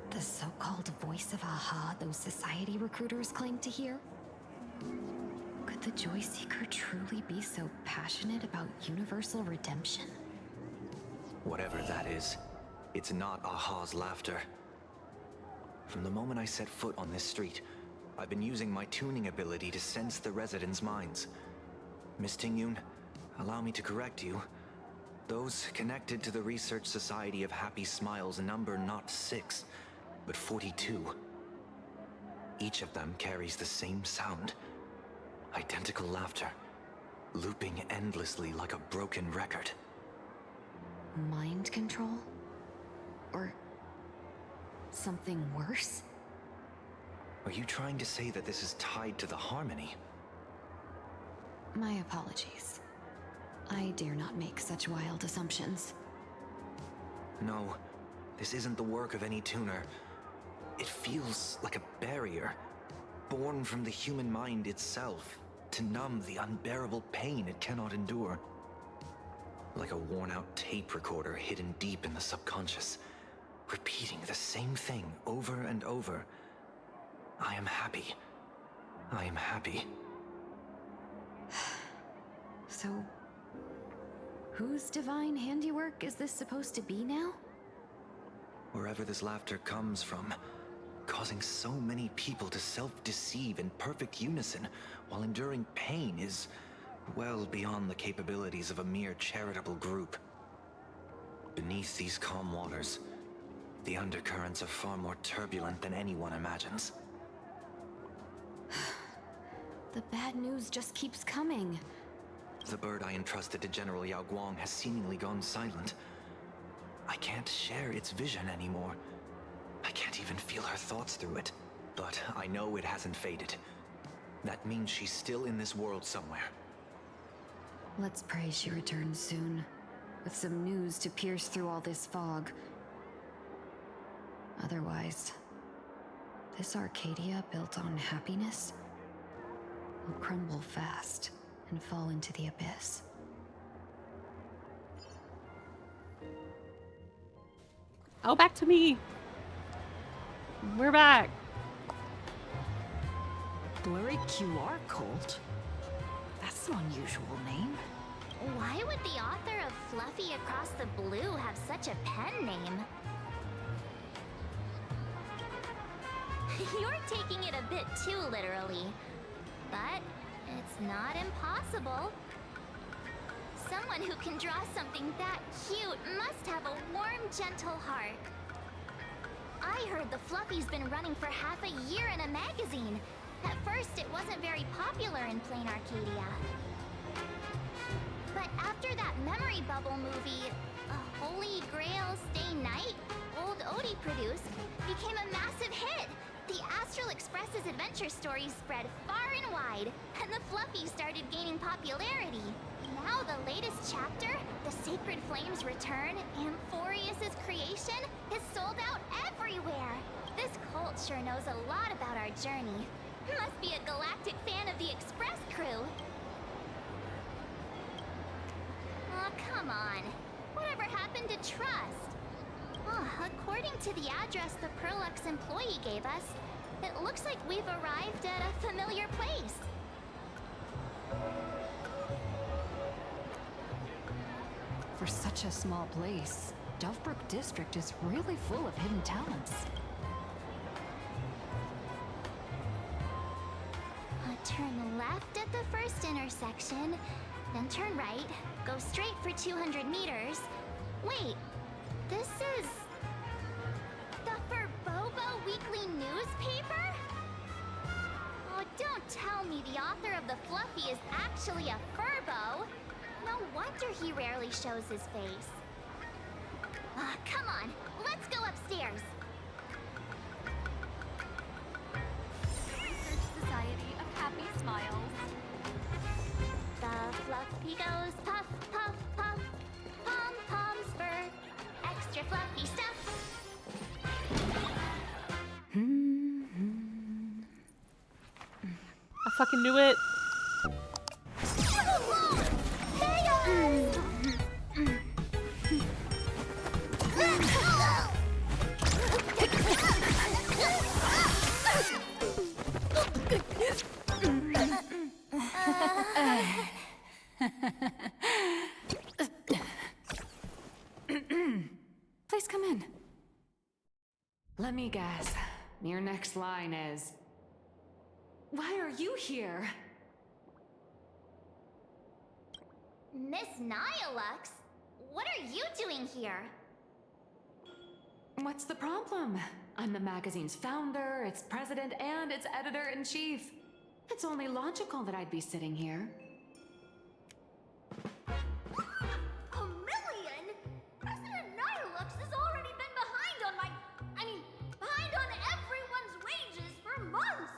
The so-called voice of Aha those society recruiters claim to hear? Could the Joy Seeker truly be so passionate about universal redemption? Whatever that is, it's not Aha's laughter. From the moment I set foot on this street, I've been using my tuning ability to sense the residents' minds. Miss Tingyun, allow me to correct you. Those connected to the Research Society of Happy Smiles number not 6, but 42. Each of them carries the same sound. Identical laughter, looping endlessly like a broken record. Mind control? Or something worse? Are you trying to say that this is tied to the harmony? My apologies. I dare not make such wild assumptions. No, this isn't the work of any tuner. It feels like a barrier, born from the human mind itself, to numb the unbearable pain it cannot endure. Like a worn-out tape recorder hidden deep in the subconscious, repeating the same thing over and over. I am happy. I am happy. So, whose divine handiwork is this supposed to be now? Wherever this laughter comes from, causing so many people to self-deceive in perfect unison while enduring pain is well beyond the capabilities of a mere charitable group. Beneath these calm waters, the undercurrents are far more turbulent than anyone imagines. The bad news just keeps coming. The bird I entrusted to General Yao Guang has seemingly gone silent. I can't share its vision anymore. I can't even feel her thoughts through it. But I know it hasn't faded. That means she's still in this world somewhere. Let's pray she returns soon, with some news to pierce through all this fog. Otherwise, this Arcadia built on happiness will crumble fast and fall into the abyss. Oh, back to me. We're back. Blurry QR cult? That's an unusual name. Why would the author of Fluffy Across the Blue have such a pen name? You're taking it a bit too literally. But it's not impossible. Someone who can draw something that cute must have a warm, gentle heart. I heard the Fluffy's been running for half a year in a magazine. At first, it wasn't very popular in plain Arcadia. But after that memory bubble movie, A Holy Grail Stay Night, old Odie produced, became a massive hit. The Astral Express's adventure stories spread far and wide, and the Fluffy started gaining popularity. Now the latest chapter, The Sacred Flames Return, Amphorius's creation, is sold out everywhere. This cult sure knows a lot about our journey. Must be a galactic fan of the Express crew. Aw, come on. Whatever happened to trust? According to the address the Perlux employee gave us, it looks like we've arrived at a familiar place. For such a small place, Dovebrook District is really full of hidden talents. Turn left at the first intersection, then turn right, go straight for 200 meters. Wait, this is... the Furbobo Weekly newspaper? Oh, don't tell me the author of the Fluffy is actually a Furbo. No wonder he rarely shows his face. Come on, let's go upstairs. Research Society of Happy Smiles. The Fluffy goes puff, puff, puff. Pom-poms for extra fluffy stuff. I fucking knew it. Please come in. Let me guess. Your next line is... Why are you here? Miss Nihilux, what are you doing here? What's the problem? I'm the magazine's founder, its president, and its editor-in-chief. It's only logical that I'd be sitting here. A million? President Nihilux has already been behind on behind on everyone's wages for months.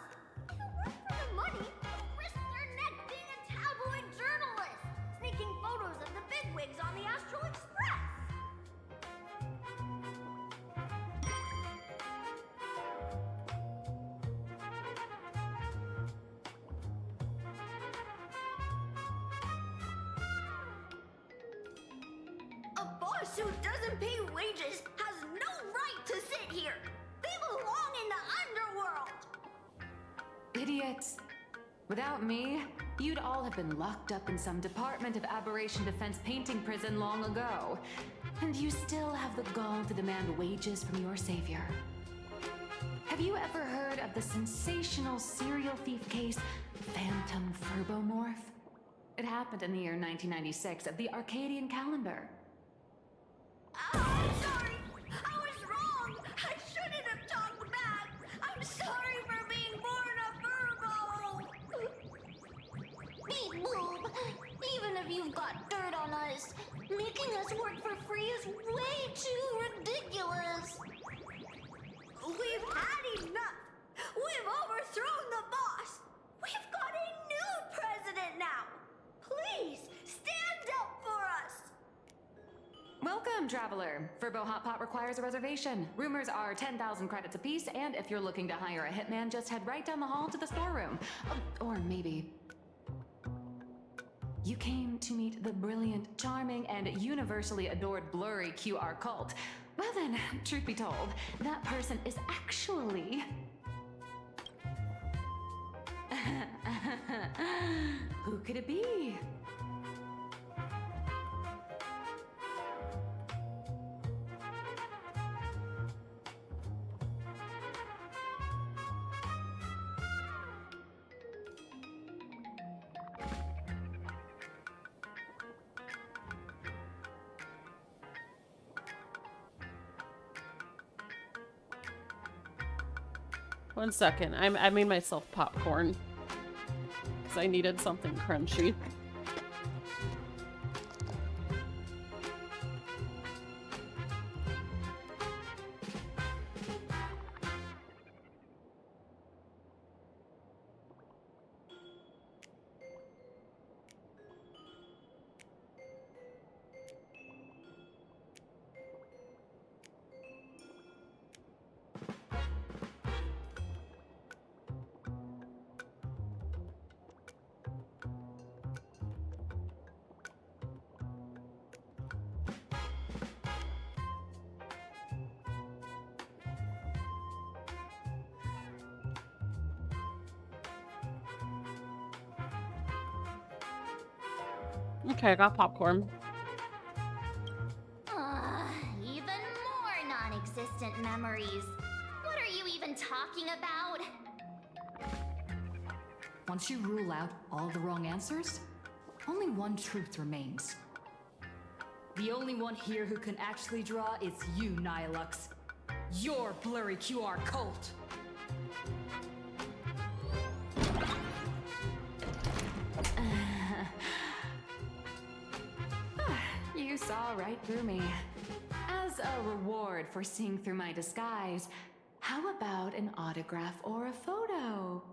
If it weren't for the money, they'd risk their neck being a tabloid journalist, sneaking photos of the bigwigs on the Astral Express. A boss who doesn't pay wages has no right to sit here. They belong in the underworld. Idiots. Without me, you'd all have been locked up in some Department of Aberration Defense painting prison long ago. And you still have the gall to demand wages from your savior. Have you ever heard of the sensational serial thief case, Phantom Furbomorph? It happened in the year 1996 of the Arcadian calendar. I'm sorry! I was wrong! I shouldn't have talked back! I'm sorry for being born a Virgo! Beep boop! Even if you've got dirt on us, making us work for free is way too ridiculous! We've had enough! We've overthrown the boss! We've got a new president now! Please, stand up for us! Welcome, traveler. Furbo Hot Pot requires a reservation. Rumors are 10,000 credits apiece, and if you're looking to hire a hitman, just head right down the hall to the storeroom. Or maybe... You came to meet the brilliant, charming, and universally adored blurry QR cult. Well then, truth be told, that person is actually... Who could it be? One second. I made myself popcorn because I needed something crunchy. Okay, I got popcorn. Even more non-existent memories. What are you even talking about? Once you rule out all the wrong answers, only one truth remains. The only one here who can actually draw is you, Nihilux. Your blurry QR cult. You saw right through me. As a reward for seeing through my disguise, how about an autograph or a photo?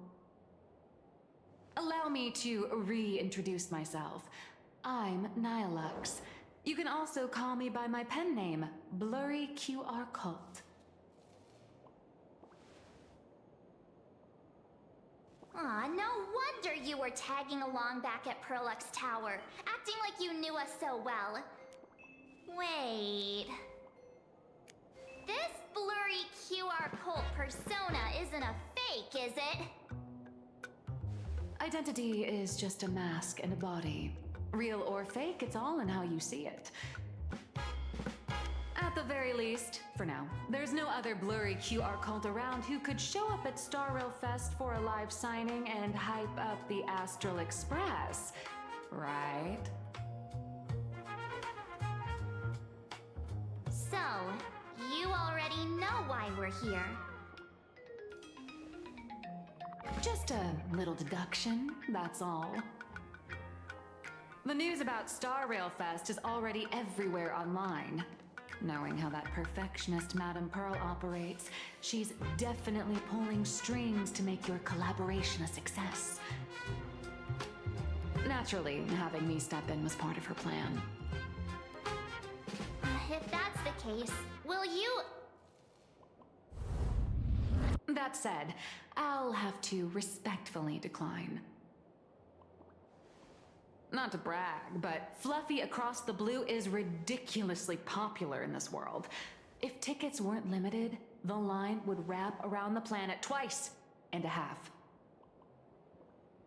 Allow me to reintroduce myself. I'm Nihilux. You can also call me by my pen name, Blurry QR Cult. Aw, no wonder you were tagging along back at Perlux Tower, acting like you knew us so well. Wait... This blurry QR cult persona isn't a fake, is it? Identity is just a mask and a body. Real or fake, it's all in how you see it. At the very least, for now, there's no other blurry QR cult around who could show up at Star Rail Fest for a live signing and hype up the Astral Express, right? So, you already know why we're here. Just a little deduction, that's all. The news about Star Rail Fest is already everywhere online. Knowing how that perfectionist Madame Pearl operates, she's definitely pulling strings to make your collaboration a success. Naturally, having me step in was part of her plan. If that's the case, will you... That said, I'll have to respectfully decline. Not to brag, but Fluffy Across the Blue is ridiculously popular in this world. If tickets weren't limited, the line would wrap around the planet twice and a half.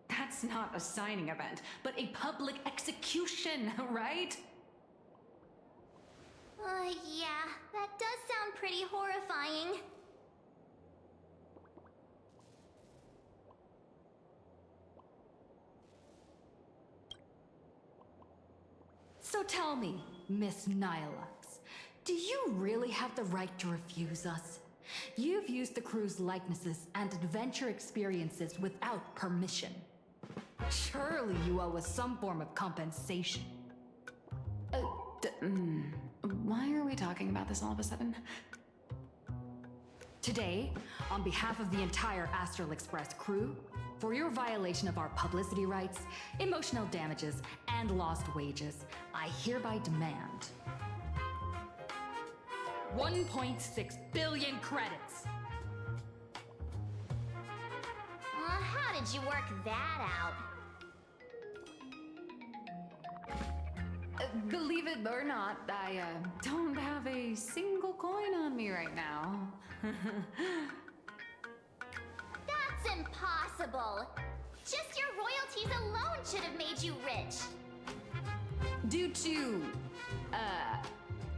That's not a signing event, but a public execution, right? Yeah, that does sound pretty horrifying. tell me, Miss Nihilux, do you really have the right to refuse us? You've used the crew's likenesses and adventure experiences without permission. Surely you owe us some form of compensation. Why are we talking about this all of a sudden? Today, on behalf of the entire Astral Express crew, for your violation of our publicity rights, emotional damages, and lost wages, I hereby demand 1.6 billion credits. How did you work that out? Believe it or not, I don't have a single coin on me right now. That's impossible. Just your royalties alone should have made you rich. Due to,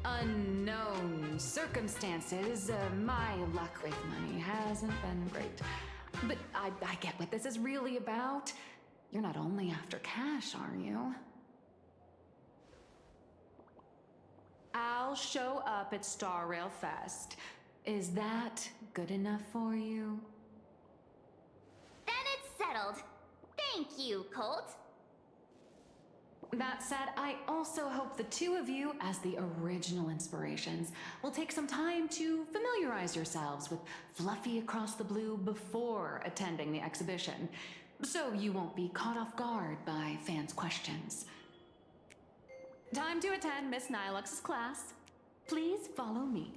unknown circumstances, my luck with money hasn't been great. But I get what this is really about. You're not only after cash, are you? I'll show up at Star Rail Fest. Is that good enough for you? Then it's settled. Thank you, Colt. That said, I also hope the two of you, as the original inspirations, will take some time to familiarize yourselves with Fluffy Across the Blue before attending the exhibition, so you won't be caught off guard by fans' questions. Time to attend Miss Nihilux's class. Please follow me.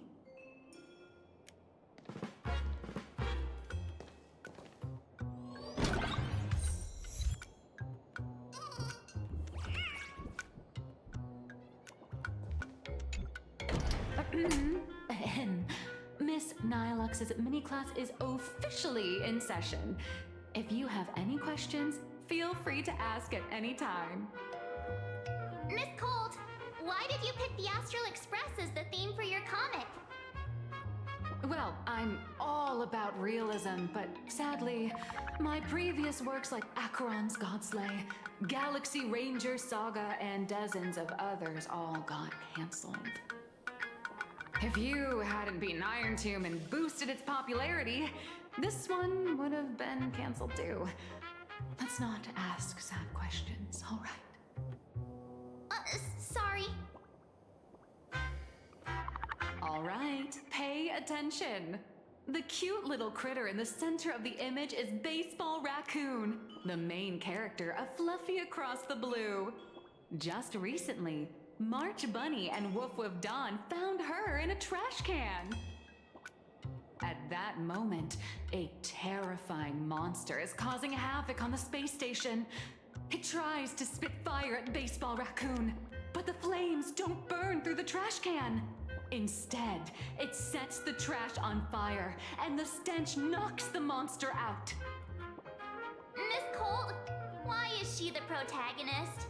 Miss Nihilux's mini class is officially in session. If you have any questions, feel free to ask at any time. Miss Colt, why did you pick the Astral Express as the theme for your comic? Well, I'm all about realism, but sadly, my previous works like Acheron's Godslay, Galaxy Ranger Saga, and dozens of others all got cancelled. If you hadn't beaten Iron Tomb and boosted its popularity, this one would have been cancelled too. Let's not ask sad questions, all right? Sorry. All right, pay attention. The cute little critter in the center of the image is Baseball Raccoon, the main character of Fluffy Across the Blue. Just recently, March Bunny and Woof Woof Dawn found her in a trash can. At that moment, a terrifying monster is causing havoc on the space station. It tries to spit fire at Baseball Raccoon, but the flames don't burn through the trash can. Instead, it sets the trash on fire, and the stench knocks the monster out. Miss Colt, why is she the protagonist?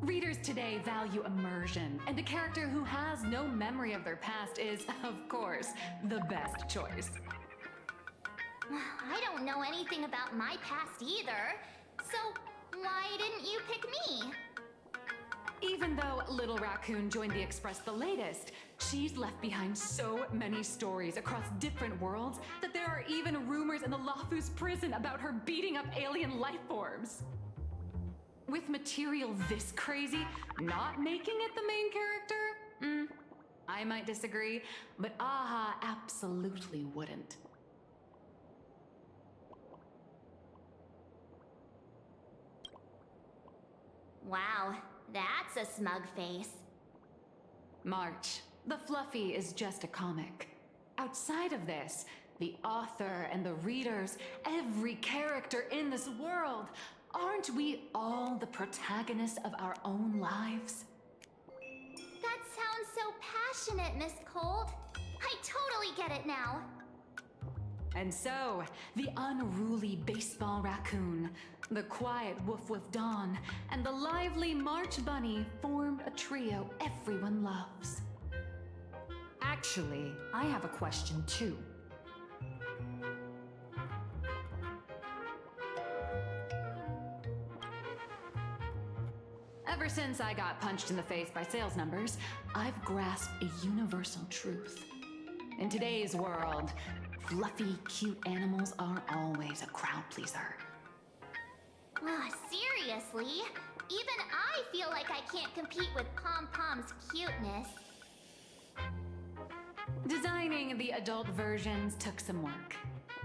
Readers today value immersion, and a character who has no memory of their past is, of course, the best choice. I don't know anything about my past either, so why didn't you pick me? Even though Little Raccoon joined the Express the latest, she's left behind so many stories across different worlds that there are even rumors in the Lafus prison about her beating up alien life forms. With material this crazy, not making it the main character? I might disagree, but Aha absolutely wouldn't. Wow, that's a smug face. March, the Fluffy is just a comic. Outside of this, the author and the readers, every character in this world, aren't we all the protagonists of our own lives? That sounds so passionate, Miss Colt. I totally get it now. And so, the unruly Baseball Raccoon, the quiet Woof Woof Dawn, and the lively March Bunny formed a trio everyone loves. Actually, I have a question too. Ever since I got punched in the face by sales numbers, I've grasped a universal truth. In today's world, fluffy, cute animals aren't always a crowd pleaser. Seriously? Even I feel like I can't compete with Pom Pom's cuteness. Designing the adult versions took some work.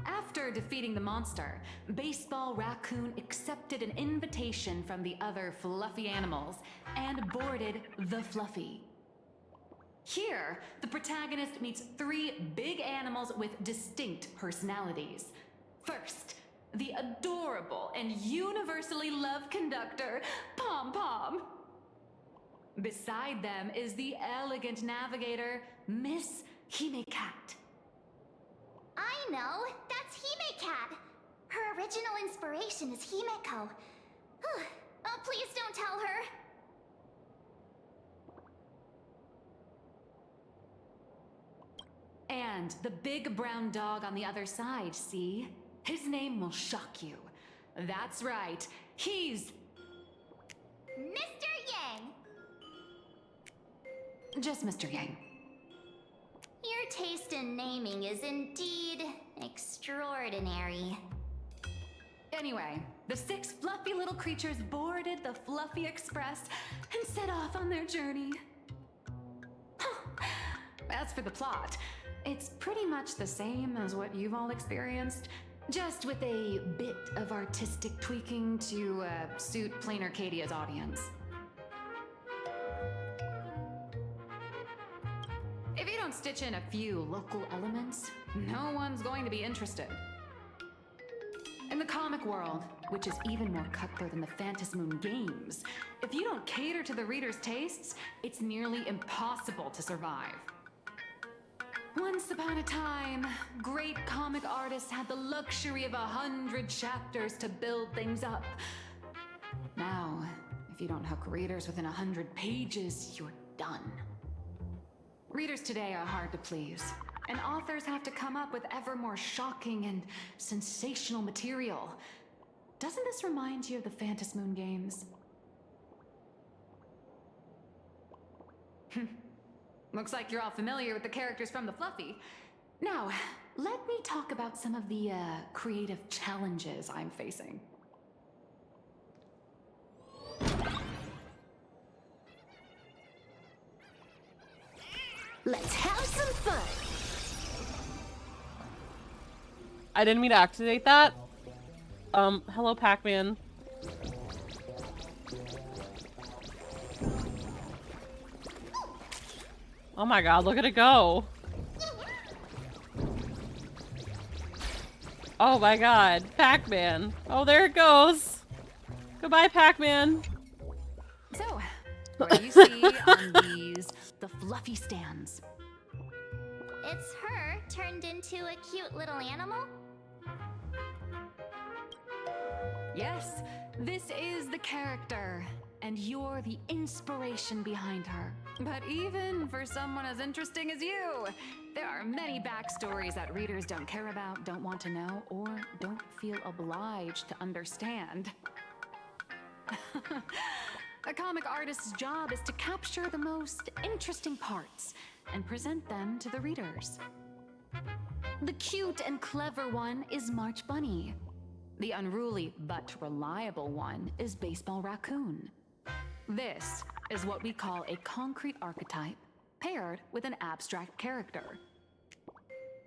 After defeating the monster, Baseball Raccoon accepted an invitation from the other fluffy animals and boarded the Fluffy. Here, the protagonist meets 3 big animals with distinct personalities. First, the adorable and universally loved conductor, Pom Pom. Beside them is the elegant navigator, Miss Hime-Cat. I know, that's Hime-Cat. Her original inspiration is Himeko. Oh, please don't tell her. And the big brown dog on the other side, see? His name will shock you. That's right, he's... Mr. Yang! Just Mr. Yang. Your taste in naming is indeed extraordinary. Anyway, the 6 fluffy little creatures boarded the Fluffy Express and set off on their journey. As for the plot, it's pretty much the same as what you've all experienced, just with a bit of artistic tweaking to suit plain Arcadia's audience. If you don't stitch in a few local elements, no one's going to be interested. In the comic world, which is even more cutthroat than the Phantom Moon games, if you don't cater to the reader's tastes, it's nearly impossible to survive. Once upon a time, great comic artists had the luxury of 100 chapters to build things up. Now, if you don't hook readers within 100 pages, you're done. Readers today are hard to please, and authors have to come up with ever more shocking and sensational material. Doesn't this remind you of the Phantom Moon games? Looks like you're all familiar with the characters from the Fluffy. Now, let me talk about some of the creative challenges I'm facing. Let's have some fun. I didn't mean to activate that. Hello, Pac-Man. Oh my god, look at it go. Oh my god, Pac-Man. Oh, there it goes. Goodbye, Pac-Man. So, what do you see on these, the Fluffy stands? It's her turned into a cute little animal? Yes, this is the character, and you're the inspiration behind her. But even for someone as interesting as you, there are many backstories that readers don't care about, don't want to know, or don't feel obliged to understand. A comic artist's job is to capture the most interesting parts and present them to the readers. The cute and clever one is March Bunny. The unruly but reliable one is Baseball Raccoon. This is what we call a concrete archetype paired with an abstract character.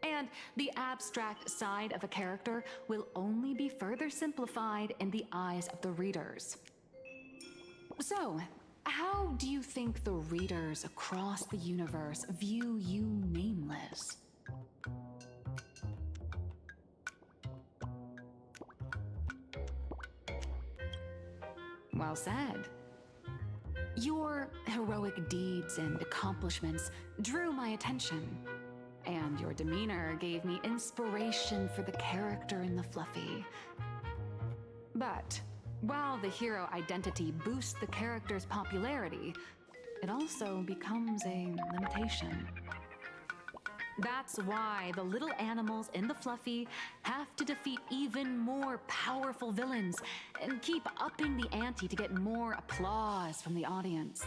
And the abstract side of a character will only be further simplified in the eyes of the readers. So, how do you think the readers across the universe view you nameless? Well said. Your heroic deeds and accomplishments drew my attention, and your demeanor gave me inspiration for the character in the Fluffy. But while the hero identity boosts the character's popularity, it also becomes a limitation. That's why the little animals in the Fluffy have to defeat even more powerful villains and keep upping the ante to get more applause from the audience.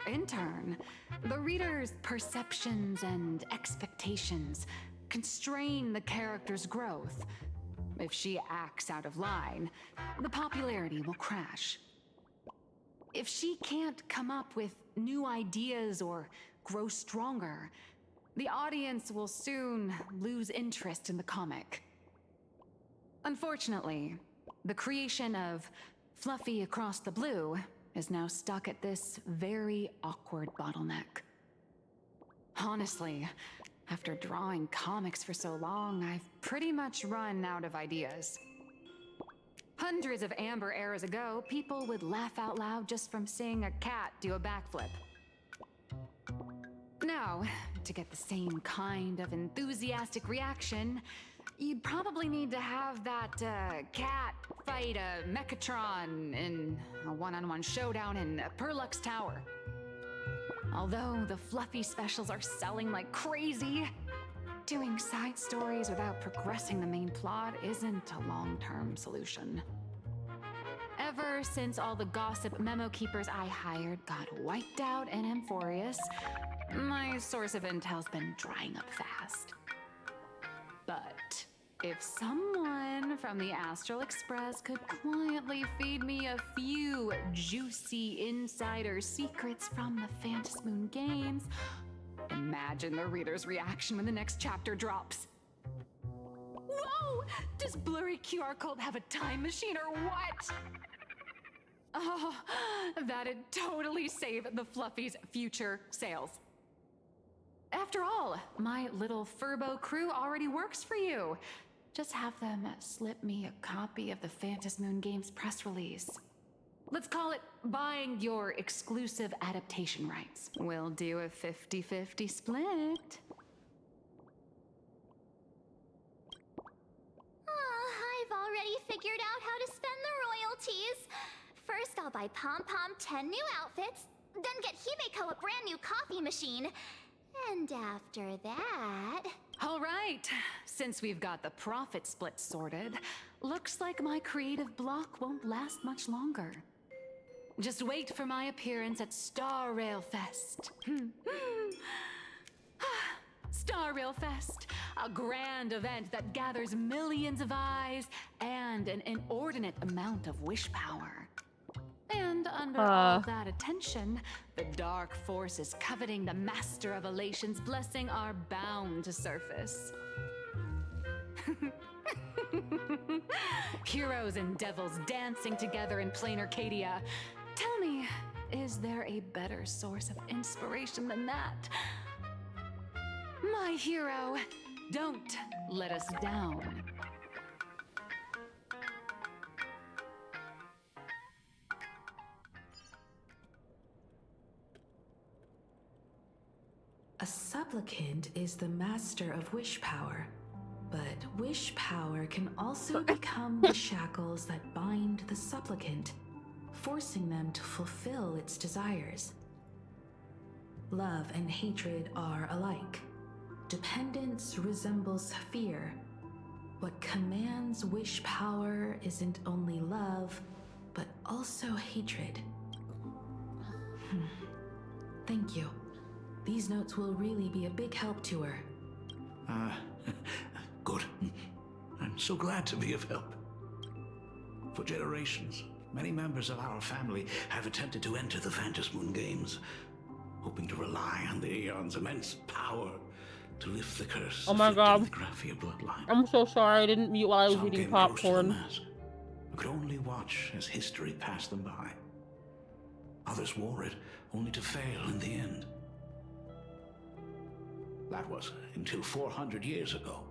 In turn, the reader's perceptions and expectations constrain the character's growth. If she acts out of line, the popularity will crash. If she can't come up with new ideas or grow stronger, the audience will soon lose interest in the comic. Unfortunately, the creation of Fluffy Across the Blue is now stuck at this very awkward bottleneck. Honestly, after drawing comics for so long, I've pretty much run out of ideas. Hundreds of amber eras ago, people would laugh out loud just from seeing a cat do a backflip. Now, to get the same kind of enthusiastic reaction, you'd probably need to have that cat fight a Mechatron in a one-on-one showdown in Perlux Tower. Although the Fluffy specials are selling like crazy, doing side stories without progressing the main plot isn't a long-term solution. Ever since all the gossip memo keepers I hired got wiped out in Amphorius, my source of intel's been drying up fast. But if someone from the Astral Express could quietly feed me a few juicy insider secrets from the Phantasmoon games, imagine the reader's reaction when the next chapter drops. Whoa! Does Blurry QR Cult have a time machine or what? Oh, that'd totally save the Fluffy's future sales. After all, my little Furbo crew already works for you. Just have them slip me a copy of the Phantasmoon Games press release. Let's call it buying your exclusive adaptation rights. We'll do a 50-50 split. I've already figured out how to spend the royalties. First, I'll buy Pom Pom 10 new outfits, then get Himeko a brand new coffee machine. And after that... All right, since we've got the profit split sorted, looks like my creative block won't last much longer. Just wait for my appearance at Star Rail Fest. Star Rail Fest, a grand event that gathers millions of eyes and an inordinate amount of wish power. And under all that attention, the dark forces coveting the Master of Elation's blessing are bound to surface. Heroes and devils dancing together in plain Arcadia. Tell me, is there a better source of inspiration than that? My hero, don't let us down. A supplicant is the master of wish power, but wish power can also become the shackles that bind the supplicant, forcing them to fulfill its desires. Love and hatred are alike. Dependence resembles fear. What commands wish power isn't only love, but also hatred. Thank you. These notes will really be a big help to her. Good. I'm so glad to be of help. For generations, many members of our family have attempted to enter the Phantasmoon Games, hoping to rely on the Aeon's immense power to lift the curse. Oh my god. The Graphia bloodline. I'm so sorry I didn't mute while I was Some eating came close to the popcorn. mask, but could only watch as history passed them by. Others wore it only to fail in the end. That was until 400 years ago,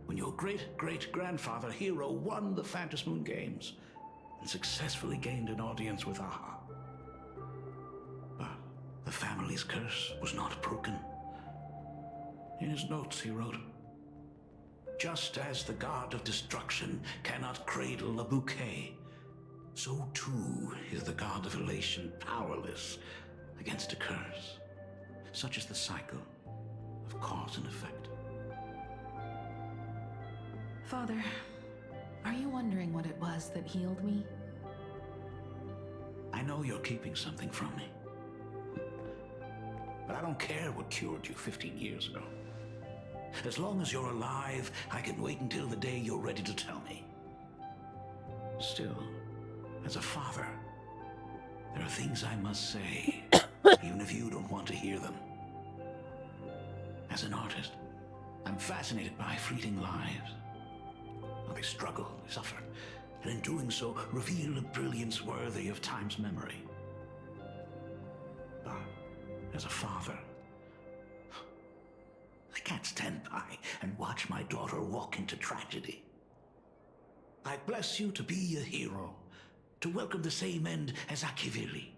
when your great-great-grandfather Hero won the Phantasmoon Games and successfully gained an audience with Aha. But the family's curse was not broken. In his notes he wrote, "Just as the god of destruction cannot cradle a bouquet, so too is the god of elation powerless against a curse. Such is the cycle of cause and effect. Father, are you wondering what it was that healed me? I know you're keeping something from me. But I don't care what cured you 15 years ago. As long as you're alive, I can wait until the day you're ready to tell me. Still, as a father, there are things I must say, even if you don't want to hear them. As an artist, I'm fascinated by fleeting lives. They struggle, they suffer, and in doing so, reveal a brilliance worthy of time's memory. But as a father, I can't stand by and watch my daughter walk into tragedy. I bless you to be a hero, to welcome the same end as Akivili.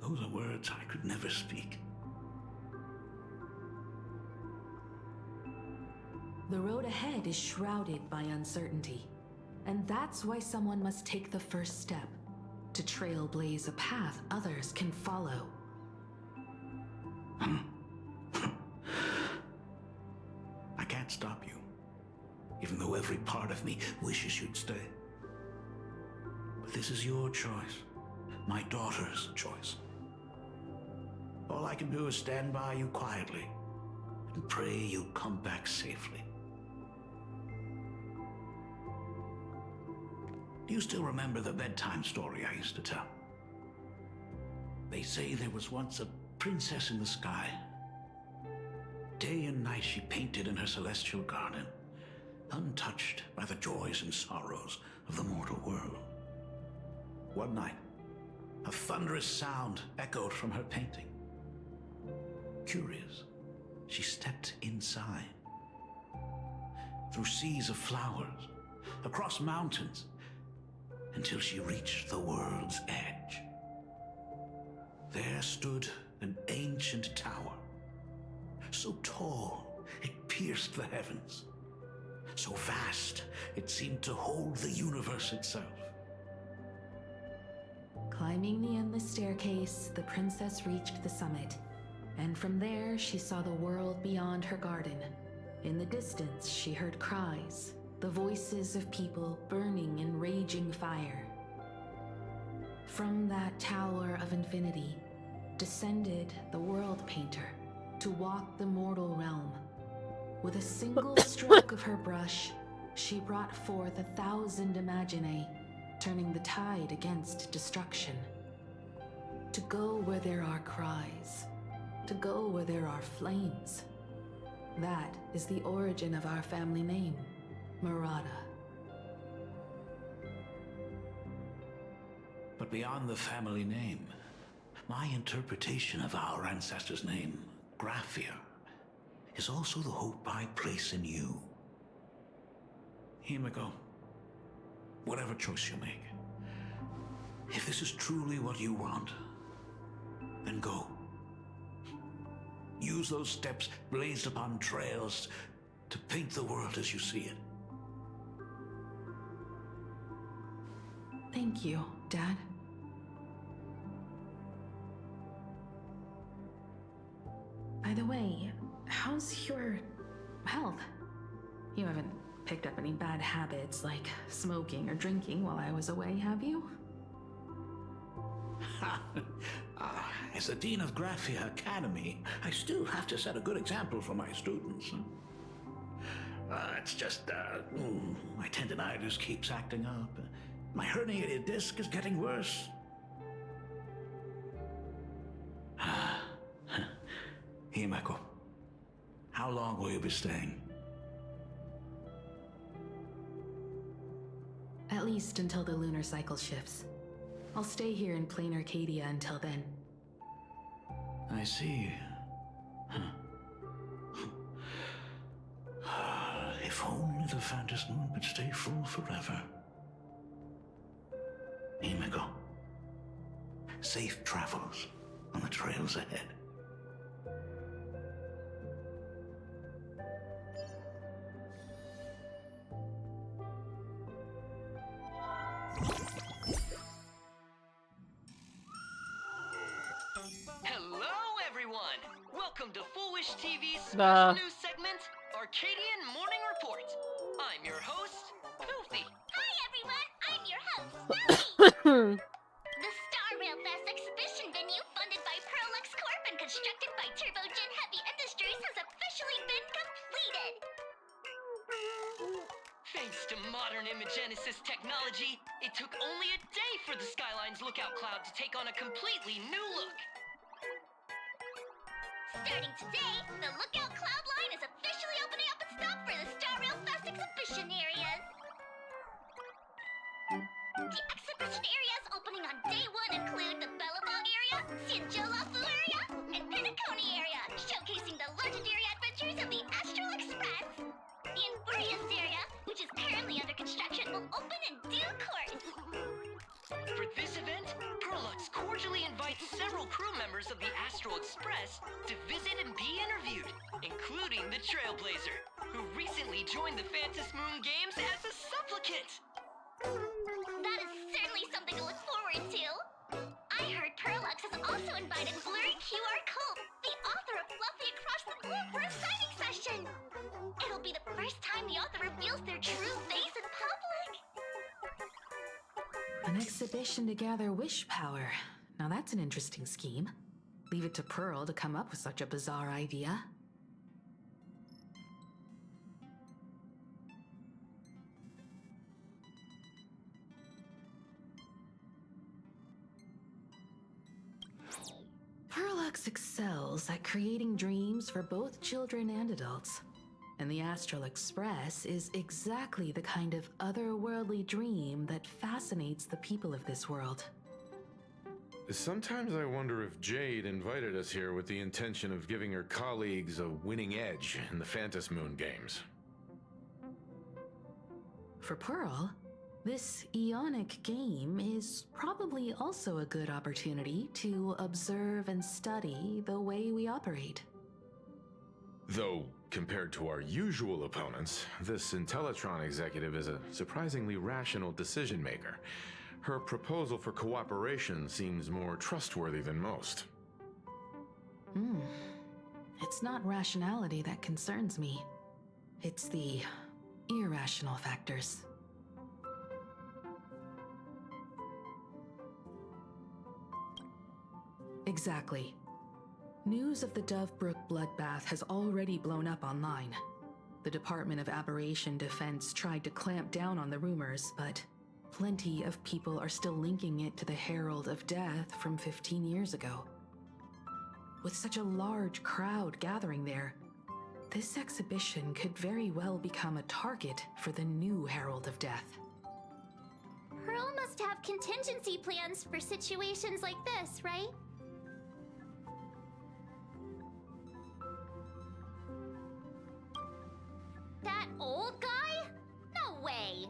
Those are words I could never speak. The road ahead is shrouded by uncertainty, and that's why someone must take the first step, to trailblaze a path others can follow. I can't stop you, even though every part of me wishes you'd stay. But this is your choice, my daughter's choice. All I can do is stand by you quietly and pray you come back safely. Do you still remember the bedtime story I used to tell? They say there was once a princess in the sky. Day and night she painted in her celestial garden, untouched by the joys and sorrows of the mortal world. One night, a thunderous sound echoed from her painting. Curious, she stepped inside. Through seas of flowers, across mountains, until she reached the world's edge. There stood an ancient tower, so tall it pierced the heavens, so vast it seemed to hold the universe itself. Climbing the endless staircase, the princess reached the summit, and from there she saw the world beyond her garden. In the distance, she heard cries, the voices of people burning in raging fire. From that tower of infinity descended the world painter to walk the mortal realm. With a single stroke of her brush, she brought forth 1,000 imaginae, turning the tide against destruction. To go where there are cries, to go where there are flames. That is the origin of our family name, Murata. But beyond the family name, my interpretation of our ancestors' name, Graphia, is also the hope I place in you. Himiko, whatever choice you make, if this is truly what you want, then go. Use those steps blazed upon trails to paint the world as you see it. Thank you, Dad. By the way, how's your health? You haven't picked up any bad habits like smoking or drinking while I was away, have you? As the Dean of Graphia Academy, I still have to set a good example for my students. It's just, my tendinitis keeps acting up. My herniated disc is getting worse. Himeko, how long will you be staying? At least until the lunar cycle shifts. I'll stay here in plain Arcadia until then. I see. If only the Phantom Moon could stay full forever. Himeko, safe travels on the trails ahead. Hello, everyone! Welcome to Foolish TV's The- special news segment, Arcadian Morning Report. I'm your host, Goofy. Hi everyone, I'm your host, Snoopy. The Star Rail Fest exhibition venue, funded by Perlux Corp and constructed by Turbogen Heavy Industries, has officially been completed. Thanks to modern Imagenesis technology, it took only a day for the Skyline's lookout cloud to take on a completely new look. Starting today, the Lookout Cloud line is officially opening up its stop for the Star Rail Fest exhibition areas. The exhibition areas opening on day 1 include the Bellabog area, Sinjolafu area, and Penacony area, showcasing the legendary adventures of the Astral Express. The Inversions area, which is currently under construction, will open in due course. For this event, Perlux cordially invites several crew members of the Astral Express to visit and be interviewed, including the Trailblazer, who recently joined the Phantom Moon Games as a supplicant. That is certainly something to look forward to. I heard Perlux has also invited Blurry QR Cole, the author of Fluffy Across the Globe, for a signing session. It'll be the first time the author reveals their true face in public. An exhibition to gather wish power. Now that's an interesting scheme. Leave it to Pearl to come up with such a bizarre idea. Perlux excels at creating dreams for both children and adults. And the Astral Express is exactly the kind of otherworldly dream that fascinates the people of this world. Sometimes I wonder if Jade invited us here with the intention of giving her colleagues a winning edge in the Phantom Moon Games. For Pearl, this Ionic game is probably also a good opportunity to observe and study the way we operate. Though, compared to our usual opponents, this Intellitron executive is a surprisingly rational decision maker. Her proposal for cooperation seems more trustworthy than most. It's not rationality that concerns me. It's the irrational factors. Exactly. News of the Dovebrook bloodbath has already blown up online. The Department of Aberration Defense tried to clamp down on the rumors, but plenty of people are still linking it to the Herald of Death from 15 years ago. With such a large crowd gathering there, this exhibition could very well become a target for the new Herald of Death. Pearl must have contingency plans for situations like this, right? That old guy? No way!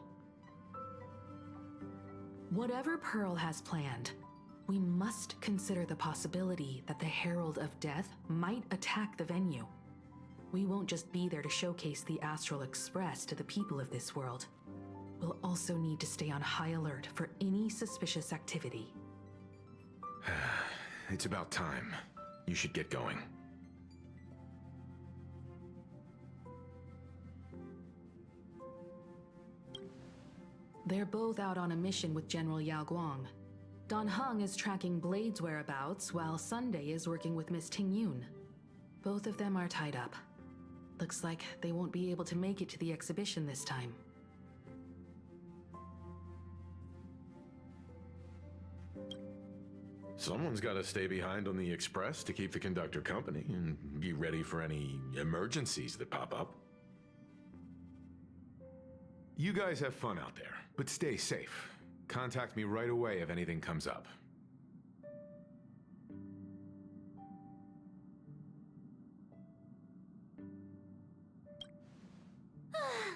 Whatever Pearl has planned, we must consider the possibility that the Herald of Death might attack the venue. We won't just be there to showcase the Astral Express to the people of this world. We'll also need to stay on high alert for any suspicious activity. It's about time. You should get going. They're both out on a mission with General Yao Guang. Don Hung is tracking Blade's whereabouts, while Sunday is working with Miss Ting Yun. Both of them are tied up. Looks like they won't be able to make it to the exhibition this time. Someone's got to stay behind on the express to keep the conductor company and be ready for any emergencies that pop up. You guys have fun out there, but stay safe. Contact me right away if anything comes up.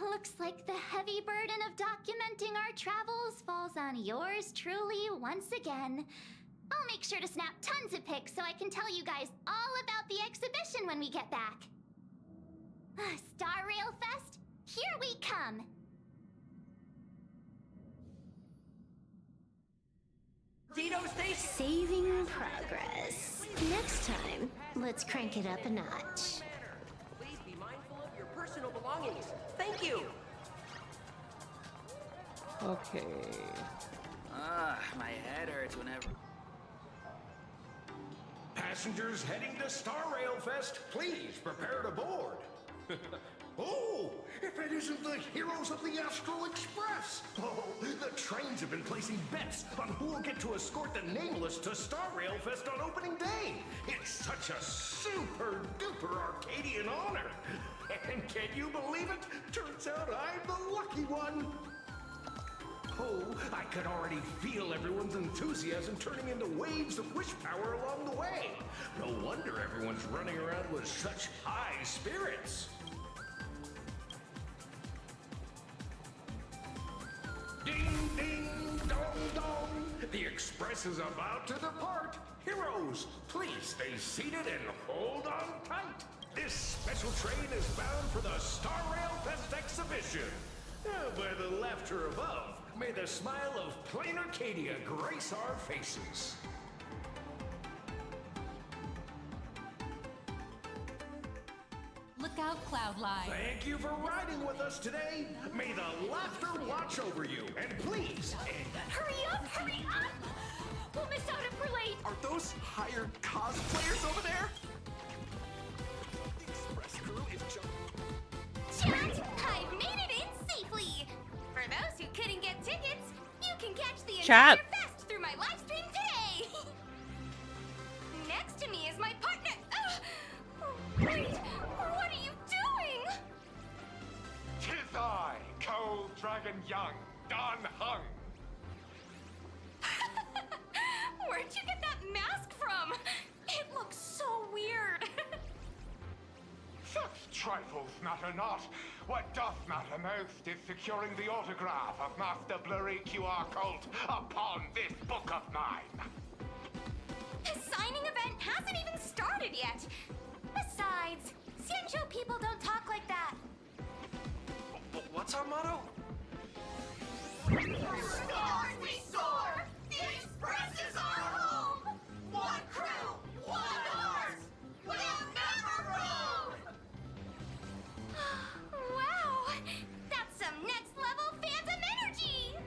Looks like the heavy burden of documenting our travels falls on yours truly once again. I'll make sure to snap tons of pics so I can tell you guys all about the exhibition when we get back. Star Rail Fest, here we come! Saving progress. Next time, Let's crank it up a notch. Please be mindful of your personal belongings. Thank you. Okay. My head hurts whenever. Passengers heading to Star Rail Fest, please prepare to board. Oh, if it isn't the heroes of the Astral Express! Oh, the trains have been placing bets on who will get to escort the Nameless to Star Rail Fest on opening day. It's such a super duper Arcadian honor. And can you believe it? Turns out I'm the lucky one. Oh, I could already feel everyone's enthusiasm turning into waves of wish power along the way. No wonder everyone's running around with such high spirits. Ding, ding, dong, dong. The express is about to depart. Heroes, please stay seated and hold on tight. This special train is bound for the Star Rail Fest exhibition. By the laughter above, may the smile of plain Arcadia grace our faces. Look out, Cloudline. Thank you for riding with us today. May the laughter watch over you. And please, Hurry up! Hurry up! We'll miss out if we're late. Are those hired cosplayers over there? The express crew is Chat! I've made it in safely! For those who couldn't get tickets, you can catch the Chat. entire fest through my live stream today! Next to me is my partner. Wait, what are you doing? 'Tis I, Cold Dragon Young, Don Hung. Where'd you get that mask from? It looks so weird. Such trifles matter not. What doth matter most is securing the autograph of Master Blurry QR Cult upon this book of mine. The signing event hasn't even started yet. Besides, Xianzhou people don't talk like that. What's our motto? Stars we soar! The Express is our home! One crew, one heart! We'll never roam! Wow! That's some next level phantom energy!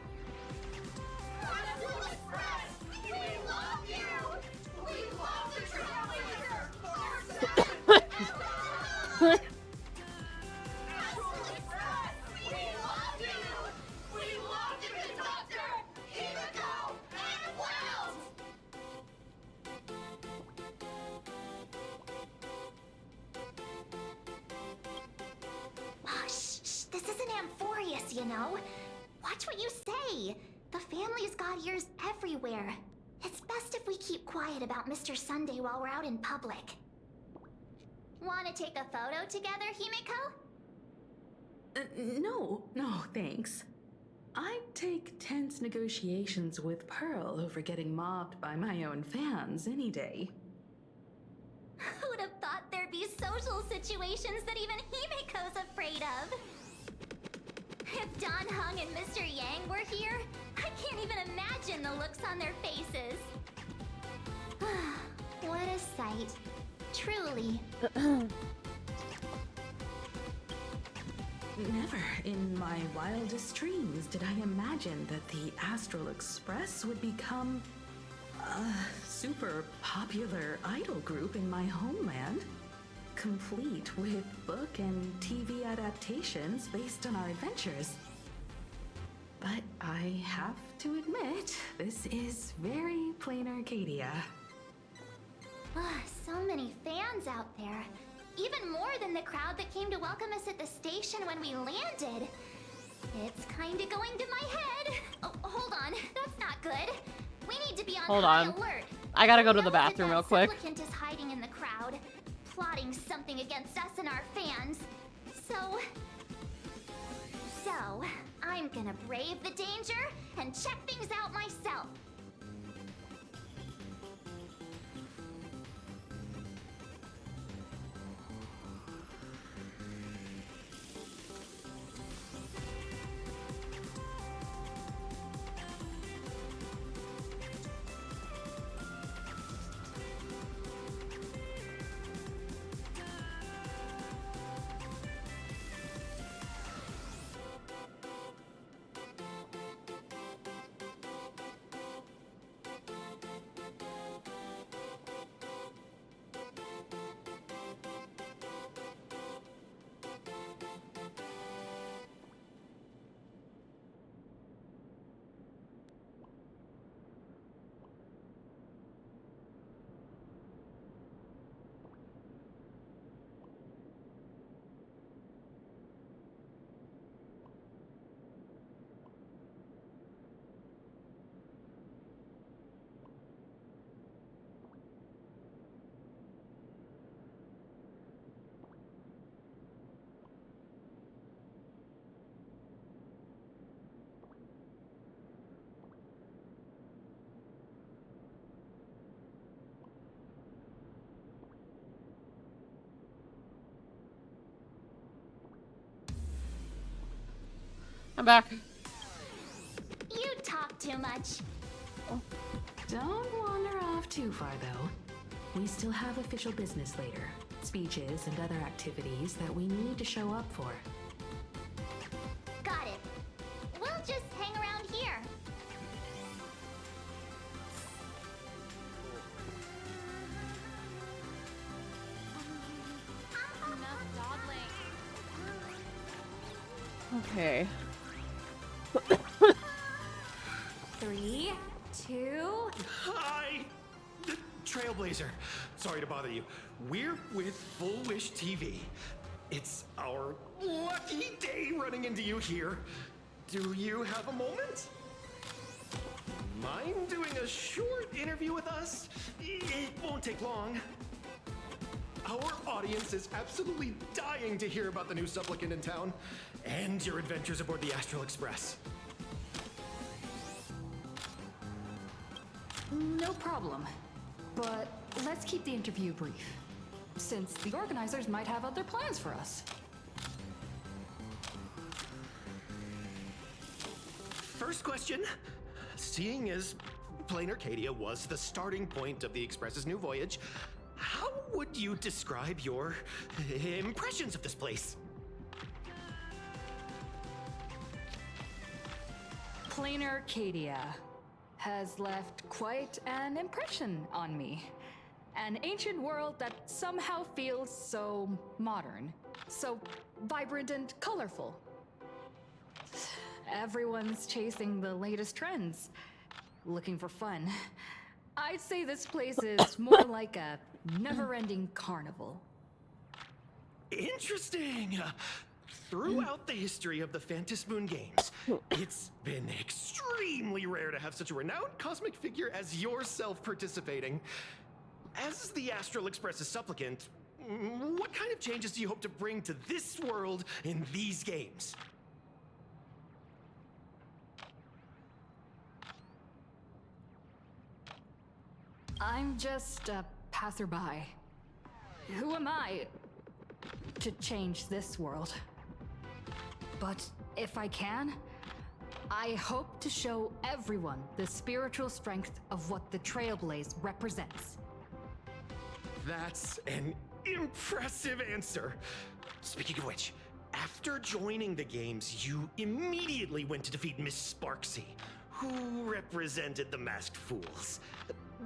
Astral Express! We love you! We love the Trailblazer! Astral Express! We love you! We love the conductor! Himiko and Wells! Oh, shh, this isn't Amphorius, you know. Watch what you say. The family's got ears everywhere. It's best if we keep quiet about Mr. Sunday while we're out in public. Want to take a photo together, Himiko? No, thanks. I'd take tense negotiations with Pearl over getting mobbed by my own fans any day. Who'd have thought there'd be social situations that even Himiko's afraid of? If Don Hung and Mr. Yang were here, I can't even imagine the looks on their faces. What a sight. Truly. Never in my wildest dreams did I imagine that the Astral Express would become a super popular idol group in my homeland, complete with book and TV adaptations based on our adventures. But I have to admit, this is very plain Arcadia. So many fans out there. Even more than the crowd that came to welcome us at the station when we landed. It's kinda going to my head. Oh, hold on. That's not good. We need to be on Hold high on. alert. I gotta go to the Know that bathroom real quick. Supplicant is hiding in the crowd, plotting something against us and our fans. So, I'm gonna brave the danger and check things out myself. I'm back. You talk too much. Don't wander off too far, though. We still have official business later. Speeches and other activities that we need to show up for. Got it. We'll just hang around here. Enough dawdling. Okay. 3, 2. Hi! Trailblazer. Sorry to bother you. We're with Full Wish TV. It's our lucky day running into you here. Do you have a moment? Mind doing a short interview with us? It won't take long. Our audience is absolutely dying to hear about the new supplicant in town and your adventures aboard the Astral Express. No problem. But let's keep the interview brief, since the organizers might have other plans for us. First question. Seeing as Plain Arcadia was the starting point of the Express's new voyage, how would you describe your impressions of this place? Plain Arcadia has left quite an impression on me. An ancient world that somehow feels so modern, so vibrant and colorful. Everyone's chasing the latest trends, looking for fun. I'd say this place is more like a never-ending carnival. Interesting! Throughout the history of the Phantasmoon Games, it's been extremely rare to have such a renowned cosmic figure as yourself participating. As the Astral Express's supplicant, what kind of changes do you hope to bring to this world in these games? I'm just a passerby. Who am I to change this world? But if I can, I hope to show everyone the spiritual strength of what the Trailblaze represents. That's an impressive answer. Speaking of which, after joining the games, you immediately went to defeat Miss Sparksy, who represented the Masked Fools.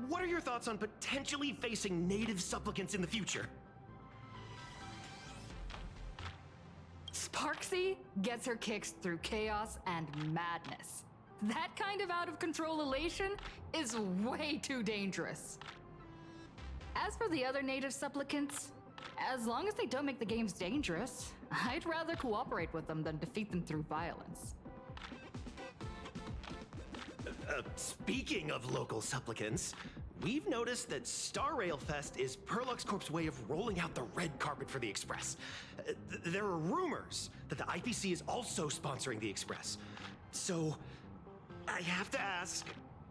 What are your thoughts on potentially facing native supplicants in the future? Sparksy gets her kicks through chaos and madness. That kind of out-of-control elation is way too dangerous. As for the other native supplicants, as long as they don't make the games dangerous, I'd rather cooperate with them than defeat them through violence. Speaking of local supplicants, we've noticed that Star Rail Fest is Perlux Corp's way of rolling out the red carpet for the Express. There are rumors that the IPC is also sponsoring the Express. So, I have to ask,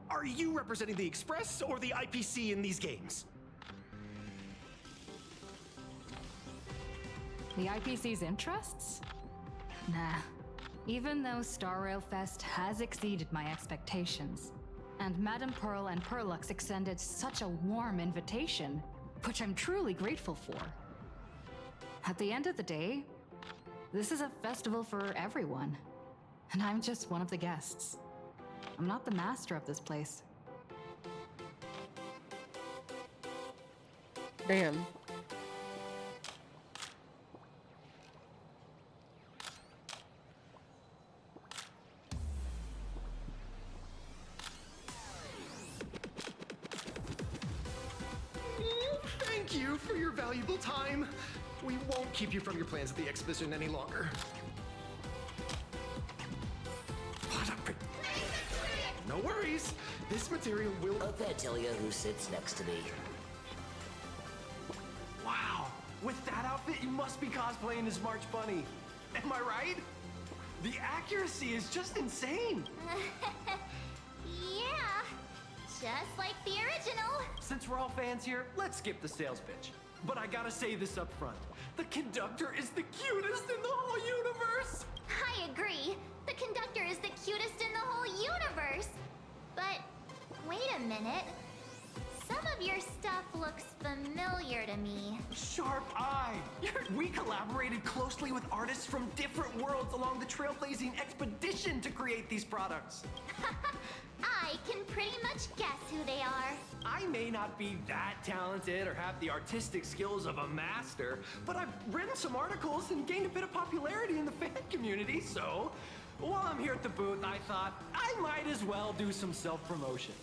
are you representing the Express or the IPC in these games? The IPC's interests? Nah. Even though Star Rail Fest has exceeded my expectations, and Madame Pearl and Perlux extended such a warm invitation, which I'm truly grateful for. At the end of the day, this is a festival for everyone, and I'm just one of the guests. I'm not the master of this place. Damn. Thank you for your valuable time. We won't keep you from your plans at the exhibition any longer. No worries. This material will... Hope I tell you who sits next to me. Wow, with that outfit, you must be cosplaying as March Bunny. Am I right? The accuracy is just insane. Yeah, just like the original. Since we're all fans here, let's skip the sales pitch. But I gotta say this up front. The conductor is the cutest in the whole universe! I agree. The conductor is the cutest in the whole universe. But wait a minute. Some of your stuff looks familiar to me. Sharp eye! We collaborated closely with artists from different worlds along the trailblazing expedition to create these products. I can pretty much guess who they are. I may not be that talented or have the artistic skills of a master, but I've written some articles and gained a bit of popularity in the fan community, so while I'm here at the booth, I thought I might as well do some self-promotion.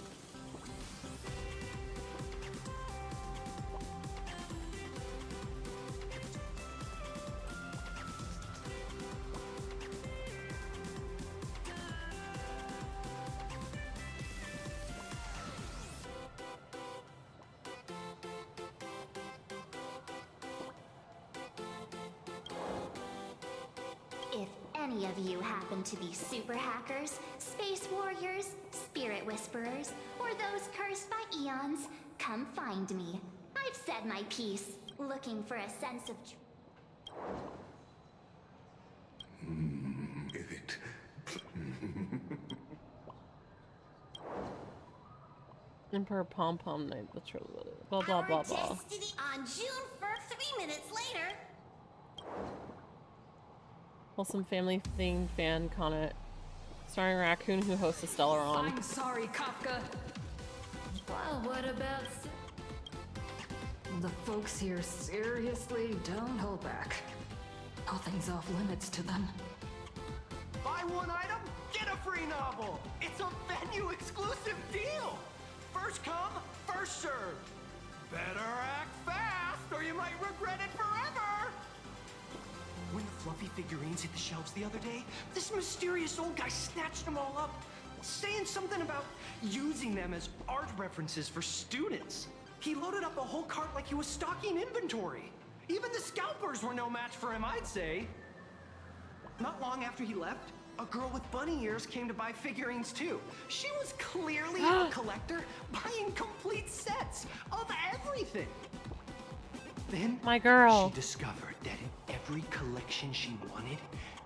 If any of you happen to be super hackers, space warriors, spirit whisperers, or those cursed by eons, come find me. I've said my piece, looking for a sense of Emperor Pom Pom Night, that's really blah blah blah blah. Destiny on June 1st, 3 minutes later. Wholesome family themed fan comment starring Raccoon who hosts a Stellaron. I'm sorry, Kafka. Well, what about... The folks here seriously don't hold back. Nothing's off limits to them. Buy one item, get a free novel! It's a venue-exclusive deal! First come, first served. Better act fast, or you might regret it forever! When the fluffy figurines hit the shelves the other day, this mysterious old guy snatched them all up, saying something about using them as art references for students. He loaded up a whole cart like he was stocking inventory. Even the scalpers were no match for him, I'd say. Not long after he left, a girl with bunny ears came to buy figurines too. She was clearly a collector, buying complete sets of everything. Then my girl, she discovered that in every collection she wanted,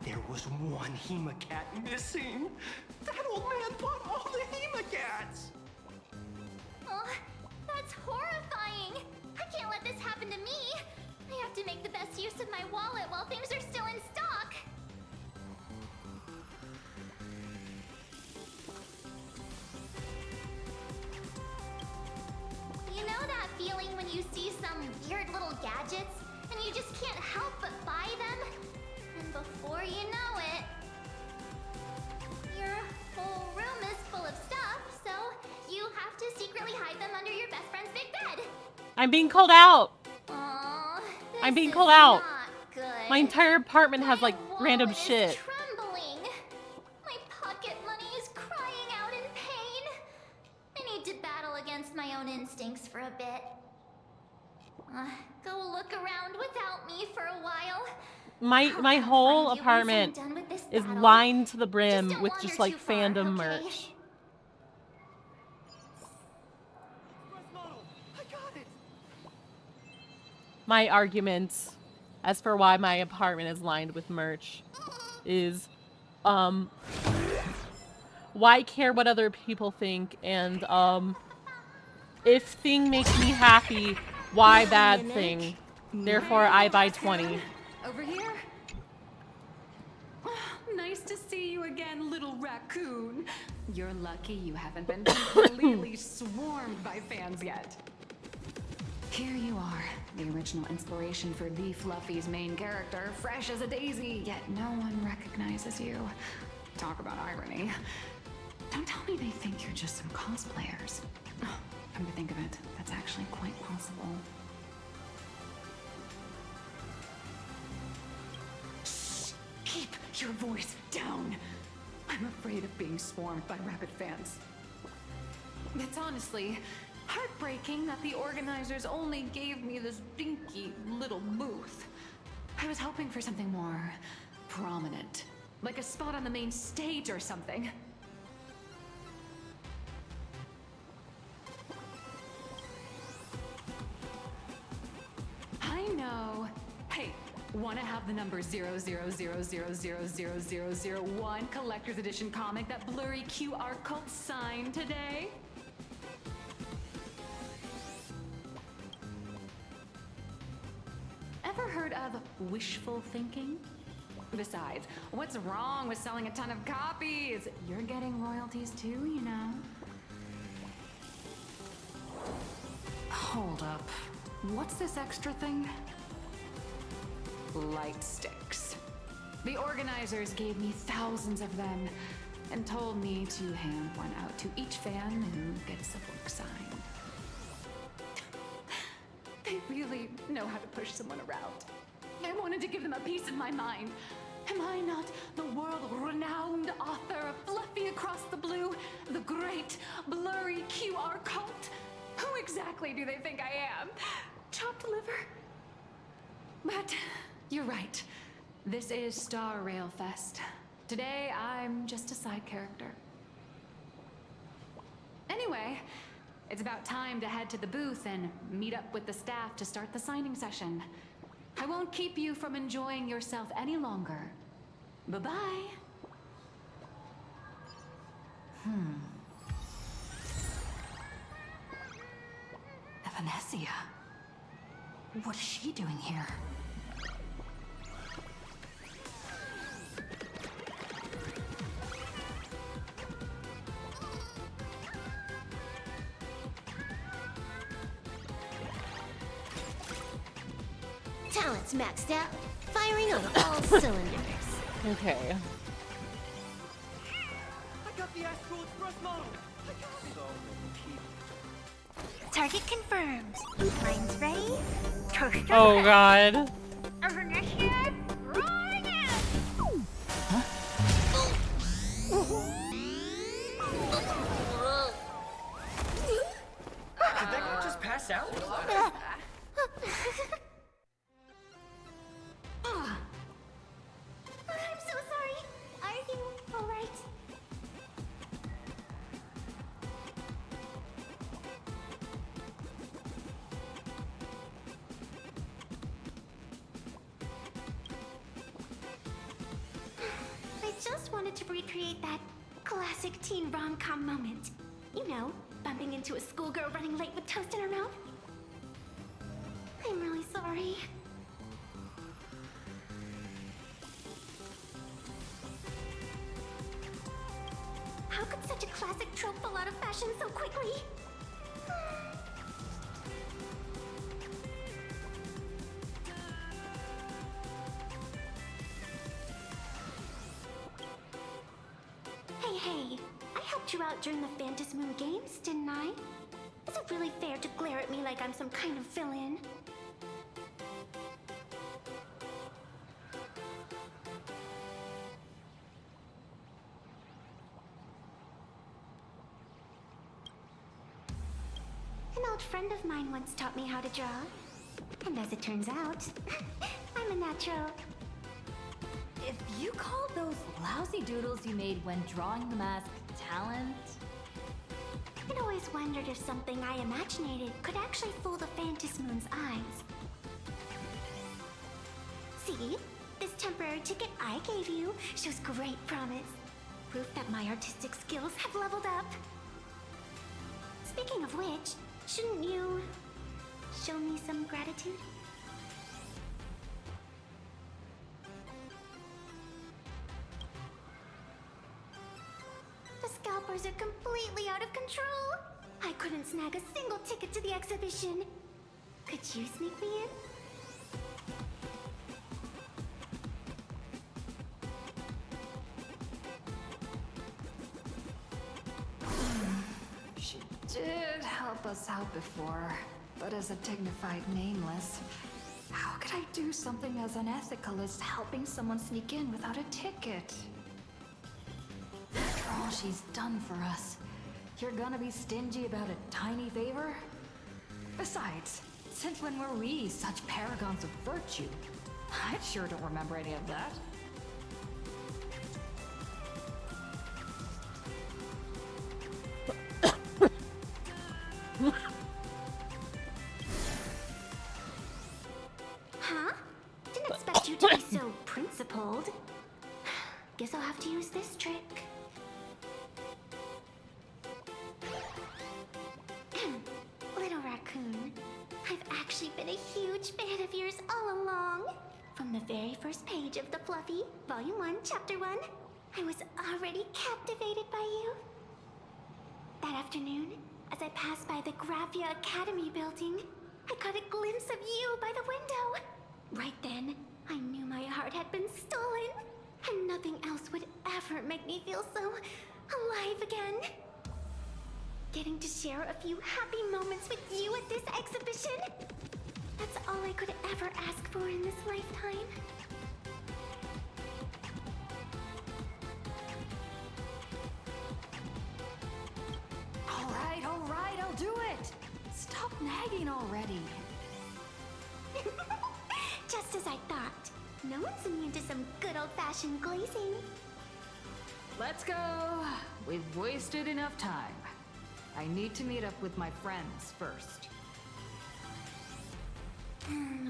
there was one Hemacat missing. That old man bought all the Hemacats. Oh, that's horrifying. I can't let this happen to me. I have to make the best use of my wallet while things are still in stock. You know that feeling when you see some weird little gadgets and you just can't help but buy them? And before you know it, your whole room is full of stuff, so you have to secretly hide them under your best friend's big bed. I'm being called out. Aww, I'm being called out. good. My entire apartment has like random shit. Trembling. My pocket money is crying out in pain. I need to battle against my own instincts for a bit. Go look around without me for a while. My whole apartment is lined to the brim with just like fandom merch. My argument as for why my apartment is lined with merch is why care what other people think, and if thing makes me happy, why bad thing? Therefore I buy 20. Over here? Nice to see you again, little raccoon. You're lucky you haven't been completely swarmed by fans yet. Here you are, the original inspiration for the Fluffy's main character, fresh as a daisy, yet no one recognizes you. Talk about irony. Don't tell me they think you're just some cosplayers. Oh, come to think of it, that's actually quite possible. Keep your voice down. I'm afraid of being swarmed by rabid fans. It's honestly heartbreaking that the organizers only gave me this dinky little booth. I was hoping for something more prominent, like a spot on the main stage or something. I know. Hey, Want to have the number 000000001 collector's edition comic that blurry QR cult signed today? Ever heard of wishful thinking? Besides, what's wrong with selling a ton of copies? You're getting royalties too, you know. Hold up. What's this extra thing? Light sticks. The organizers gave me thousands of them and told me to hand one out to each fan who gets a book signed. They really know how to push someone around. I wanted to give them a piece of my mind. Am I not the world-renowned author of Fluffy Across the Blue, the great blurry QR cult? Who exactly do they think I am? Chopped liver? But you're right. This is Star Rail Fest. Today, I'm just a side character. Anyway, it's about time to head to the booth and meet up with the staff to start the signing session. I won't keep you from enjoying yourself any longer. Bye-bye. Evanesia? What is she doing here? Talent's maxed out, firing on all cylinders. Okay. I got the Astral Express model. Target confirmed. Mine's ready. Toaster Oh ready. god. Evanesia, rolling out. Did that guy just pass out? I'm so sorry. Are you alright? I just wanted to recreate that classic teen rom-com moment. You know, bumping into a schoolgirl running late with toast in her mouth. I'm really sorry. How could such a classic trope fall out of fashion so quickly? Hey, I helped you out during the Phantasm Moon Games, didn't I? Is it really fair to glare at me like I'm some kind of villain? An old friend of mine once taught me how to draw. And as it turns out, I'm a natural. If you call those lousy doodles you made when drawing the mask talent... I'd always wondered if something I imaginated could actually fool the Phantasmoon's eyes. See? This temporary ticket I gave you shows great promise. Proof that my artistic skills have leveled up. Speaking of which, shouldn't you show me some gratitude? The scalpers are completely out of control. I couldn't snag a single ticket to the exhibition. Could you sneak me in? She did help us out before, but as a dignified nameless, how could I do something as unethical as helping someone sneak in without a ticket? After all she's done for us, you're gonna be stingy about a tiny favor? Besides, since when were we such paragons of virtue? I sure don't remember any of that. Huh? Didn't expect expect you to be so principled. Guess I'll have to use this trick. Little raccoon, I've actually been a huge fan of yours all along. From the very first page of the Fluffy, Volume 1, Chapter 1, I was already captivated by you. That afternoon, as I passed by the Graphia Academy building, I caught a glimpse of you by the window. Right then, I knew my heart had been stolen, and nothing else would ever make me feel so alive again. Getting to share a few happy moments with you at this exhibition, that's all I could ever ask for in this lifetime. All right, I'll do it. Stop nagging already. Just as I thought. No one's immune to some good old-fashioned glazing. Let's go. We've wasted enough time. I need to meet up with my friends first.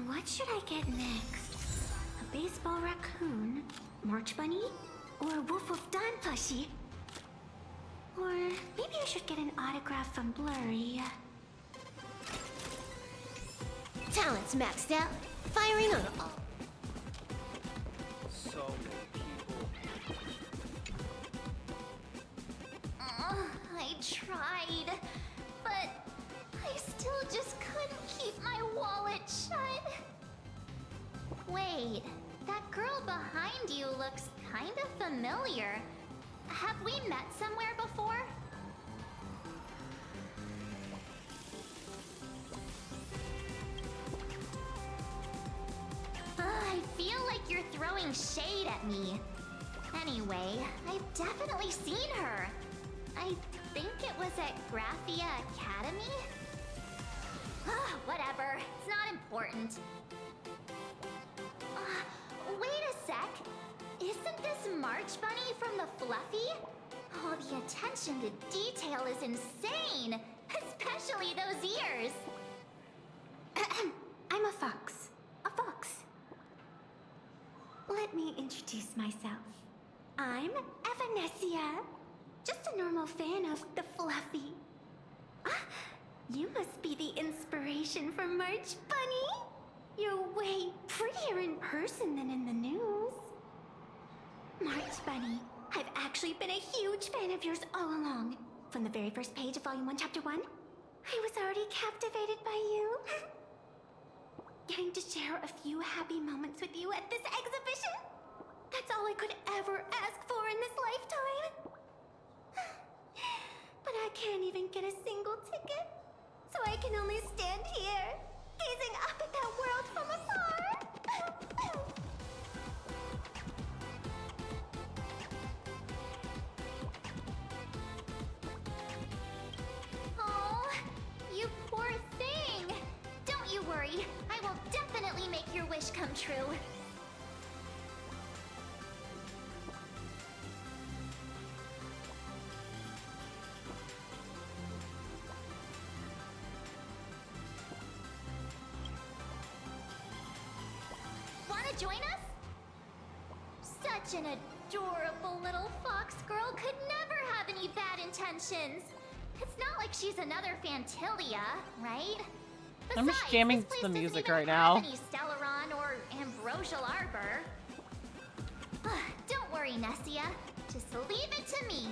What should I get next? A baseball raccoon? March bunny? Or Wolf of Dawn plushie? Or maybe I should get an autograph from Blurry. Talents maxed out. Firing on all. So many people. I tried, but I still just couldn't keep my wallet shut. Wait, that girl behind you looks kind of familiar. Have we met somewhere before? I feel like you're throwing shade at me. Anyway, I've definitely seen her. I think it was at Graphia Academy? Whatever, it's not important. Wait a sec. Isn't this March Bunny from the Fluffy? Oh, the attention to detail is insane! Especially those ears! I'm a fox. A fox. Let me introduce myself. I'm Evanessia. Just a normal fan of the Fluffy. You must be the inspiration for March Bunny. You're way prettier in person than in the news. March Bunny, I've actually been a huge fan of yours all along. From the very first page of Volume 1, Chapter 1, I was already captivated by you. Getting to share a few happy moments with you at this exhibition, that's all I could ever ask for in this lifetime. But I can't even get a single ticket, so I can only stand here, gazing up at that world from afar. Oh, you poor thing! Don't you worry, I will definitely make your wish come true. Wanna join us? Such an adorable little fox girl could never have any bad intentions. It's not like she's another Fantilia, right? I'm just Besides, jamming this place to the doesn't music even right have now. any Stellaron or Ambrosial Arbor. Don't worry, Nessia. Just leave it to me.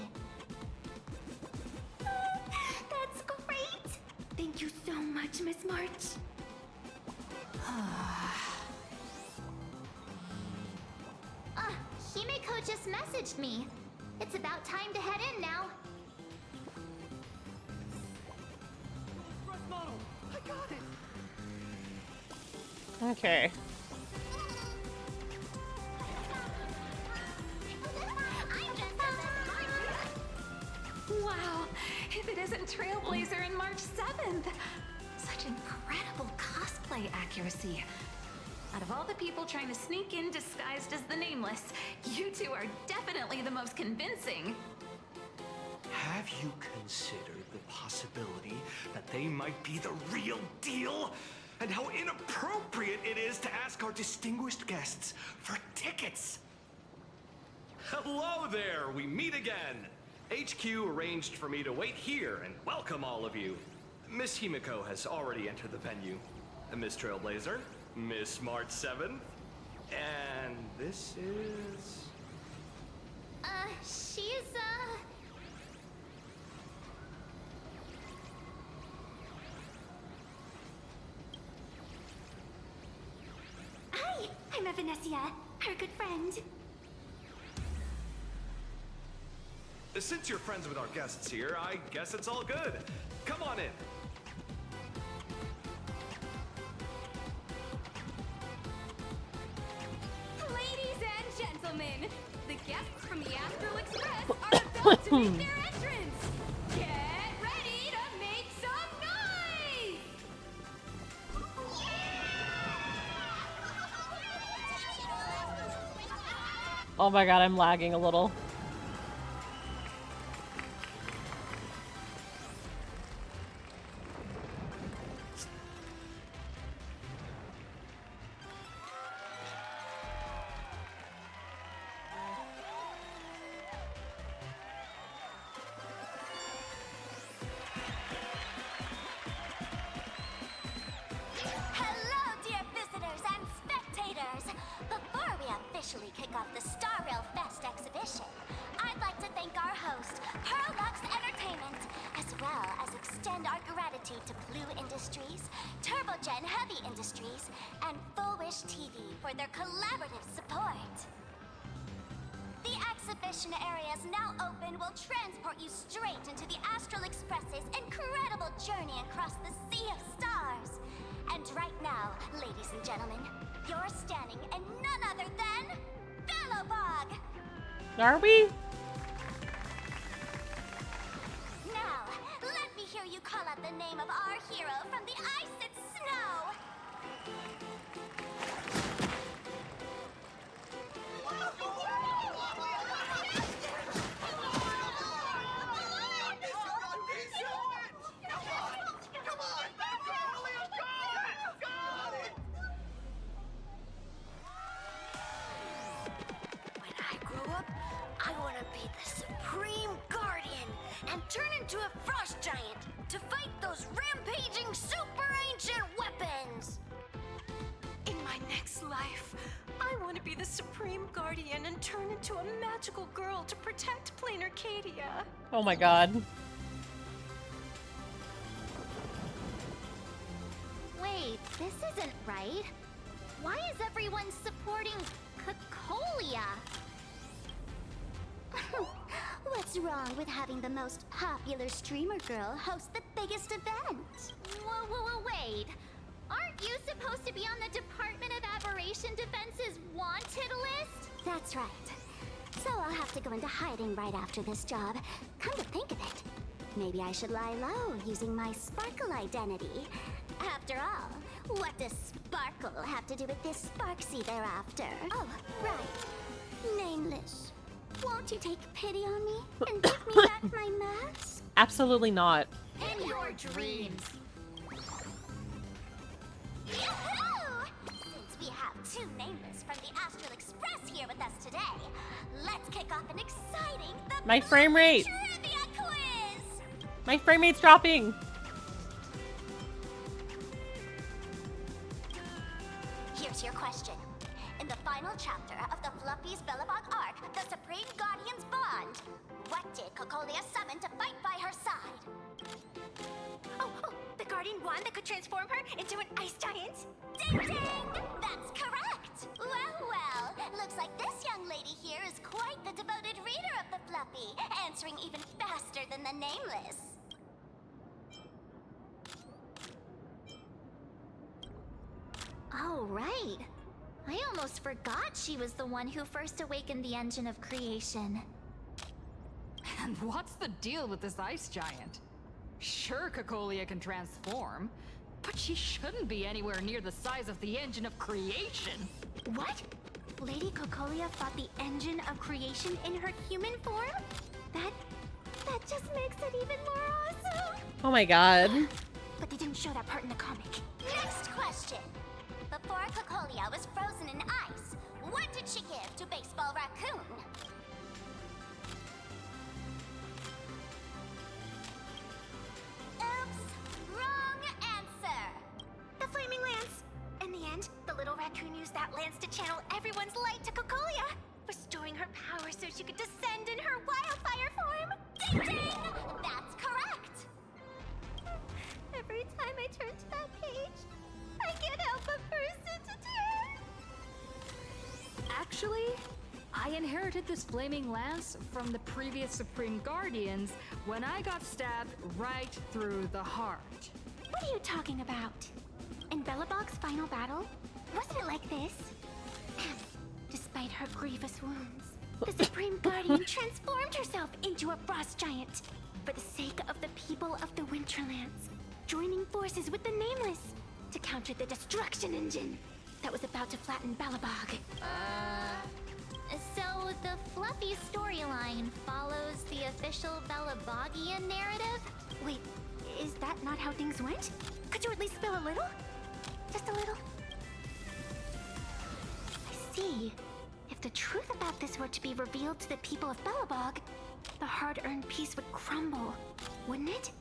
That's great. Thank you so much, Miss March. Himeko just messaged me. It's about time to head in now. I got it. Okay. Wow, if it isn't Trailblazer and March 7th. Such incredible cosplay accuracy. Out of all the people trying to sneak in disguised as the Nameless, you two are definitely the most convincing. Have you considered the possibility that they might be the real deal? and how inappropriate it is to ask our distinguished guests for tickets. Hello there, we meet again. HQ arranged for me to wait here and welcome all of you. Miss Himiko has already entered the venue. Miss Trailblazer, Miss March 7th, and this is... She's, Hi, I'm Evanesia, her good friend. Since you're friends with our guests here, I guess it's all good. Come on in. Ladies and gentlemen, the guests from the Astral Express are about to make their entrance. Get ready to make some noise! Oh my god, I'm lagging a little. Hello, dear visitors and spectators! Before we officially kick off the Star Rail Fest exhibition, I'd like to thank our host, Pearlux Entertainment, as well as extend our gratitude to Blue Industries, Turbogen Heavy Industries, and Full Wish TV for their collaborative support. The exhibition area is now open will transport you straight into the Astral Express's incredible journey across the Sea of Stars. And right now, ladies and gentlemen, you're standing in none other than Bellowbog! Are we? Now, let me hear you call out the name of our hero from the ice and snow! When I grow up, I want to be the Supreme Guardian and turn into a frost giant to fight those rampaging super ancient weapons. In my next life, I want to be the Supreme Guardian and turn into a magical girl to protect Plain Arcadia. Oh my god. Wait, this isn't right. Why is everyone supporting Cocolia? What's wrong with having the most popular streamer girl host the biggest event? Whoa, wait. Aren't you supposed to be on the Department of Aberration Defense's wanted list? That's right. So I'll have to go into hiding right after this job. Come to think of it, maybe I should lie low using my Sparkle identity. After all, what does Sparkle have to do with this Sparksy thereafter? Oh, right. Nameless. Won't you take pity on me and give me back my mask? Absolutely not. In your dreams. Yahoo! Since we have two Nameless from the Astral Express here with us today, let's kick off an exciting My frame rate. trivia quiz! My frame rate's dropping. Here's your question. In the final chapter of the Fluffy's Bellowbog arc, the Supreme Guardians bond, what did Cocolia summon to fight by her side? Oh, the Guardian wand that could transform her into an ice giant? Ding ding! That's correct! Well, looks like this young lady here is quite the devoted reader of the Fluffy, answering even faster than the Nameless. Oh, right. I almost forgot she was the one who first awakened the engine of creation. And what's the deal with this ice giant? Sure, Cocolia can transform, but she shouldn't be anywhere near the size of the engine of creation. What? Lady Cocolia fought the engine of creation in her human form? That just makes it even more awesome! Oh my god. But they didn't show that part in the comic. Next question. Before Cocolia was frozen in ice, what did she give to Baseball Raccoon? Oops, wrong answer. The Flaming Lance. In the end, the little raccoon used that lance to channel everyone's light to Cocolia, restoring her power so she could descend in her wildfire form. Ding ding! That's correct. Every time I turn to that page, I can't help but burst into tears. Actually, I inherited this flaming lance from the previous Supreme Guardians when I got stabbed right through the heart. What are you talking about? In Belobog's final battle, wasn't it like this? Despite her grievous wounds, the Supreme Guardian transformed herself into a frost giant for the sake of the people of the Winterlands, joining forces with the Nameless to counter the destruction engine that was about to flatten Belobog. So the fluffy storyline follows the official Belabogian narrative? Wait, is that not how things went? Could you at least spill a little? Just a little? I see. If the truth about this were to be revealed to the people of Belobog, the hard-earned peace would crumble, wouldn't it?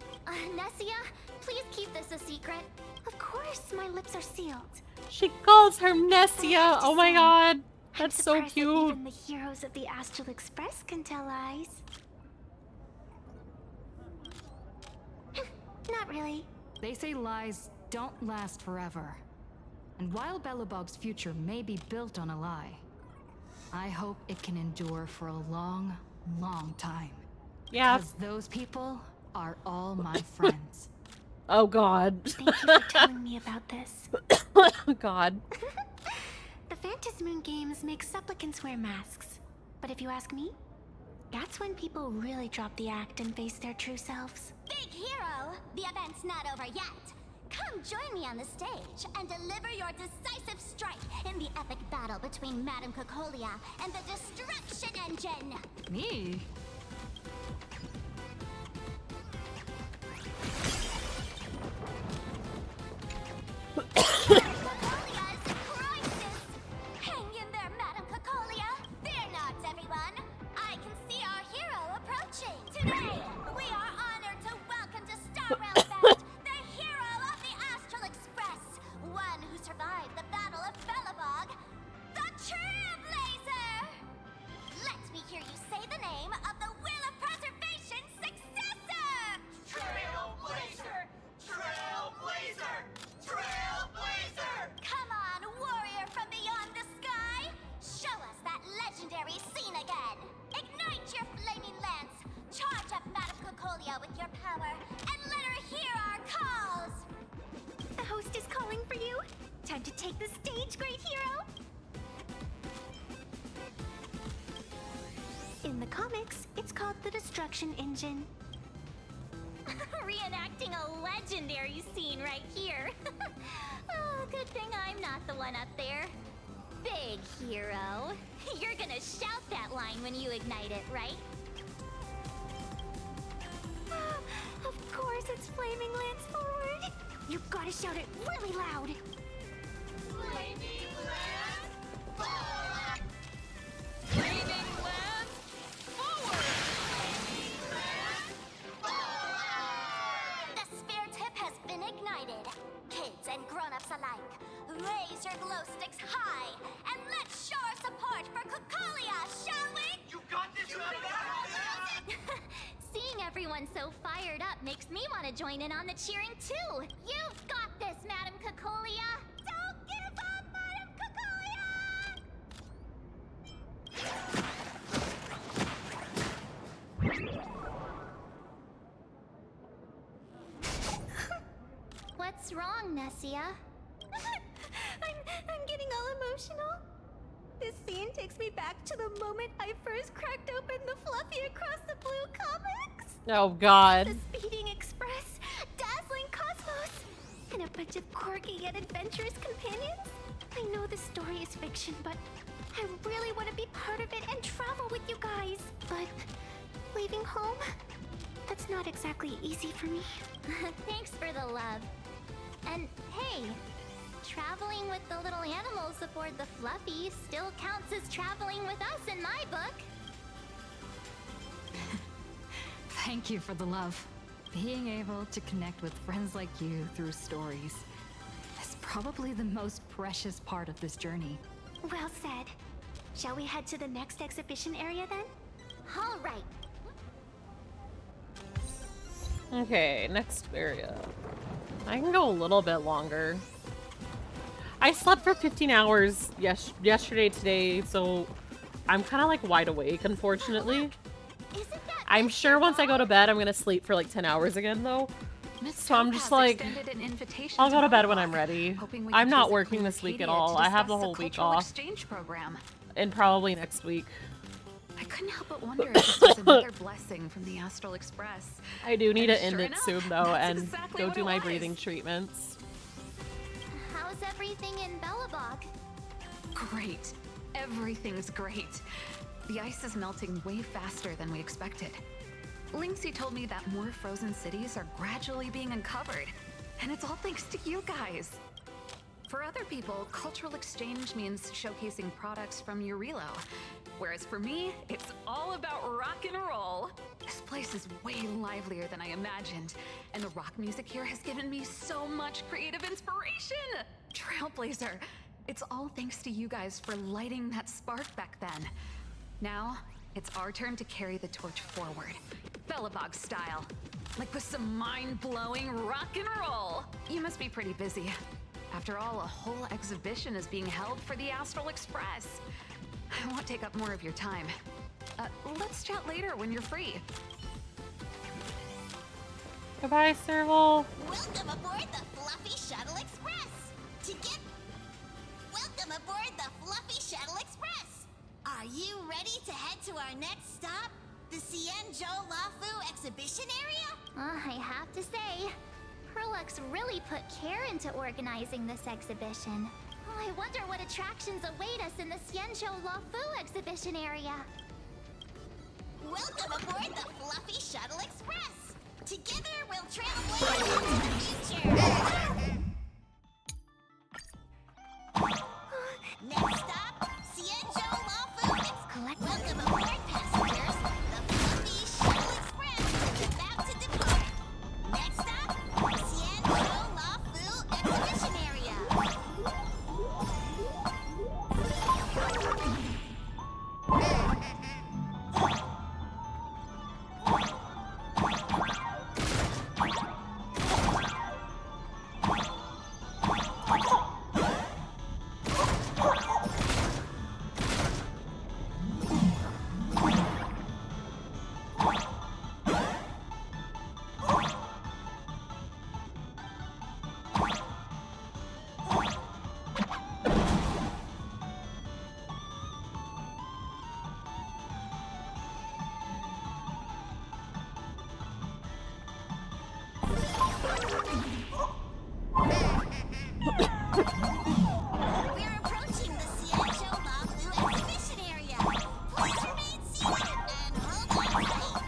Nessia, please keep this a secret. Of course, my lips are sealed. She calls her Nessia. Oh my god. That's so cute. That even the heroes of the Astral Express can tell lies. Not really. They say lies don't last forever. And while Belobog's future may be built on a lie, I hope it can endure for a long, long time. Yeah. Because those people are all my friends. Oh god. Thank you for telling me about this. Oh god. The Phantasmoon games make supplicants wear masks. But if you ask me, that's when people really drop the act and face their true selves. Big hero! The event's not over yet. Come join me on the stage and deliver your decisive strike in the epic battle between Madame Cocolia and the Destruction Engine! Me? Cocolia's crisis! Hang in there, Madame Cocolia! Fear not, everyone! I can see our hero approaching! Today, we are honored to welcome to Star Realm Fest the hero of the Astral Express! One who survived the Battle of Belobog, the Trailblazer! Let me hear you say the name of the Will of Preservation's successor! Trailblazer! Trailblazer! Trailblazer! Come on, warrior from beyond the sky! Show us that legendary scene again! Ignite your flaming lance! Charge up Madame Cocolia with your power, and let her hear our calls! The host is calling for you. Time to take the stage, great hero! In the comics, it's called the Destruction Engine. Reenacting a legendary scene right here. Oh, good thing I'm not the one up there. Big hero. You're gonna shout that line when you ignite it, right? Of course, it's Flaming Lance forward. You've gotta shout it really loud. Flaming Lance forward! Flaming Lance forward! Flaming Lance forward! The spear tip has been ignited. Kids and grown-ups alike, raise your glow sticks high and let's show our support for Cocolia, shall we? You got this, Seeing everyone so fired up makes me want to join in on the cheering too. You've got this, Madame Cocolia. Don't give up, Madame Cocolia! What's wrong, Nessia? I'm getting all emotional. This scene takes me back to the moment I first cracked open the Fluffy Across the Blue comics. Oh god. The Speeding Express, Dazzling Cosmos, and a bunch of quirky yet adventurous companions. I know the story is fiction, but I really want to be part of it and travel with you guys. But leaving home, that's not exactly easy for me. Thanks for the love. And hey, traveling with the little animals aboard the Fluffy still counts as traveling with us in my book. Thank you for the love. Being able to connect with friends like you through stories is probably the most precious part of this journey. Well said. Shall we head to the next exhibition area then? All right. Okay, next area. I can go a little bit longer. I slept for 15 hours yesterday, today, so I'm kind of like wide awake, unfortunately. I'm sure once I go to bed, I'm gonna sleep for like 10 hours again, though. So I'm just like, I'll go to bed when I'm ready. I'm not working this week at all. I have the whole week off. Exchange program. And probably next week. I couldn't help but wonder if this was another blessing from the Astral Express. I do need to end sure it enough, soon, though, that's and exactly go what do it my was. breathing treatments. How's everything in Bellabog? Great. Everything's great. The ice is melting way faster than we expected. Lynxie told me that more frozen cities are gradually being uncovered, and it's all thanks to you guys. For other people, cultural exchange means showcasing products from Eurilo, whereas for me, it's all about rock and roll. This place is way livelier than I imagined, and the rock music here has given me so much creative inspiration. Trailblazer, it's all thanks to you guys for lighting that spark back then. Now, it's our turn to carry the torch forward, Bellabog style, like with some mind-blowing rock and roll. You must be pretty busy. After all, a whole exhibition is being held for the Astral Express. I won't take up more of your time. Let's chat later when you're free. Goodbye, Serval. Welcome aboard the Fluffy Shuttle Express. Welcome aboard the Fluffy Shuttle Express. Are you ready to head to our next stop, the Xianzhou Lafu exhibition area? I have to say, Perlux really put care into organizing this exhibition. I wonder what attractions await us in the Xianzhou Lafu exhibition area. Welcome aboard the Fluffy Shuttle Express. Together we'll trailblaze into the future. Next stop, Xianzhou Lafu. Welcome aboard, passengers. The Fluffy Shuttle Express is about to depart. Next stop, Xianzhou Lafu exhibition area. We're approaching the Xianzhou Lafu exhibition area. Please remain seated and hold on tight.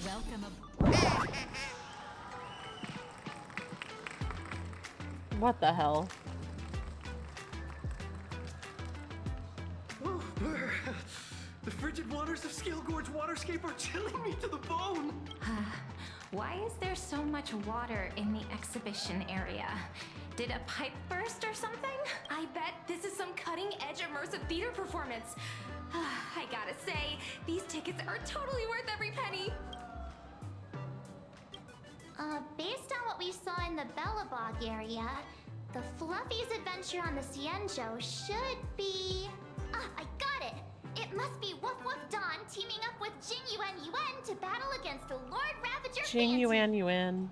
Welcome What the hell? Oh, brr. The frigid waters of Scale Gorge Waterscape are chilling me to the bone. Why is there so much water in the exhibition area? Did a pipe burst or something? I bet this is some cutting-edge immersive theater performance. I gotta say, these tickets are totally worth every penny. Based on what we saw in the Bellabog area, the Fluffy's adventure on the Xianzhou should be... I got it! It must be Woof Woof Dawn teaming up with Jing Yuan Yuan to battle against the Lord Ravager Jing Phantom. Yuan Yuan.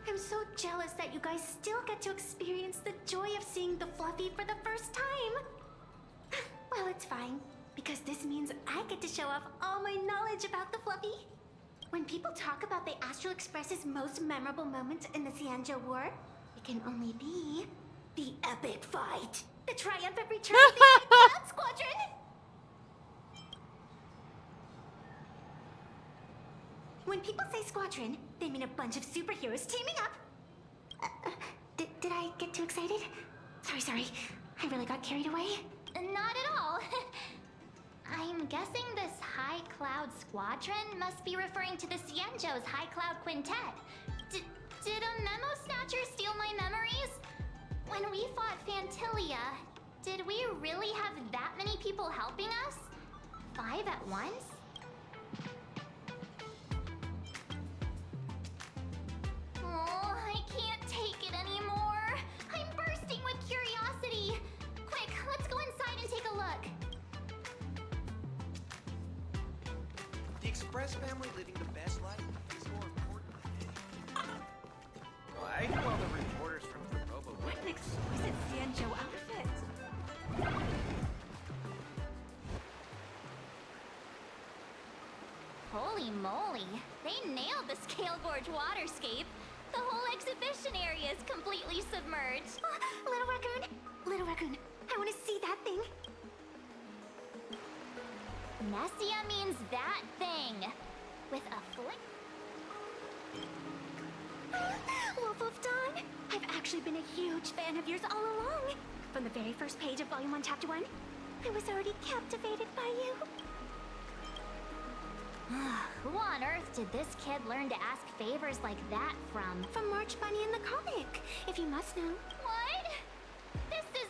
I'm so jealous that you guys still get to experience the joy of seeing the Fluffy for the first time. Well, it's fine, because this means I get to show off all my knowledge about the Fluffy. When people talk about the Astral Express's most memorable moments in the Xianzhou War, it can only be the epic fight. The triumphant return of the Cloud Squadron! When people say squadron, they mean a bunch of superheroes teaming up. Did I get too excited? Sorry. I really got carried away. Not at all. I'm guessing this High Cloud Squadron must be referring to the Cienjo's High Cloud Quintet. Did a memo snatcher steal my memories? When we fought Fantilia, did we really have that many people helping us? 5 at once? Oh, I can't take it anymore. I'm bursting with curiosity. Quick, let's go inside and take a look. The Express family living the best life is more important than anything. Why do all the reporters from Provo? What an exquisite Cienjo outfit! Holy moly, they nailed the Scale Gorge waterscape. The whole exhibition area is completely submerged. Little Raccoon, I want to see that thing. Nessia means that thing. With a flick. Wolf of Dawn, I've actually been a huge fan of yours all along. From the very first page of Volume 1, Chapter 1, I was already captivated by you. Who on earth did this kid learn to ask favors like that from? From March Bunny in the comic, if you must know. What? This is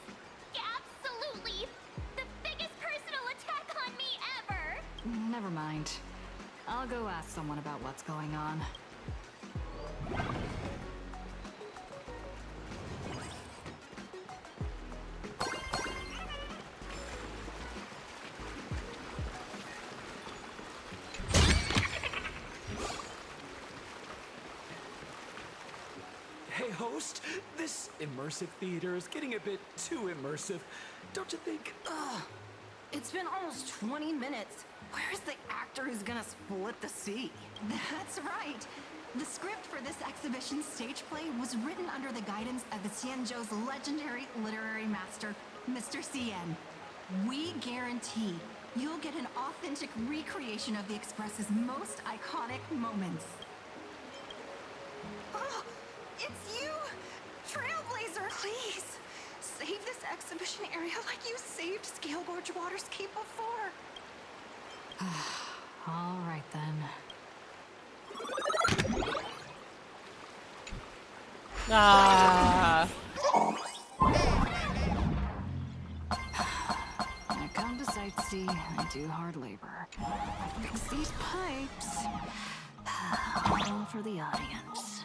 absolutely the biggest personal attack on me ever! Never mind. I'll go ask someone about what's going on. Hey, host, this immersive theater is getting a bit too immersive, don't you think? It's been almost 20 minutes. Where's the actor who's gonna split the sea? That's right. The script for this exhibition stage play was written under the guidance of the Cienjo's legendary literary master, Mr. Cien. We guarantee you'll get an authentic recreation of the Express's most iconic moments. Oh, it's you! Trailblazer! Please, save this exhibition area like you saved Scale Gorge Waterscape before. All right then. Ah. I come to sightsee and do hard labor. I fix these pipes. All for the audience.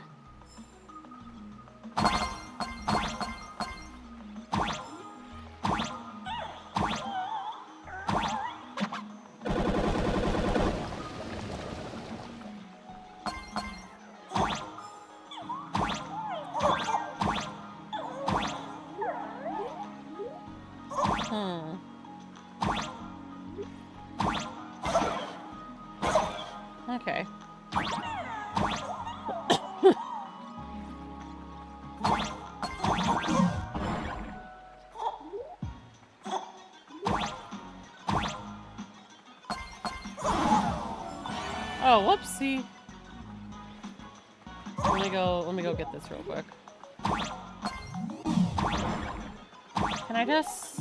Okay. Oh, whoopsie. Let me go get this real quick. Can I just...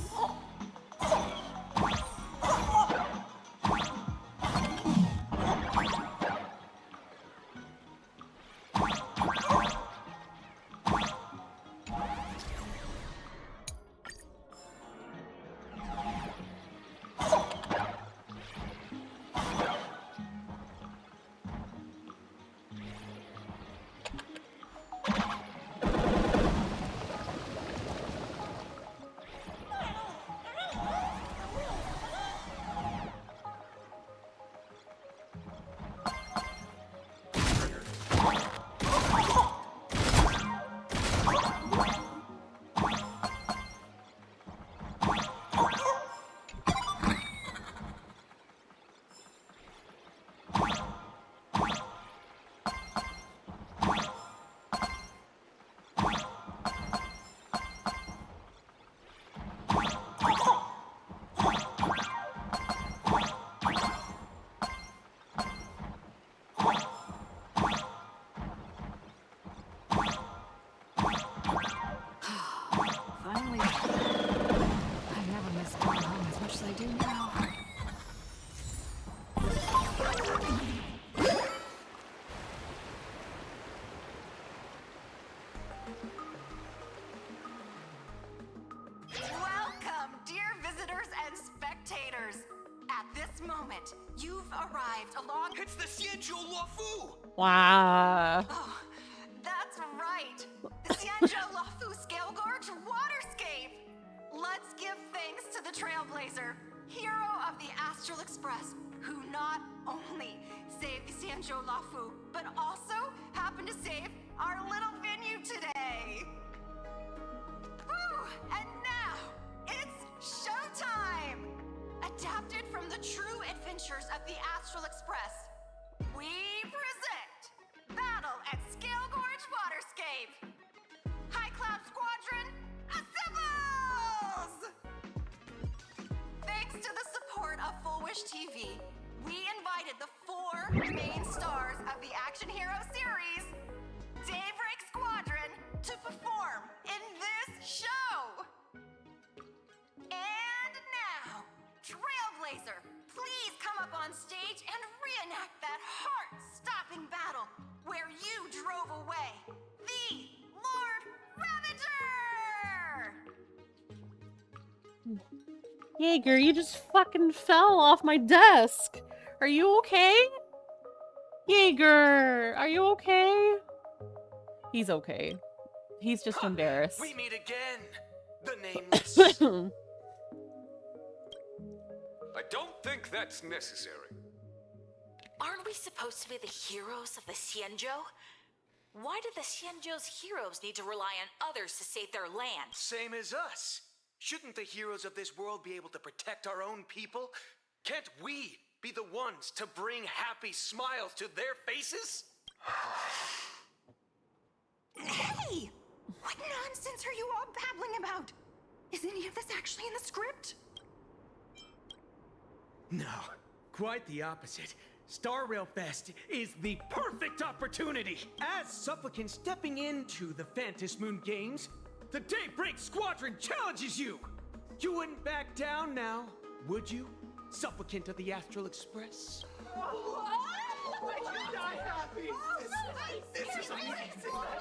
moment. You've arrived along. It's the Xianzhou Luofu! Wow. Oh, that's right. The Xianzhou Luofu Scale Gorge Waterscape. Let's give thanks to the Trailblazer, hero of the Astral Express, who not only saved the Xianzhou Luofu, but also happened to save our little venue today. Woo! And now, it's showtime! Adapted from the true adventures of the Astral Express, we present Battle at Scale Gorge Waterscape! High Cloud Squadron, assembles! Thanks to the support of Full Wish TV, we invited the 4 main stars of the Action Hero series, Daybreak Squadron, to perform in this show. And now, Trailblazer, please come up on stage and reenact that heart-stopping battle where you drove away the Lord Ravager! Jaeger, you just fucking fell off my desk. Are you okay? Jaeger, are you okay? He's okay. He's just embarrassed. We meet again, the nameless. I don't think that's necessary. Aren't we supposed to be the heroes of the Xianzhou? Why do the Xianzhou's heroes need to rely on others to save their land? Same as us. Shouldn't the heroes of this world be able to protect our own people? Can't we be the ones to bring happy smiles to their faces? Hey! What nonsense are you all babbling about? Is any of this actually in the script? No, quite the opposite. Star Rail Fest is the perfect opportunity. As Supplicant stepping into the Phantom Moon Games, the Daybreak Squadron challenges you! You wouldn't back down now, would you? Supplicant of the Astral Express?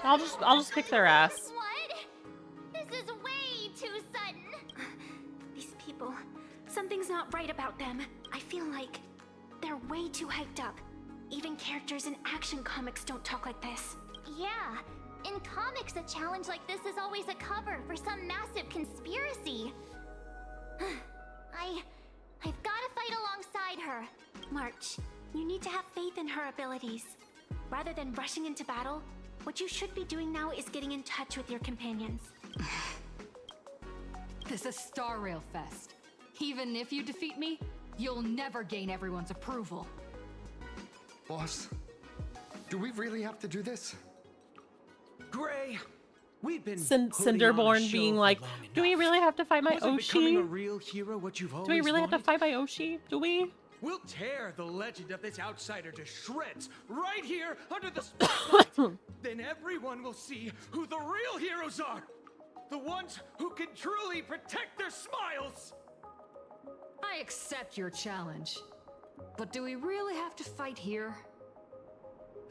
I'll just kick their ass. What? This is way too sudden. These people, something's not right about them. I feel like they're way too hyped up. Even characters in action comics don't talk like this. Yeah, in comics a challenge like this is always a cover for some massive conspiracy. I've gotta fight alongside her. March, you need to have faith in her abilities. Rather than rushing into battle, what you should be doing now is getting in touch with your companions. This is Star Rail Fest. Even if you defeat me, you'll never gain everyone's approval. Boss, do we really have to do this? Gray, we've been Cinderborn being like, do we really have to fight my Wasn't becoming Oshi? a real hero what you've always Do we really wanted? have to fight my Oshi? Do we? We'll tear the legend of this outsider to shreds right here under the spotlight. Then everyone will see who the real heroes are. The ones who can truly protect their smiles. I accept your challenge. But do we really have to fight here?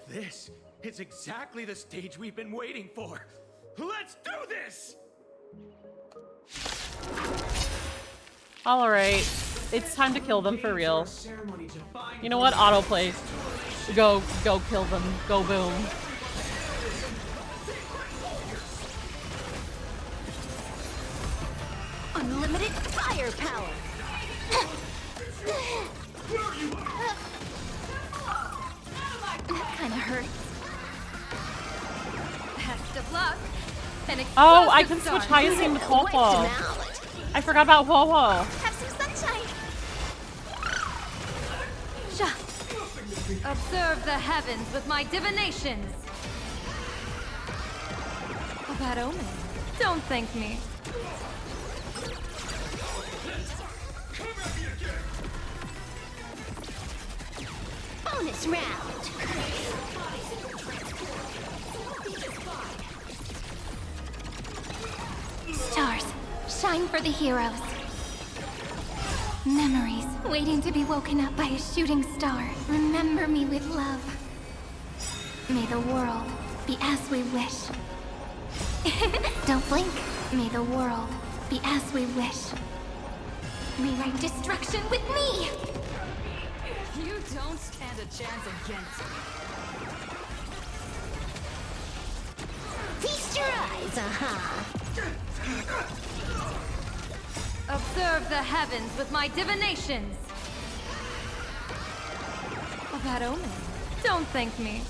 This is exactly the stage we've been waiting for. Let's do this! Alright. It's time to kill them for real. You know what? Autoplay. Go kill them. Go boom. Unlimited firepower! That kinda hurts. Best of luck. Oh, I can switch Hyacinth with Huohuo. I forgot about Huohuo. Have some sunshine! Observe the heavens with my divinations. A bad omen. Don't thank me. Bonus round. Stars, shine for the heroes. Memories waiting to be woken up by a shooting star. Remember me with love. May the world be as we wish. Don't blink. May the world be as we wish. Rewrite destruction with me! You don't stand a chance against me. Feast your eyes, Observe the heavens with my divinations. A bad omen. Don't thank me.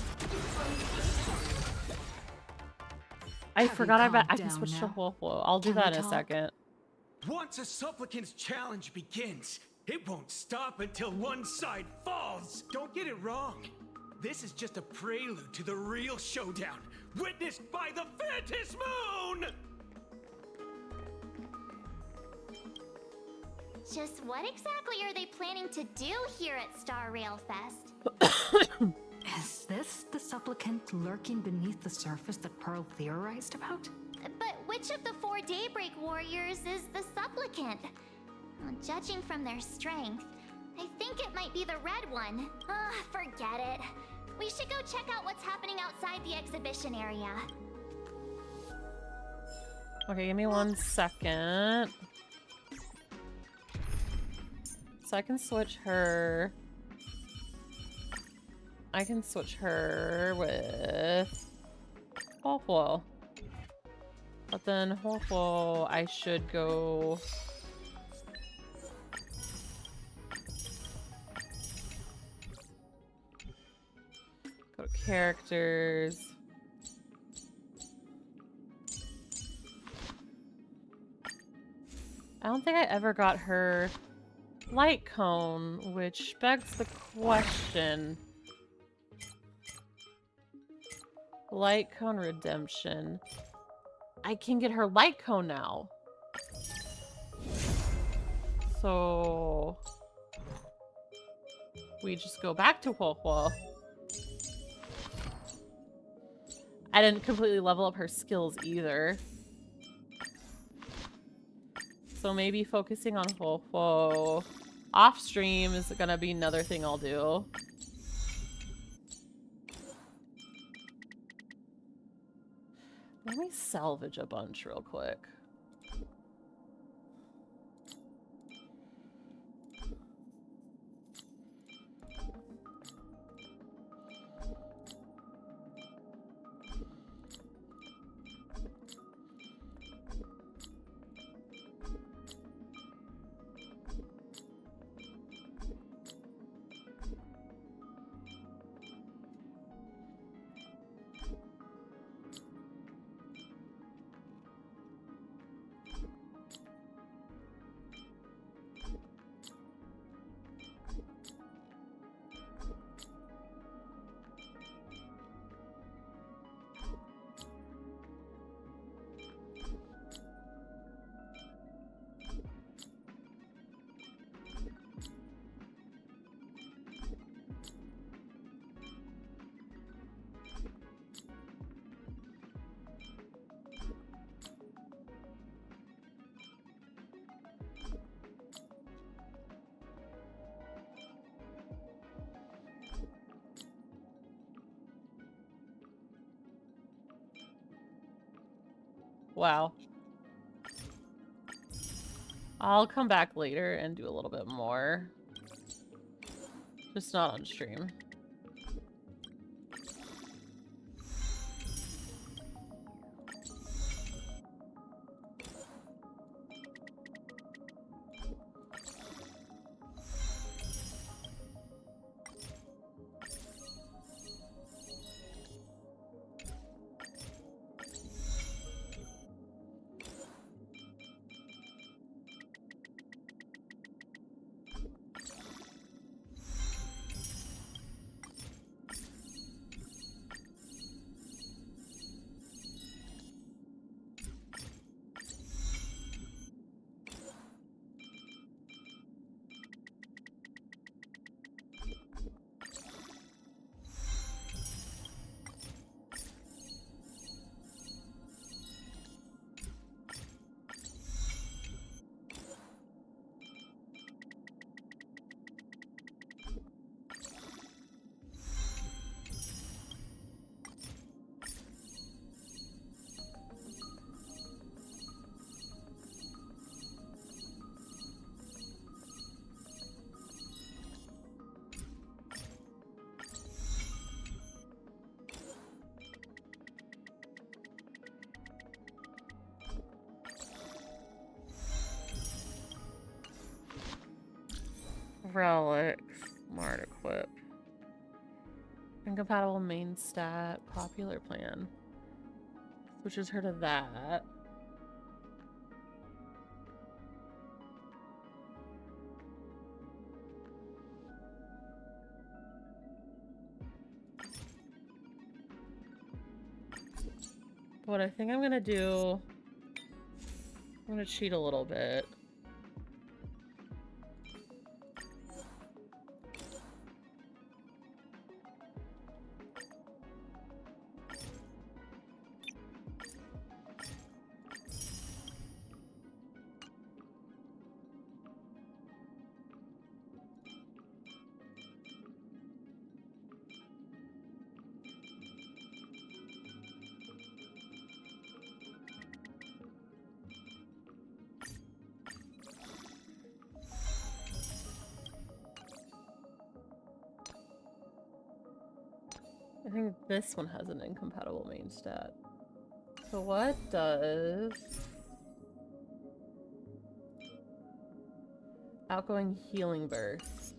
I Have forgot you I calmed can down switch to now? Huohuo. I'll do Can we that in a talk? second. Once a supplicant's challenge begins, it won't stop until one side falls. Don't get it wrong. This is just a prelude to the real showdown, witnessed by the Phantom Moon! Just what exactly are they planning to do here at Star Rail Fest? Is this the supplicant lurking beneath the surface that Pearl theorized about? But which of the 4 Daybreak Warriors is the supplicant? Well, judging from their strength, I think it might be the red one. Forget it. We should go check out what's happening outside the exhibition area. Okay, give me 1 second. So I can switch her. I can switch her with Huohuo. But then Huohuo, I should go... Go to characters. I don't think I ever got her light cone, which begs the question. Light cone redemption. I can get her light cone now. So we just go back to Huohuo. I didn't completely level up her skills either. So maybe focusing on Huohuo off stream is gonna be another thing I'll do. Let me salvage a bunch real quick. Wow. I'll come back later and do a little bit more. Just not on stream. Relics. Smart equip. Incompatible main stat. Popular plan. Switches her to that. What I think I'm gonna do, I'm gonna cheat a little bit. I think this one has an incompatible main stat. So what does outgoing healing burst?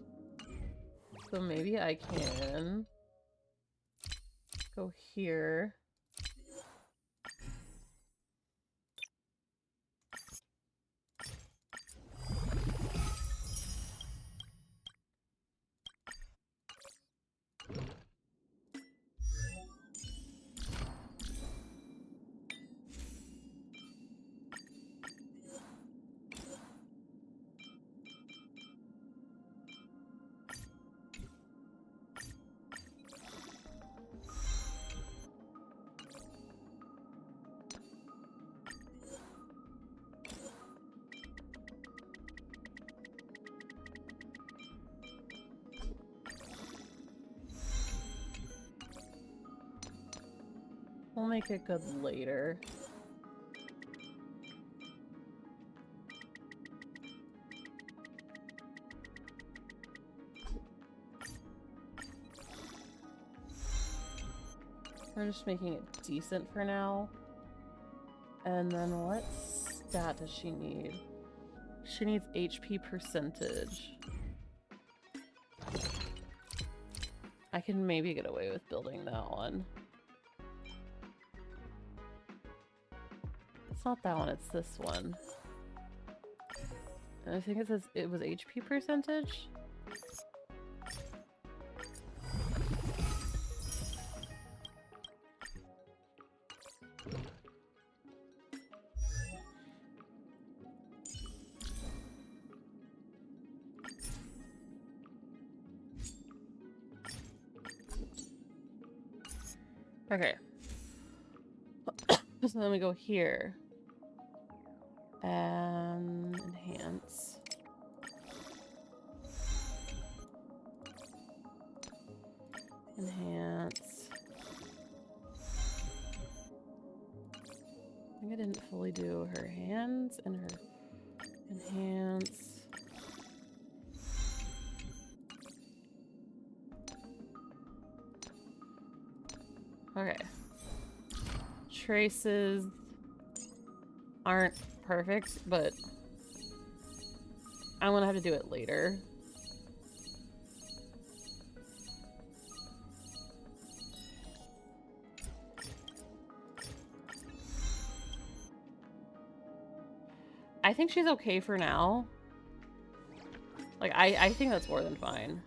So maybe I can go here. We'll make it good later. We're just making it decent for now. And then what stat does she need? She needs HP percentage. I can maybe get away with building that one. It's not that one, it's this one. And I think it says it was HP percentage. Okay. So then we go here. And enhance. Enhance. I think I didn't fully do her hands and her enhance. Okay. Traces aren't perfect, but I'm gonna have to do it later. I think she's okay for now. Like, I think that's more than fine.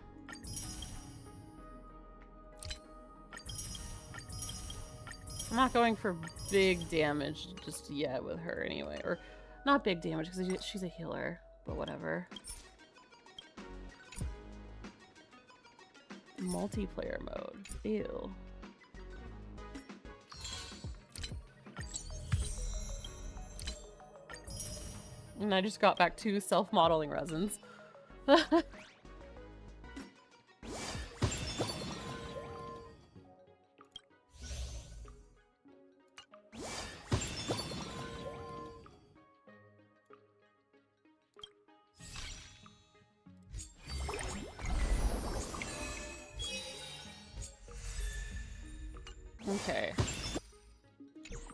I'm not going for big damage just yet with her anyway. Or, not big damage, because she's a healer. But whatever. Multiplayer mode. Ew. And I just got back to self-modeling resins. Okay.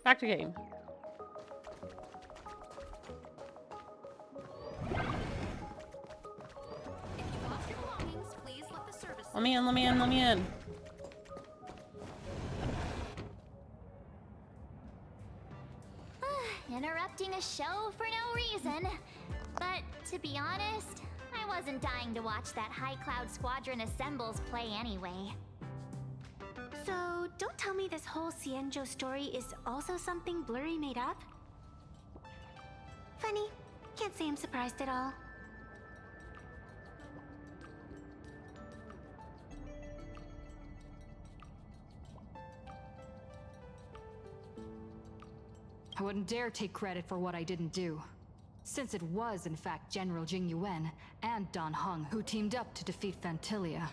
Back to game. Let me in, let me in, let me in. Interrupting a show for no reason. But to be honest, I wasn't dying to watch that High Cloud Squadron assembles play anyway. So, don't tell me this whole Cienjo story is also something Blurry made up? Funny. Can't say I'm surprised at all. I wouldn't dare take credit for what I didn't do, since it was in fact General Jing Yuan and Dan Heng who teamed up to defeat Fantilia.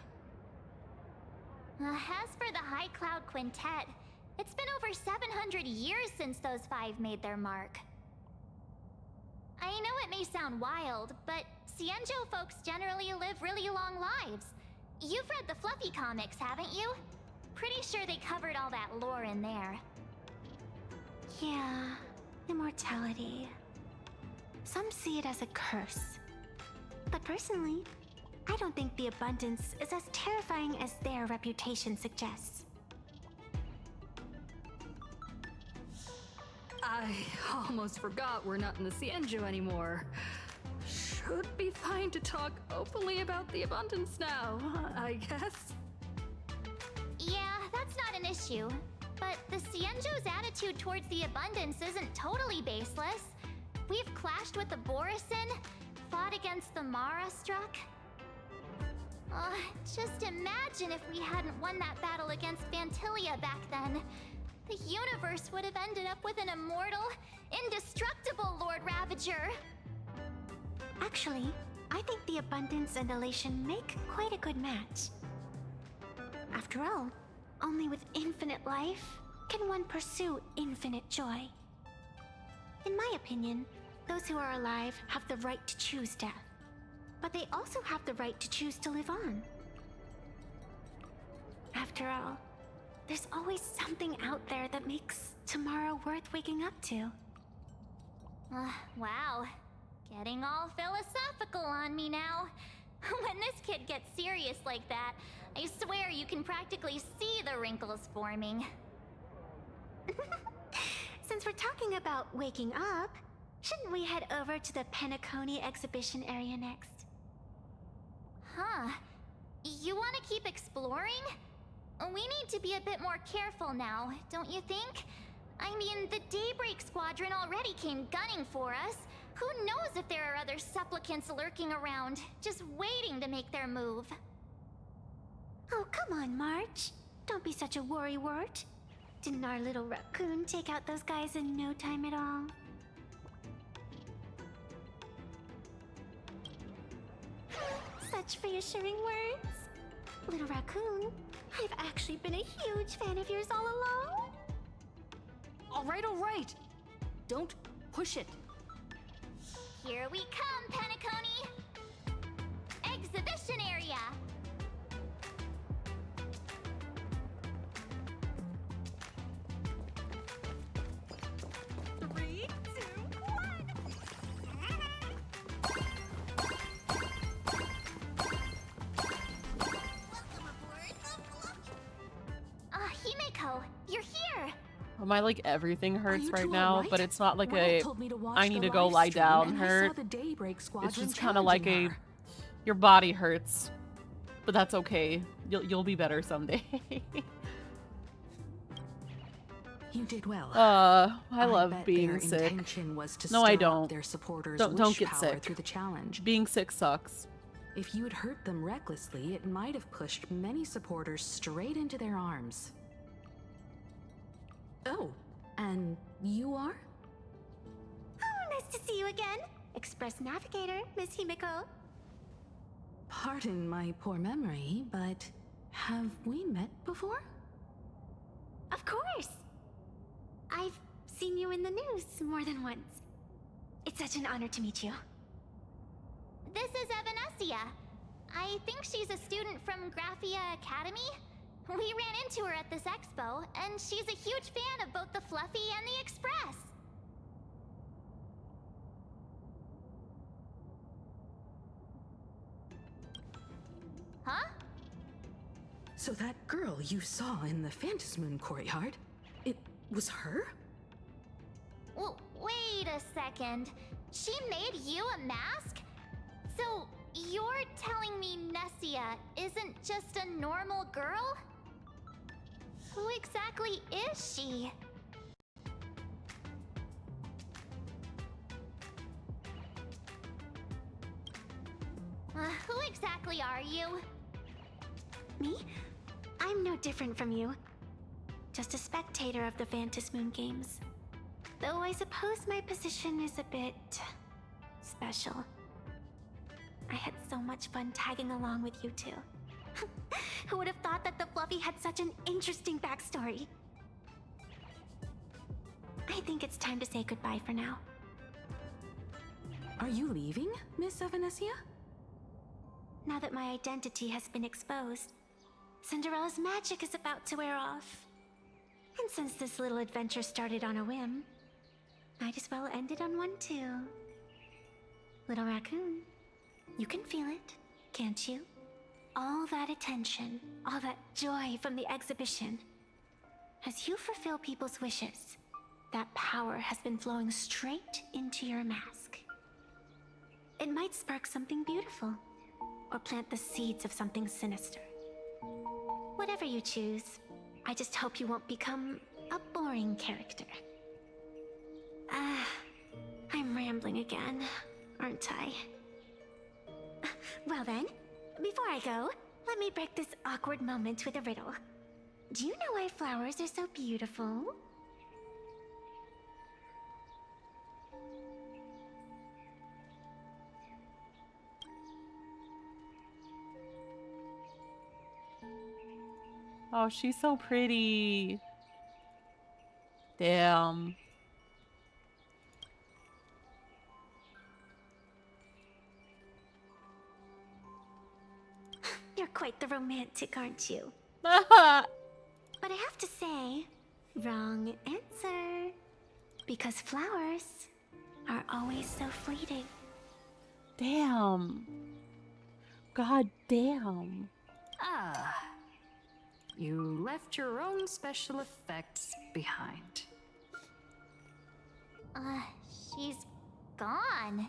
As for the High Cloud Quintet, it's been over 700 years since those five made their mark. I know it may sound wild, but Cienjo folks generally live really long lives. You've read the Fluffy comics, haven't you? Pretty sure they covered all that lore in there. Yeah, immortality. Some see it as a curse. But personally, I don't think the abundance is as terrifying as their reputation suggests. I almost forgot we're not in the Cienjo anymore. Should be fine to talk openly about the abundance now, I guess. Yeah, that's not an issue. But the Cienjo's attitude towards the abundance isn't totally baseless. We've clashed with the Borisin, fought against the Mara Struck. Just imagine if we hadn't won that battle against Fantilia back then. The universe would have ended up with an immortal, indestructible Lord Ravager. Actually, I think the abundance and elation make quite a good match. After all, only with infinite life can one pursue infinite joy. In my opinion, those who are alive have the right to choose death, but they also have the right to choose to live on. After all, there's always something out there that makes tomorrow worth waking up to. Wow. Getting all philosophical on me now. When this kid gets serious like that, I swear you can practically see the wrinkles forming. Since we're talking about waking up, shouldn't we head over to the Penacony exhibition area next? Huh. You want to keep exploring? We need to be a bit more careful now, don't you think? I mean, the Daybreak Squadron already came gunning for us. Who knows if there are other supplicants lurking around, just waiting to make their move. Oh, come on, March. Don't be such a worrywart. Didn't our little raccoon take out those guys in no time at all? Such reassuring words. Little raccoon, I've actually been a huge fan of yours all along. All right. Don't push it. Here we come, Penacony! Exhibition area! Three, two, one! Himeko, you're here! My like everything hurts you right two now, alright? but it's not like Ryan a told me to watch I need the to go live lie stream, down and I hurt. saw the Daybreak It's Squadron just kind of like challenging a her. your body hurts, but that's okay. You'll be better someday. You did well. I love bet being their sick. intention was to No, I stir up don't. their supporters' Don't wish get power sick. through the challenge. Being sick sucks. If you had hurt them recklessly, it might have pushed many supporters straight into their arms. Oh, and you are? Oh, nice to see you again. Express Navigator, Miss Himeko. Pardon my poor memory, but have we met before? Of course. I've seen you in the news more than once. It's such an honor to meet you. This is Evanescia. I think she's a student from Graphia Academy. We ran into her at this expo, and she's a huge fan of both the Fluffy and the Express. Huh? So that girl you saw in the Phantasmoon courtyard, it was her? Well, wait a second. She made you a mask? So you're telling me Nessia isn't just a normal girl? Who exactly is she? Who exactly are you? Me? I'm no different from you. Just a spectator of the Phantasmoon games. Though I suppose my position is a bit special. I had so much fun tagging along with you two. Who would have thought that the Fluffy had such an interesting backstory? I think it's time to say goodbye for now. Are you leaving, Miss Evanesia? Now that my identity has been exposed, Cinderella's magic is about to wear off. And since this little adventure started on a whim, might as well end it on one too. Little raccoon, you can feel it, can't you? All that attention, all that joy from the exhibition. As you fulfill people's wishes, that power has been flowing straight into your mask. It might spark something beautiful, or plant the seeds of something sinister. Whatever you choose, I just hope you won't become a boring character. I'm rambling again, aren't I? Well then, before I go, let me break this awkward moment with a riddle. Do you know why flowers are so beautiful? Oh, she's so pretty. Damn. You're quite the romantic, aren't you? But I have to say, wrong answer. Because flowers are always so fleeting. Damn. God damn. Ah. You left your own special effects behind. She's gone.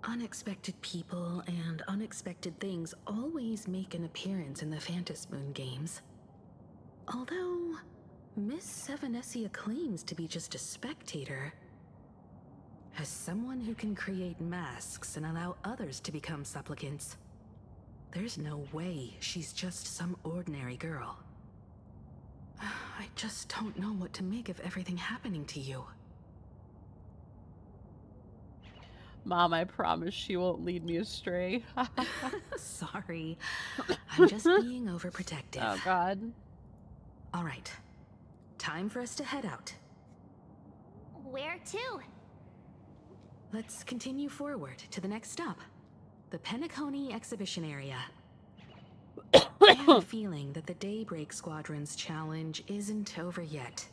Unexpected people and unexpected things always make an appearance in the Phantasmoon games. Although, Miss Evanesia claims to be just a spectator. As someone who can create masks and allow others to become supplicants, there's no way she's just some ordinary girl. I just don't know what to make of everything happening to you. Mom, I promise she won't lead me astray. Sorry. I'm just being overprotective. Oh, God. All right. Time for us to head out. Where to? Let's continue forward to the next stop. The Penacony exhibition area. I have a feeling that the Daybreak Squadron's challenge isn't over yet.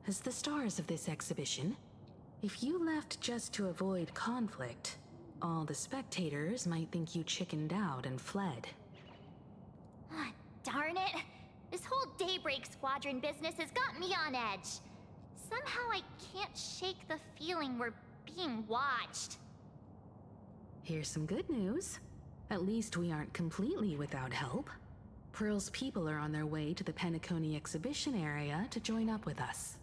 As the stars of this exhibition, if you left just to avoid conflict, all the spectators might think you chickened out and fled. Darn it! This whole Daybreak Squadron business has got me on edge. Somehow I can't shake the feeling we're being watched. Here's some good news. At least we aren't completely without help. Pearl's people are on their way to the Penacony exhibition area to join up with us.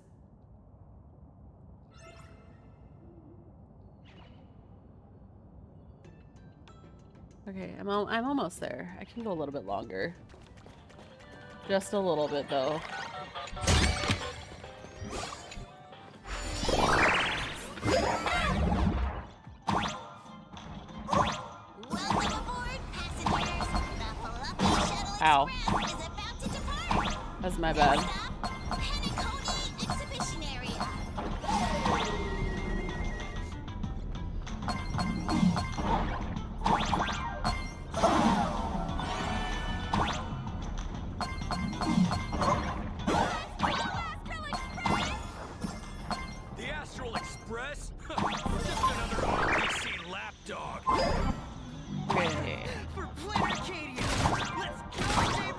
Okay, I'm almost there. I can go a little bit longer. Just a little bit, though. Ow. That's my bad. The Astral Express? Just another RPC lapdog. Okay. For Planet Arcadia, let's go,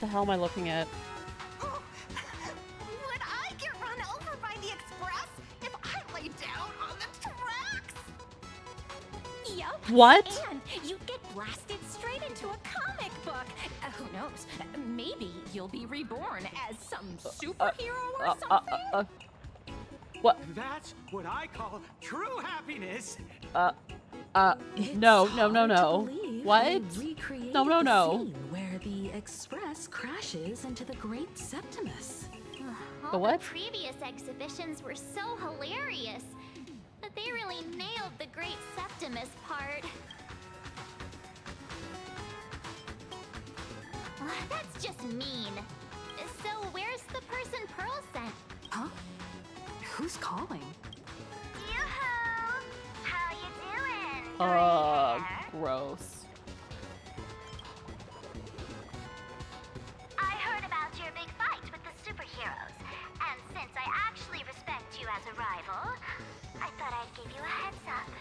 the hell am I looking at? Would I get run over by the express if I lay down on the tracks? Yup. What? And you'd get blasted straight into a comic book. Who knows? Maybe you'll be reborn as some superhero or something. What? That's what I call true happiness. No. What? No. Scene where the express crashes into the Great Septimus. The what? The previous exhibitions were so hilarious, but they really nailed the Great Septimus part. That's just mean. So where's the person Pearl sent? Huh? Who's calling? Yoo-hoo! How you doing? Gross. I heard about your big fight with the superheroes, and since I actually respect you as a rival, I thought I'd give you a heads up.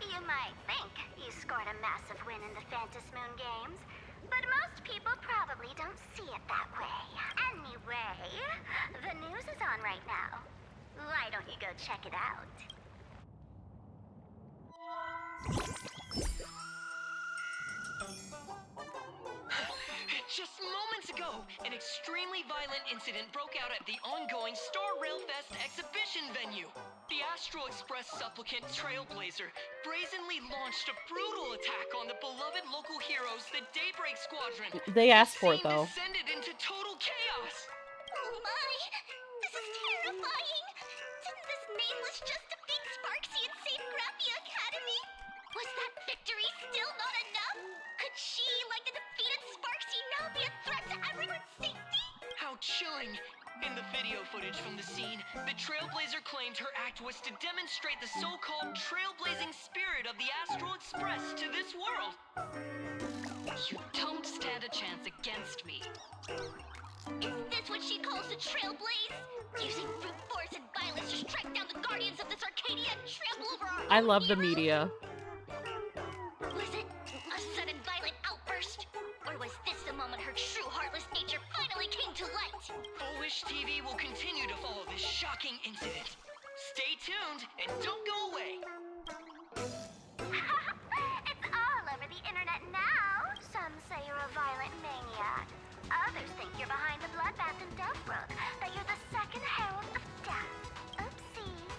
You might think you scored a massive win in the Moon Games, but most people probably don't see it that way. Anyway, the news is on right now. Why don't you go check it out? Just moments ago, an extremely violent incident broke out at the ongoing Star Rail Fest exhibition venue. The Astral Express supplicant Trailblazer brazenly launched a brutal attack on the beloved local heroes, the Daybreak Squadron. They asked for it, The though. scene descended into total chaos. Oh my! This is terrifying! Didn't this nameless just defeat Sparksy and save Graphia Academy? Was that victory still not enough? Could she, like the defeated Sparksy, now be a threat to everyone's safety? How chilling! In the video footage from the scene, the Trailblazer claimed her act was to demonstrate the so-called trailblazing spirit of the Astral Express to this world. You don't stand a chance against me. Is this what she calls a trailblaze? Using brute force and violence to strike down the guardians of this Arcadia and trample over our I love the media. Was it a sudden violent outburst? Or was this the moment her true heartless nature finally came to light? Full Wish TV will continue to follow this shocking incident. Stay tuned and don't go away. It's all over the internet now. Some say you're a violent maniac. Others think you're behind the bloodbath in Deathbrook, that you're the second herald of death. Oopsies.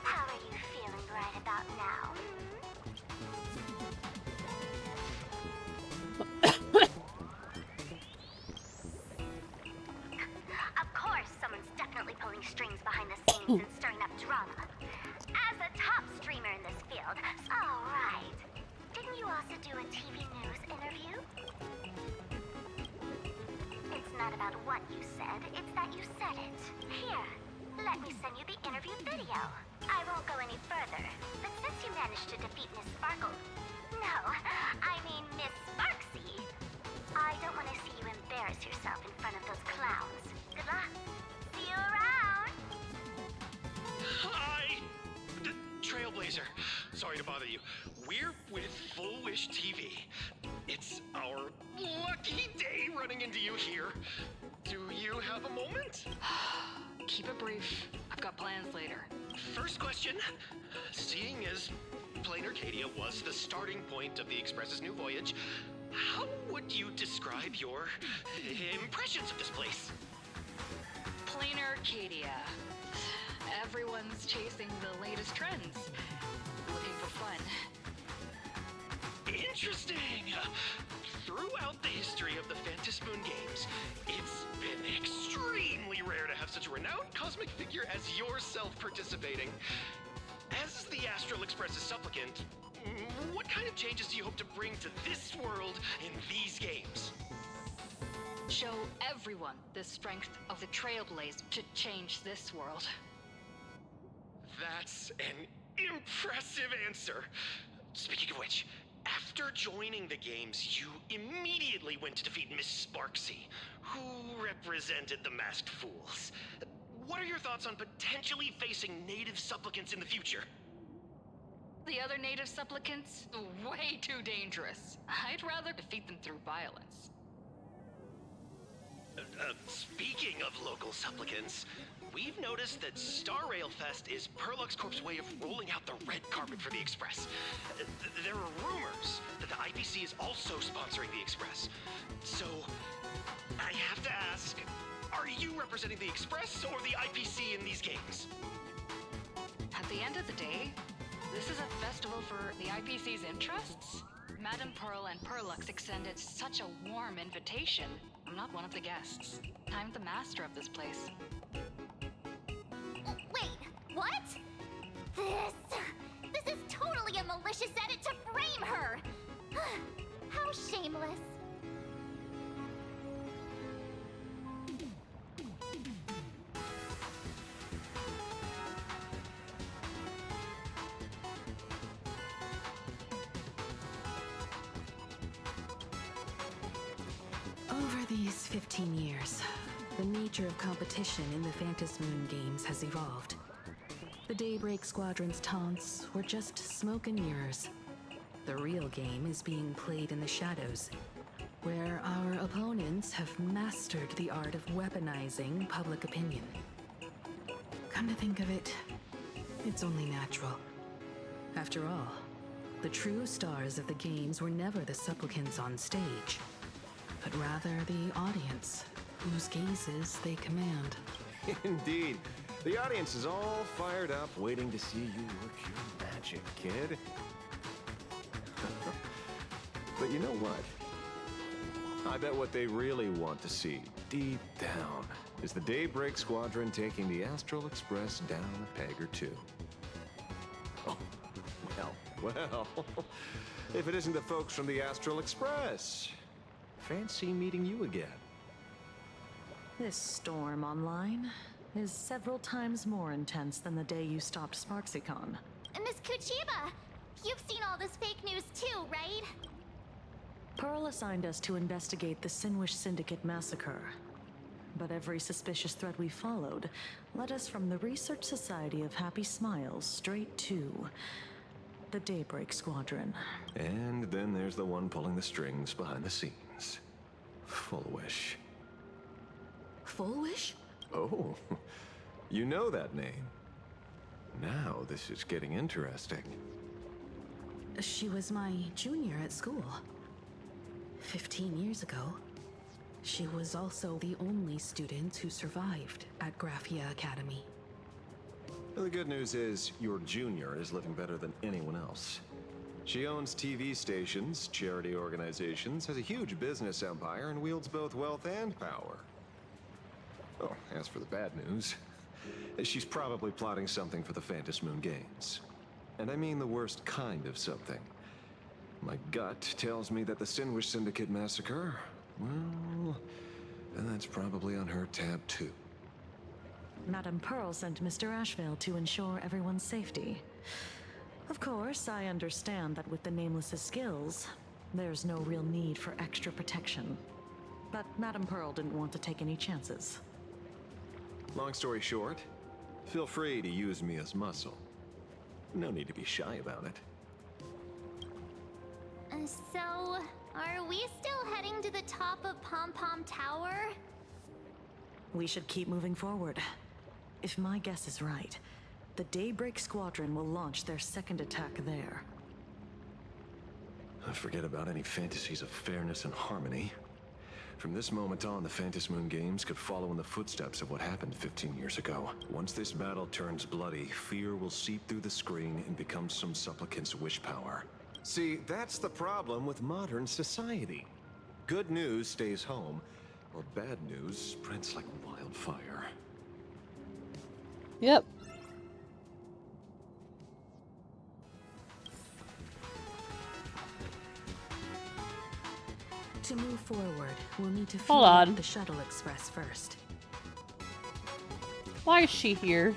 How are you feeling right about now? Of course, someone's definitely pulling strings behind the scenes and stirring up drama. As a top streamer in this field, all right. Didn't you also do a TV news interview? It's not about what you said, it's that you said it. Here, let me send you the interview video. I won't go any further, but since you managed to defeat Miss Sparkle... No, I mean Miss Sparksy. I don't want to see you embarrass yourself in front of those clowns. Good luck. See you around. Hi! Trailblazer. Sorry to bother you. We're with Full Wish TV. It's our lucky day running into you here. Do you have a moment? Keep it brief. I've got plans later. First question. Seeing as Plain Arcadia was the starting point of the Express's new voyage, how would you describe your impressions of this place? Plain Arcadia. Everyone's chasing the latest trends. Looking for fun. Interesting! Throughout the history of the Moon Games, it's been extremely rare to have such a renowned cosmic figure as yourself participating. As the Astral Express's supplicant, what kind of changes do you hope to bring to this world in these games? Show everyone the strength of the Trailblaze to change this world. That's an impressive answer. Speaking of which, after joining the games, you immediately went to defeat Miss Sparksy, who represented the Masked Fools. What are your thoughts on potentially facing native supplicants in the future? The other native supplicants? Way too dangerous. I'd rather defeat them through violence. Speaking of local supplicants, we've noticed that Star Rail Fest is Perlux Corp's way of rolling out the red carpet for the Express. There are rumors that the IPC is also sponsoring the Express. So, I have to ask, are you representing the Express or the IPC in these games? At the end of the day, this is a festival for the IPC's interests. Madame Pearl and Perlux extended such a warm invitation. I'm not one of the guests. I'm the master of this place. Wait, what? This is totally a malicious edit to frame her! How shameless. Over these 15 years, the nature of competition in the Phantom Moon games has evolved. The Daybreak Squadron's taunts were just smoke and mirrors. The real game is being played in the shadows, where our opponents have mastered the art of weaponizing public opinion. Come to think of it, it's only natural. After all, the true stars of the games were never the supplicants on stage, but rather the audience, whose gazes they command. Indeed. The audience is all fired up, waiting to see you work your magic, kid. But you know what? I bet what they really want to see, deep down, is the Daybreak Squadron taking the Astral Express down a peg or two. Oh, well, if it isn't the folks from the Astral Express. Fancy meeting you again. This storm online is several times more intense than the day you stopped SparksyCon. Miss Kuchiba, you've seen all this fake news too, right? Pearl assigned us to investigate the Sinwish Syndicate massacre. But every suspicious thread we followed led us from the Research Society of Happy Smiles straight to the Daybreak Squadron. And then there's the one pulling the strings behind the scenes. Full Wish. Full Wish? Oh, you know that name. Now this is getting interesting. She was my junior at school. 15 years ago, she was also the only student who survived at Graphia Academy. Well, the good news is your junior is living better than anyone else. She owns TV stations, charity organizations, has a huge business empire, and wields both wealth and power. Oh, as for the bad news, she's probably plotting something for the Phantom Moon games. And I mean the worst kind of something. My gut tells me that the Sinwish Syndicate massacre, well, that's probably on her tab too. Madame Pearl sent Mr. Ashvale to ensure everyone's safety. Of course, I understand that with the Nameless's skills, there's no real need for extra protection. But Madame Pearl didn't want to take any chances. Long story short, feel free to use me as muscle. No need to be shy about it. So, are we still heading to the top of Pom Pom Tower? We should keep moving forward. If my guess is right, the Daybreak Squadron will launch their second attack there. Forget about any fantasies of fairness and harmony. From this moment on, the Phantom Moon games could follow in the footsteps of what happened 15 years ago. Once this battle turns bloody, fear will seep through the screen and become some supplicant's wish power. See, that's the problem with modern society. Good news stays home, while bad news spreads like wildfire. Yep. To move forward, we'll need to Hold fuel on. up the Shuttle Express first. Why is she here?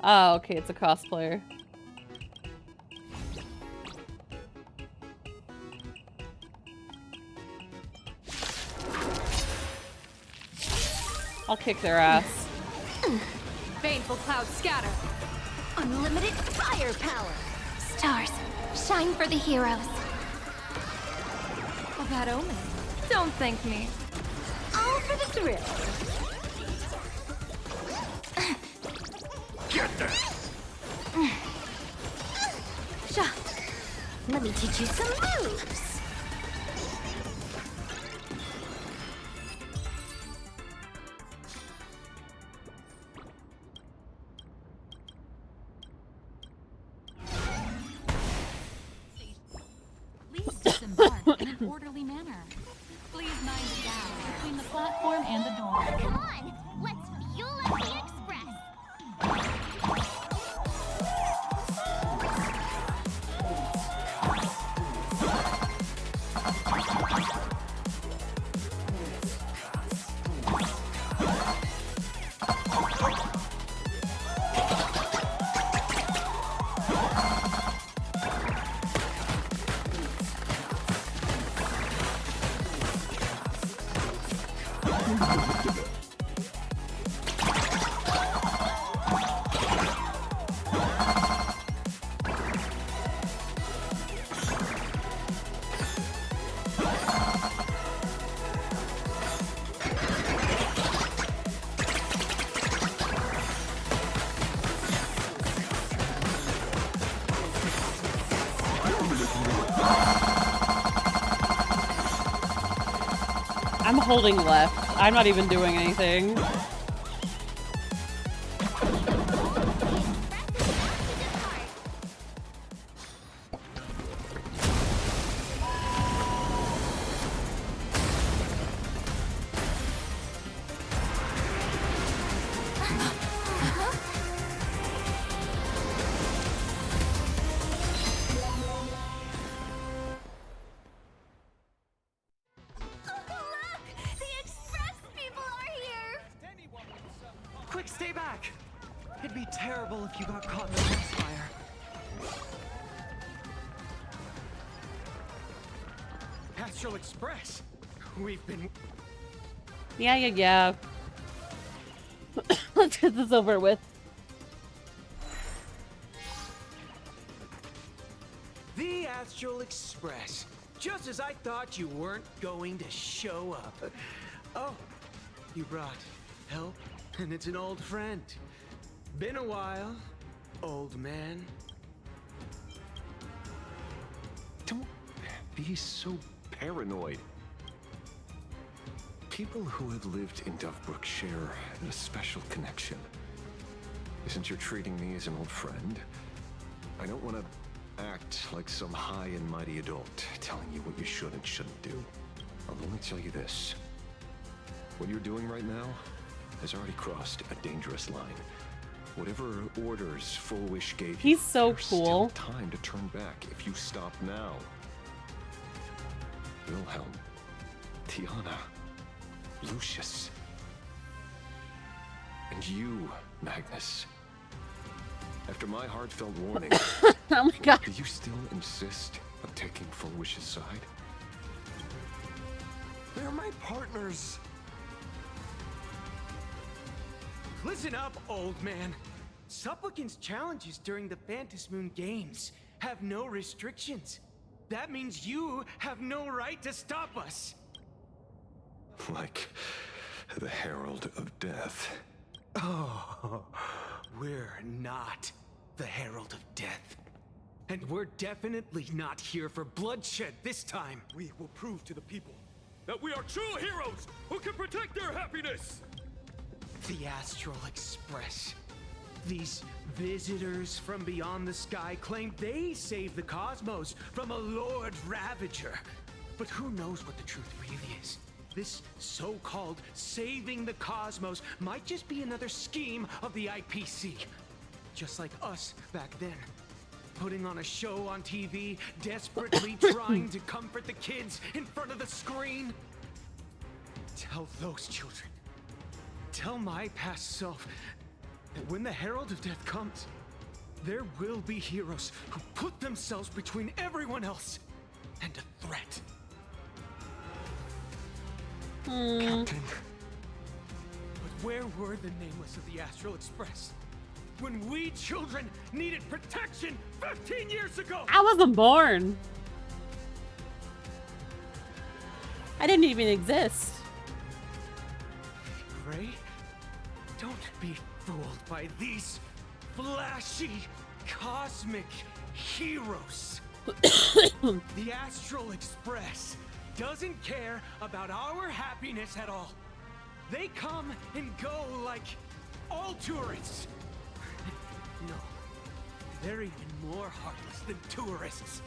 Oh, okay, it's a cosplayer. I'll kick their ass. Baneful clouds scatter. Unlimited firepower. stars, shine for the heroes. A bad omen. Don't thank me. All for the thrill. Get this! Sha. Let me teach you some moves. Please disembark in an orderly manner. Please mind the gap between the platform and the door. Come on, let's fuel up the express. I'm holding left. I'm not even doing anything. Quick, stay back! It'd be terrible if you got caught in the crossfire. Astral Express! We've been... Yeah. Let's get this over with. The Astral Express. Just as I thought you weren't going to show up. Oh, you brought help? And it's an old friend. Been a while, old man. Don't be so paranoid. People who have lived in Dovebrook share a special connection. Since you're treating me as an old friend, I don't want to act like some high and mighty adult telling you what you should and shouldn't do. I'll only tell you this. What you're doing right now has already crossed a dangerous line. Whatever orders Full Wish gave you, He's so there's cool. still time to turn back if you stop now. Wilhelm, Tiana, Lucius, and you, Magnus. After my heartfelt warning, Oh my god. do you still insist on taking Full Wish's side? They're my partners. Listen up, old man. Supplicant's challenges during the Phantasmoon Games have no restrictions. That means you have no right to stop us. Like the Herald of Death. Oh, we're not the Herald of Death. And we're definitely not here for bloodshed this time. We will prove to the people that we are true heroes who can protect their happiness! The Astral Express. These visitors from beyond the sky claim they saved the cosmos from a Lord Ravager. But who knows what the truth really is? This so-called saving the cosmos might just be another scheme of the IPC. Just like us back then. Putting on a show on TV, desperately trying to comfort the kids in front of the screen. Tell those children. Tell my past self that when the Herald of Death comes, there will be heroes who put themselves between everyone else and a threat. Captain. But where were the nameless of the Astral Express? When we children needed protection 15 years ago! I wasn't born. I didn't even exist. Gray, don't be fooled by these flashy, cosmic heroes. The Astral Express doesn't care about our happiness at all. They come and go like all tourists. No, they're even more heartless than tourists.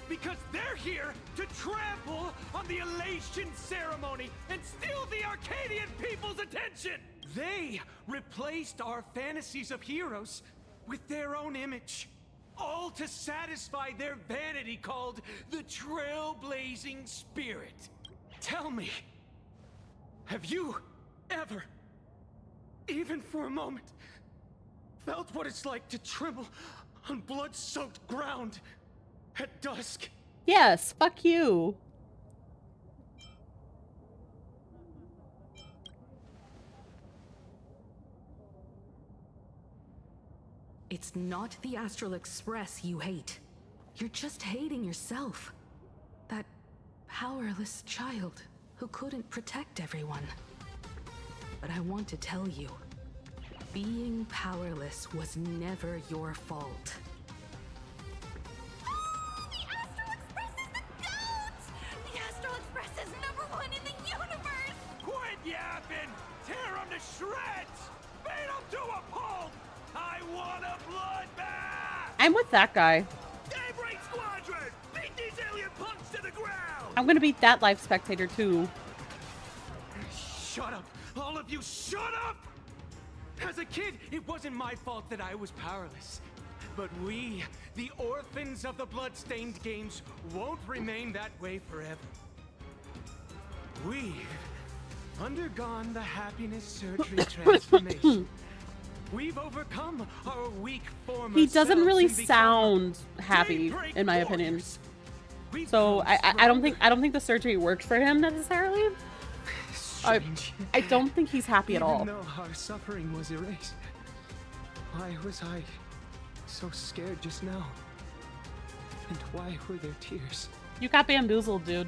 Because they're here to trample on the elation ceremony and steal the Arcadian people's attention! They replaced our fantasies of heroes with their own image. All to satisfy their vanity called the trailblazing spirit. Tell me, have you ever, even for a moment, felt what it's like to tremble on blood-soaked ground at dusk? Yes, fuck you. It's not the Astral Express you hate. You're just hating yourself. That powerless child who couldn't protect everyone. But I want to tell you, being powerless was never your fault. The Astral Express is #1 in the universe! Quit yapping! Tear them to shreds! Beat them to a pulp! I want a bloodbath! I'm with that guy. Daybreak Squadron! Beat these alien punks to the ground! I'm gonna beat that live spectator too. Shut up! All of you, shut up! As a kid, it wasn't my fault that I was powerless. But we, the orphans of the bloodstained games, won't remain that way forever. We've undergone the happiness surgery transformation. We've overcome our weak former He doesn't selves really and become sound happy, daybreak in my opinion. warriors. So I don't think the surgery worked for him necessarily. I don't think he's happy at all. Even though our suffering was erased, why was I so scared just now? And why were there tears? You got bamboozled, dude.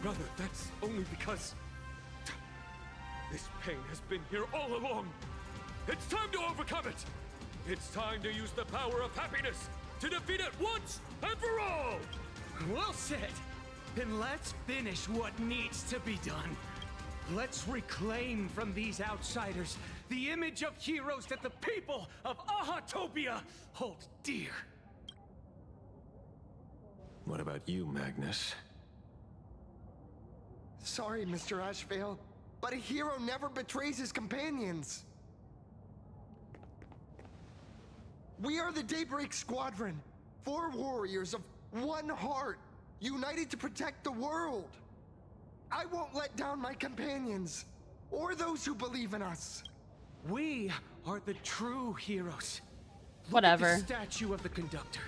Brother, that's only because this pain has been here all along. It's time to overcome it. It's time to use the power of happiness to defeat it once and for all. Well said. Then let's finish what needs to be done. Let's reclaim from these outsiders the image of heroes that the people of Ahatopia hold dear. What about you, Magnus? Sorry, Mr. Ashvale, but a hero never betrays his companions. We are the Daybreak Squadron, 4 warriors of one heart, united to protect the world. I won't let down my companions, or those who believe in us. We are the true heroes. Whatever. Look at the statue of the conductor.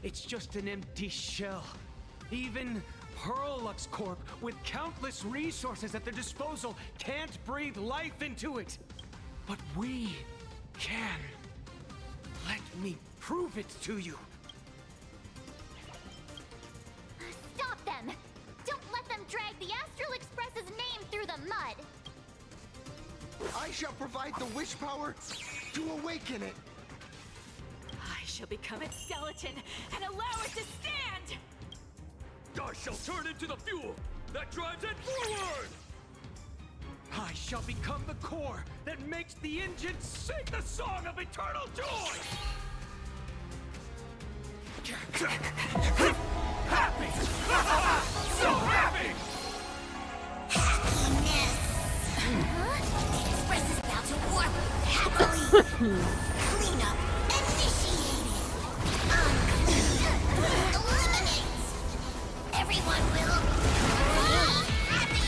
It's just an empty shell. Even Pearlux Corp, with countless resources at their disposal, can't breathe life into it. But we can. Let me prove it to you. Stop them! Don't let them drag the Astral Express's name through the mud! I shall provide the wish power to awaken it. I shall become its skeleton and allow it to stand! I shall turn into the fuel that drives it forward! I shall become the core that makes the engine sing the song of eternal joy! Happy! So happy! The Express is about to warp happily. Cleanup initiated. Eliminate. Everyone will be happy.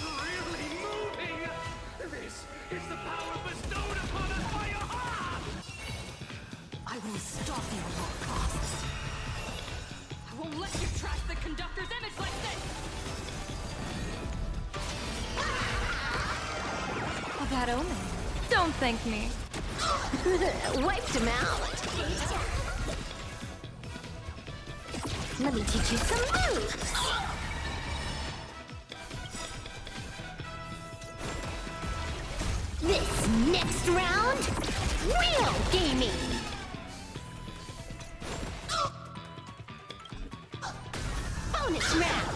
really moving! This is the power bestowed upon us by Aha! I will stop you at all costs. I won't let you trash the conductor's image like this! A bad omen. Don't thank me. Wiped him out. Let me teach you some moves. This next round, real gaming. Bonus round.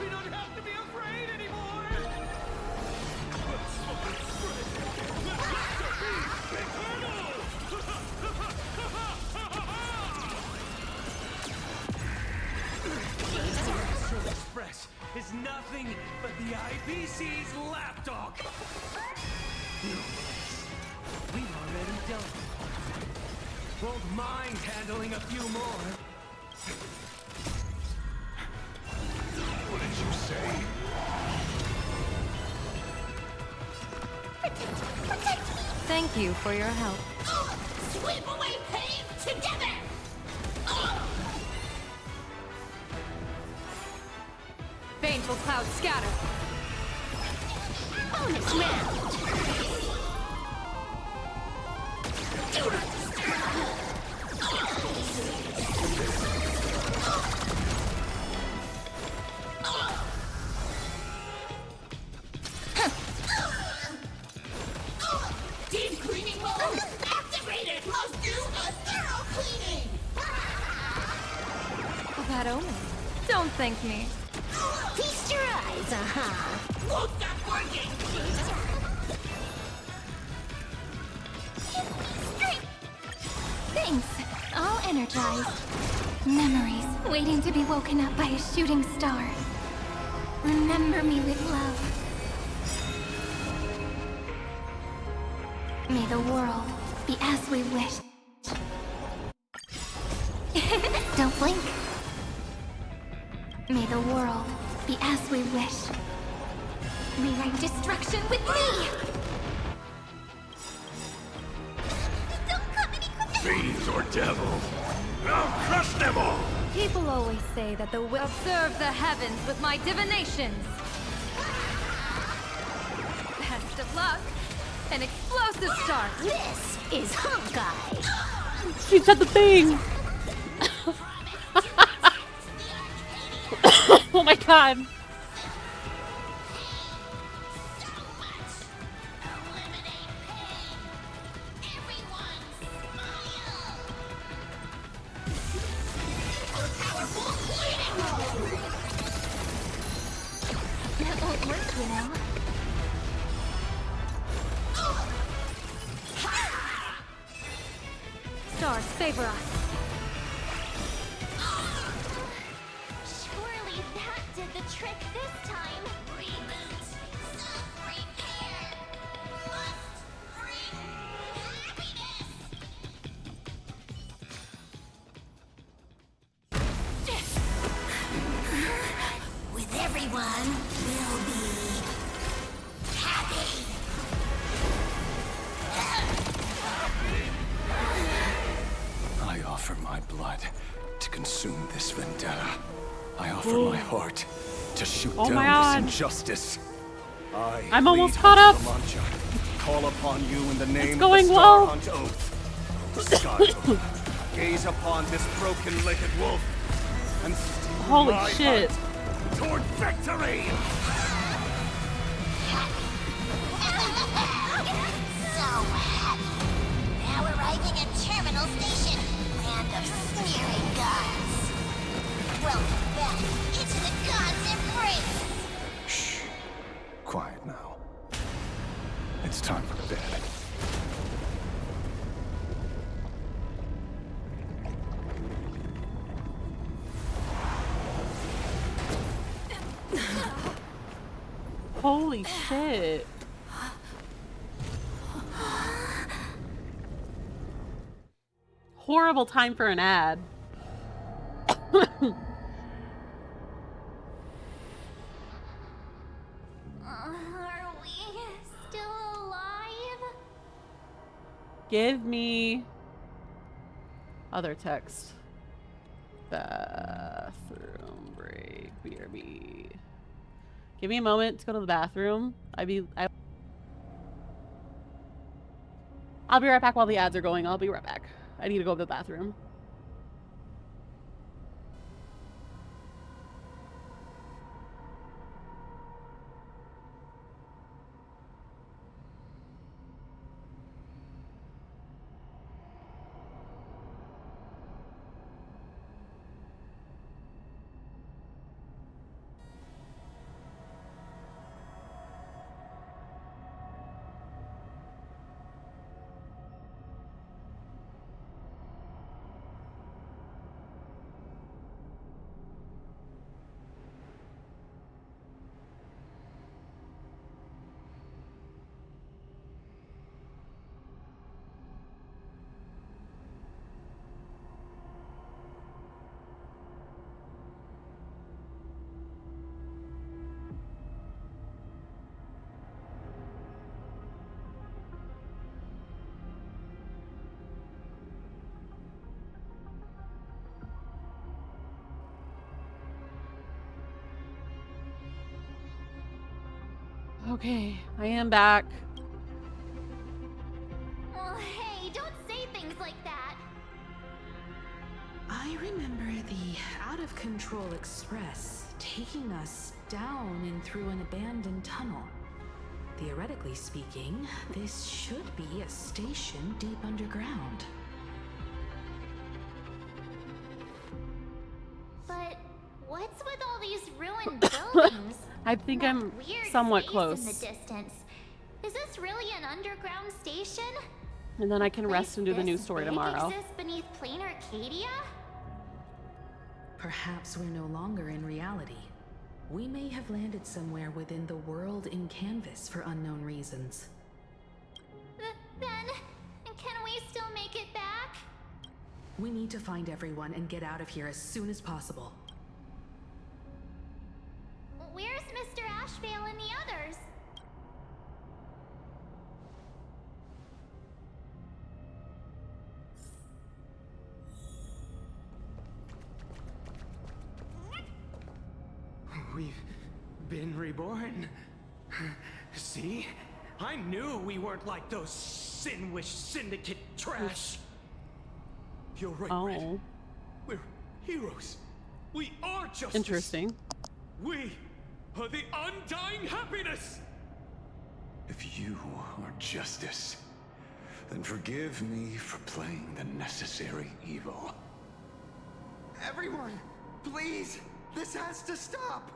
We don't have to be afraid anymore! Astral Express is nothing but the IBC's lapdog! No, we've already done it. Won't mind handling a few more. What did you say? Thank you for your help. Sweep away pain together! Baneful clouds scatter. Bonus round. Deep cleaning mode activated! Must do a thorough cleaning! A bad omen. Don't thank me. Feast your eyes, Aha. Won't stop working! Thanks. All energized. Memories waiting to be woken up by a shooting star. Remember me with love. May the world be as we wish. Don't blink. May the world be as we wish. Rewrite destruction with me! Fiends or devils? I'll crush them all! People always say that the will observe the heavens with my divinations. Best of luck. An explosive start. This is Hawkeye. She said the thing! Oh my god! That won't work, you know. Stars favor us. Surely that did the trick this time. Reboot! Self-repair! Must bring happiness! With everyone, we'll be happy! I offer my blood to consume this vendetta. I offer Ooh. my heart to shoot Oh my down God. this injustice. I'm almost caught up. Call upon you in the name going of the well. Star Hunt Oath. Skybook, gaze upon this broken-legged wolf and steel Holy my shit. heart toward victory! So happy! Now arriving at Terminal Station, land of sneering gods. Welcome back into the gods' embrace! Shh. Quiet now. It's time for bed. Holy shit. Horrible time for an ad. Are we still alive? Give me other text. Bathroom break. BRB. Give me a moment to go to the bathroom. I'll be right back while the ads are going. I'll be right back. I need to go to the bathroom. Okay, I am back. Oh, hey, don't say things like that. I remember the out-of-control express taking us down and through an abandoned tunnel. Theoretically speaking, this should be a station deep underground. But what's with all these ruined buildings? I think I'm Weird somewhat space close. in the distance. Is this really an underground station? And then I can rest and do the This news story big tomorrow. exists beneath plain Arcadia? Perhaps we're no longer in reality. We may have landed somewhere within the world in canvas for unknown reasons. Then, can we still make it back? We need to find everyone and get out of here as soon as possible. Where's Mr. Ashvale and the others? We've been reborn. See? I knew we weren't like those Sinwish Syndicate trash. You're right, Red. We're heroes. We are justice. Interesting. We are the undying happiness! If you are justice, then forgive me for playing the necessary evil. Everyone, please, this has to stop.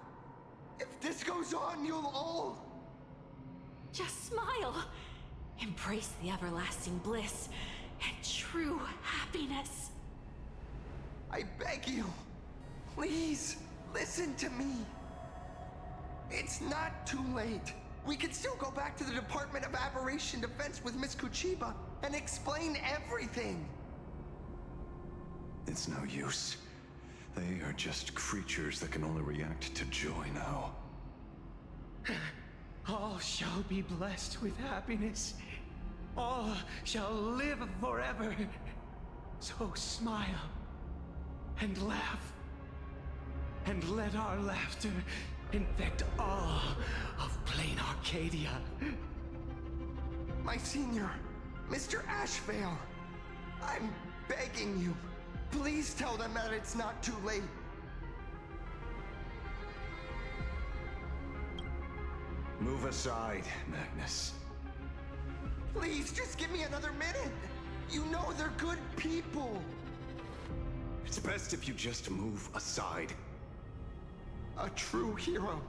If this goes on, you'll all... Just smile. Embrace the everlasting bliss and true happiness. I beg you, please, listen to me. It's not too late. We can still go back to the Department of Aberration Defense with Miss Kuchiba and explain everything. It's no use. They are just creatures that can only react to joy now. All shall be blessed with happiness. All shall live forever. So smile and laugh. And let our laughter infect all of plain Arcadia. My senior, Mr. Ashvale, I'm begging you, please tell them that it's not too late. Move aside, Magnus. Please, just give me another minute. You know they're good people. It's best if you just move aside. A true hero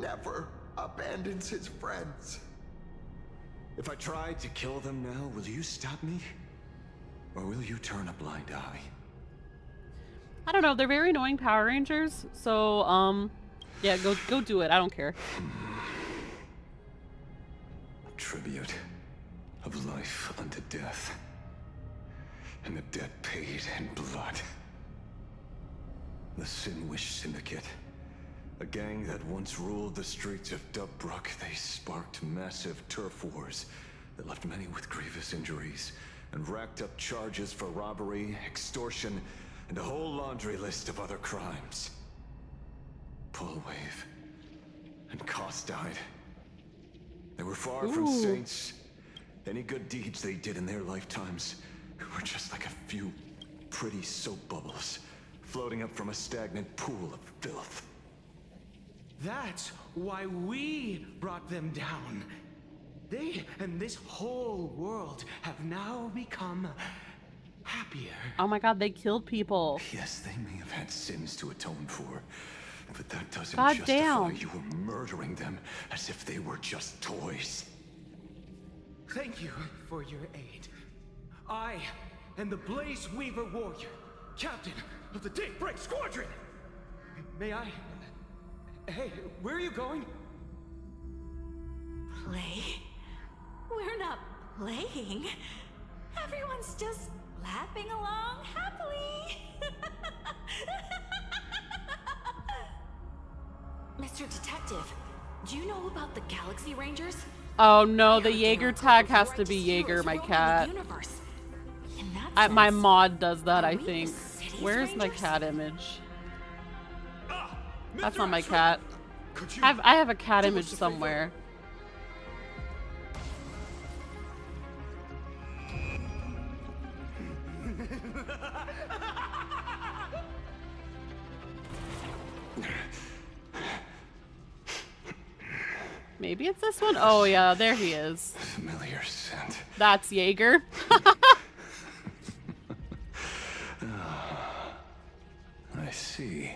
never abandons his friends. If I tried to kill them now, will you stop me? Or will you turn a blind eye? I don't know. They're very annoying Power Rangers. So, yeah, go do it. I don't care. Tribute of life unto death. and the debt paid in blood. The Sinwish Syndicate. A gang that once ruled the streets of Dubbrook, they sparked massive turf wars that left many with grievous injuries and racked up charges for robbery, extortion, and a whole laundry list of other crimes. Pullwave and Koss died. They were far from saints. Any good deeds they did in their lifetimes were just like a few pretty soap bubbles floating up from a stagnant pool of filth. That's why we brought them down. They and this whole world have now become happier. Oh my god, they killed people. Yes, they may have had sins to atone for, but that doesn't God justify damn. you murdering them as if they were just toys. Thank you for your aid. I am the Blaze Weaver Warrior, captain of the Daybreak Squadron. May I... Hey, where are you going? Play? We're not playing. Everyone's just laughing along happily. Mr. Detective, do you know about the Galaxy Rangers? Oh no, the Jaeger tag has to be Jaeger, my cat. My mod does that, I think. Where's my cat image? That's not my cat. I have a cat image somewhere. Maybe it's this one? Oh yeah, there he is. Familiar scent. That's Jaeger. I see.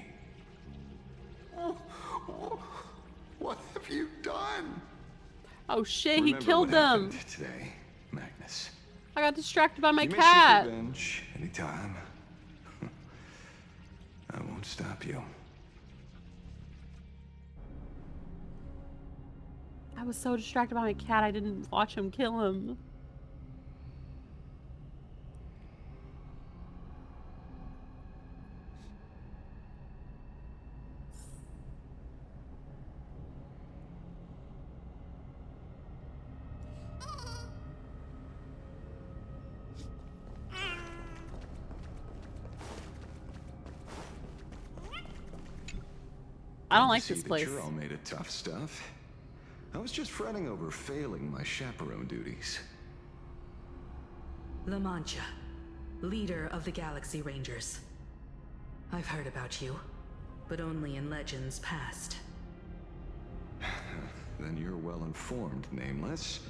What have you done? Oh shit, he Remember killed what them. happened today, Magnus. I got distracted by my You may cat. seek revenge anytime. I won't stop you. I was so distracted by my cat, I didn't watch him kill him. I don't like See this that place. You're all made of tough stuff. I was just fretting over failing my chaperone duties. La Mancha, leader of the Galaxy Rangers. I've heard about you, but only in legends past. Then you're well informed, Nameless.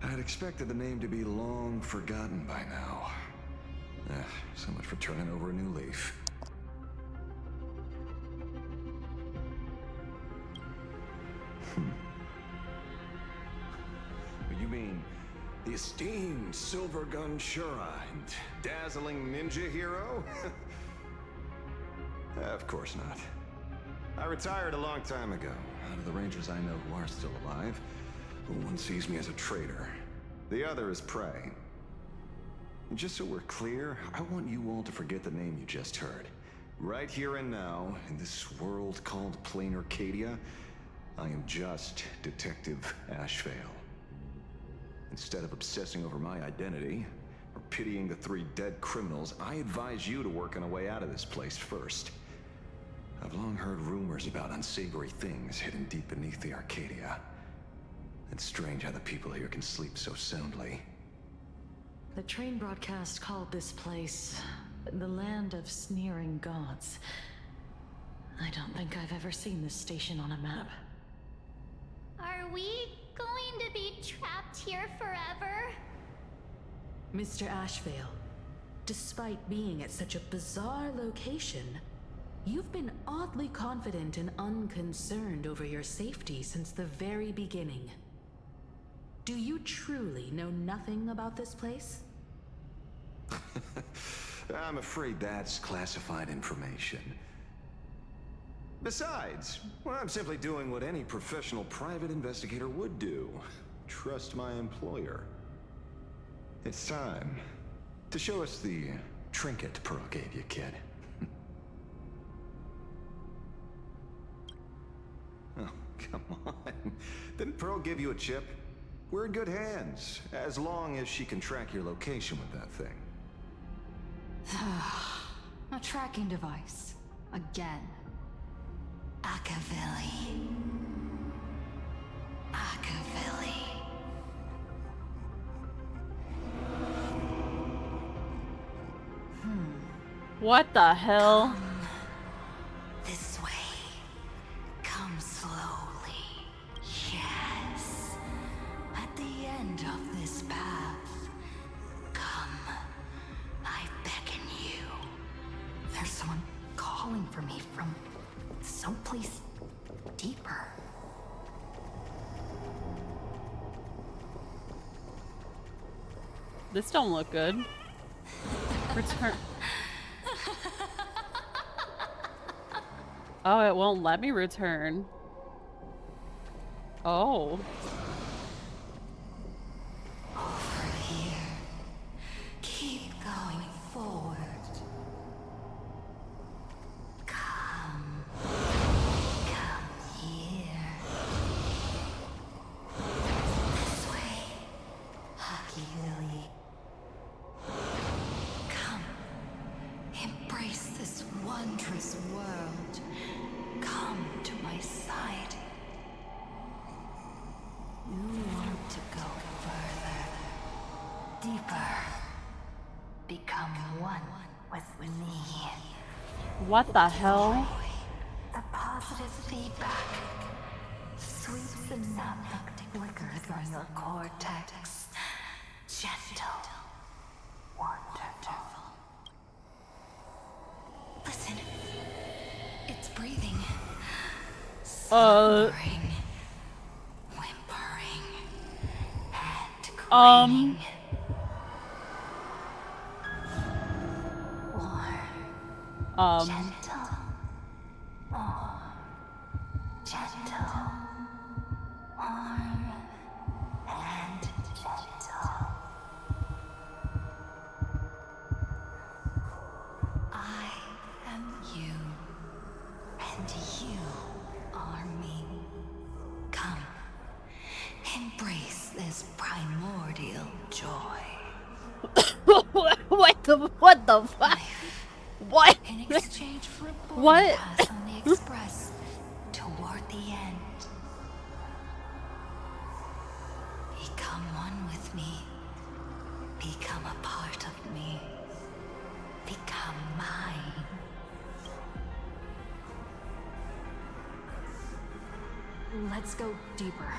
I'd expected the name to be long forgotten by now. So much for turning over a new leaf. You mean the esteemed Silver Gun Shura and dazzling ninja hero? Of course not. I retired a long time ago. Out of the Rangers I know who are still alive, one sees me as a traitor. The other is prey. And just so we're clear, I want you all to forget the name you just heard. Right here and now, in this world called Plain Arcadia, I am just Detective Ashvale. Instead of obsessing over my identity, or pitying the 3 dead criminals, I advise you to work on a way out of this place first. I've long heard rumors about unsavory things hidden deep beneath the Arcadia. It's strange how the people here can sleep so soundly. The train broadcast called this place the land of sneering gods. I don't think I've ever seen this station on a map. Are we going to be trapped here forever? Mr. Ashvale, despite being at such a bizarre location, you've been oddly confident and unconcerned over your safety since the very beginning. Do you truly know nothing about this place? I'm afraid that's classified information. Besides, well, I'm simply doing what any professional private investigator would do. Trust my employer. It's time To show us the trinket Pearl gave you, kid. Oh, come on. Didn't Pearl give you a chip? We're in good hands, as long as she can track your location with that thing. A tracking device. Again. Akavilli. Akavilli. What the hell? This way. Come slowly. Yes. At the end of this path. Come. I beckon you. There's someone calling for me from someplace deeper. This don't look good. Return. Oh, it won't let me return. Oh. Over here. Keep going forward. Come. Come here. This way. Hockey Lily. Come. Embrace this wondrous world. Come to my side. You want to go further, deeper, become one with me. What the hell? The positive feedback sweeps the synaptic flickers on your cortex. Gentle, wonderful. Listen, it's breathing. Slumbering. Gentle. More gentle. Warm and gentle. I am you, and you are me. Come, embrace this primordial joy. What the fuck? What? In exchange for a what? pass on the express toward the end. Become one with me. Become a part of me. Become mine. Let's go deeper.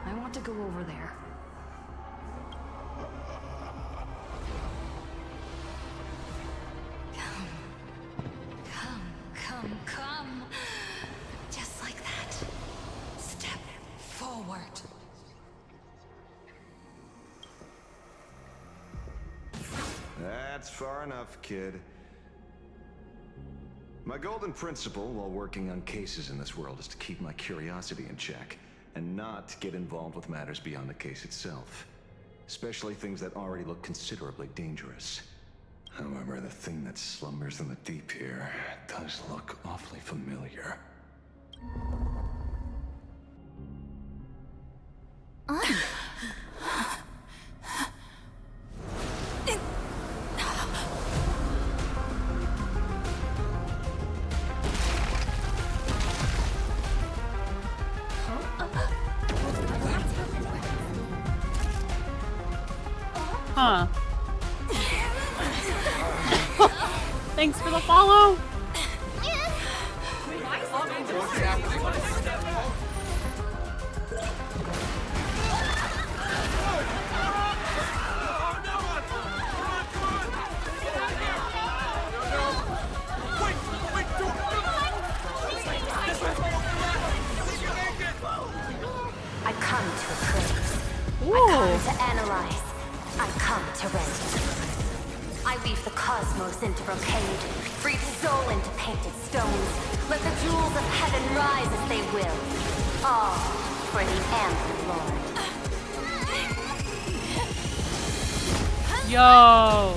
I want to go over there. Come. Just like that. Step forward. That's far enough, kid. My golden principle while working on cases in this world is to keep my curiosity in check and not get involved with matters beyond the case itself. Especially things that already look considerably dangerous. However, the thing that slumbers in the deep here does look awfully familiar. Huh. Thanks for the follow. I come to appraise. I come to analyze. I come to render. I weave the cosmos into brocade, breathe soul into painted stones. Let the jewels of heaven rise as they will. All for the Amber Lord. Yo.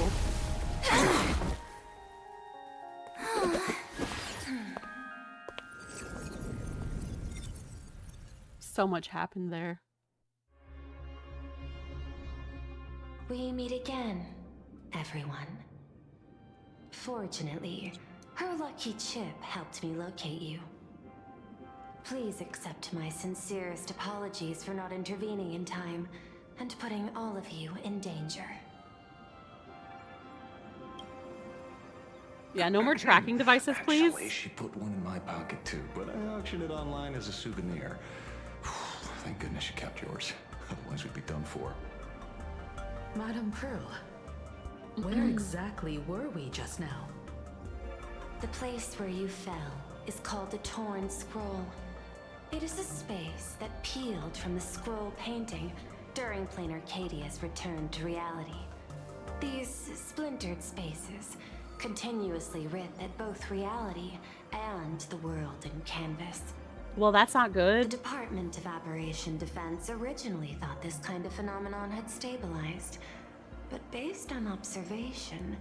So much happened there. We meet again, everyone. Fortunately, her lucky chip helped me locate you. Please accept my sincerest apologies for not intervening in time and putting all of you in danger. Yeah, no more tracking devices, please. Actually, she put one in my pocket too, but I auctioned it online as a souvenir. Thank goodness you kept yours. Otherwise we'd be done for. Madame Pearl, where exactly were we just now? The place where you fell is called the Torn Scroll. It is a space that peeled from the scroll painting during Plain Arcadia's return to reality. These splintered spaces continuously rip at both reality and the world in canvas. Well, that's not good. The Department of Aberration Defense originally thought this kind of phenomenon had stabilized, but based on observation,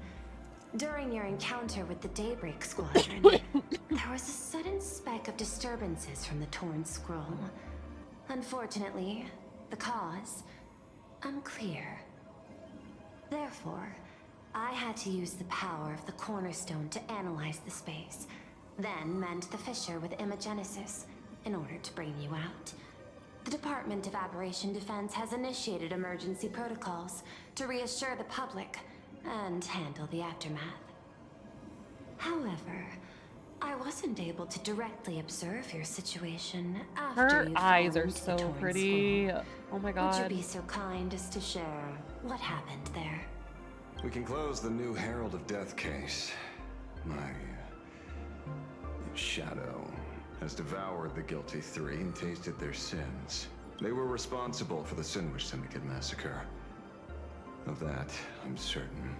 during your encounter with the Daybreak Squadron, there was a sudden spike of disturbances from the Torn Scroll. Unfortunately, the cause, unclear. Therefore, I had to use the power of the Cornerstone to analyze the space, then mend the fissure with Imagenesis in order to bring you out. The Department of Aberration Defense has initiated emergency protocols to reassure the public and handle the aftermath. However, I wasn't able to directly observe your situation after Her you'd eyes fallen are into the so Torn pretty. Scroll. Oh my Would god. you be so kind as to share what happened there? We can close the new Herald of Death case. My shadow has devoured the guilty three and tasted their sins. They were responsible for the Sinwish Syndicate massacre. Of that, I'm certain.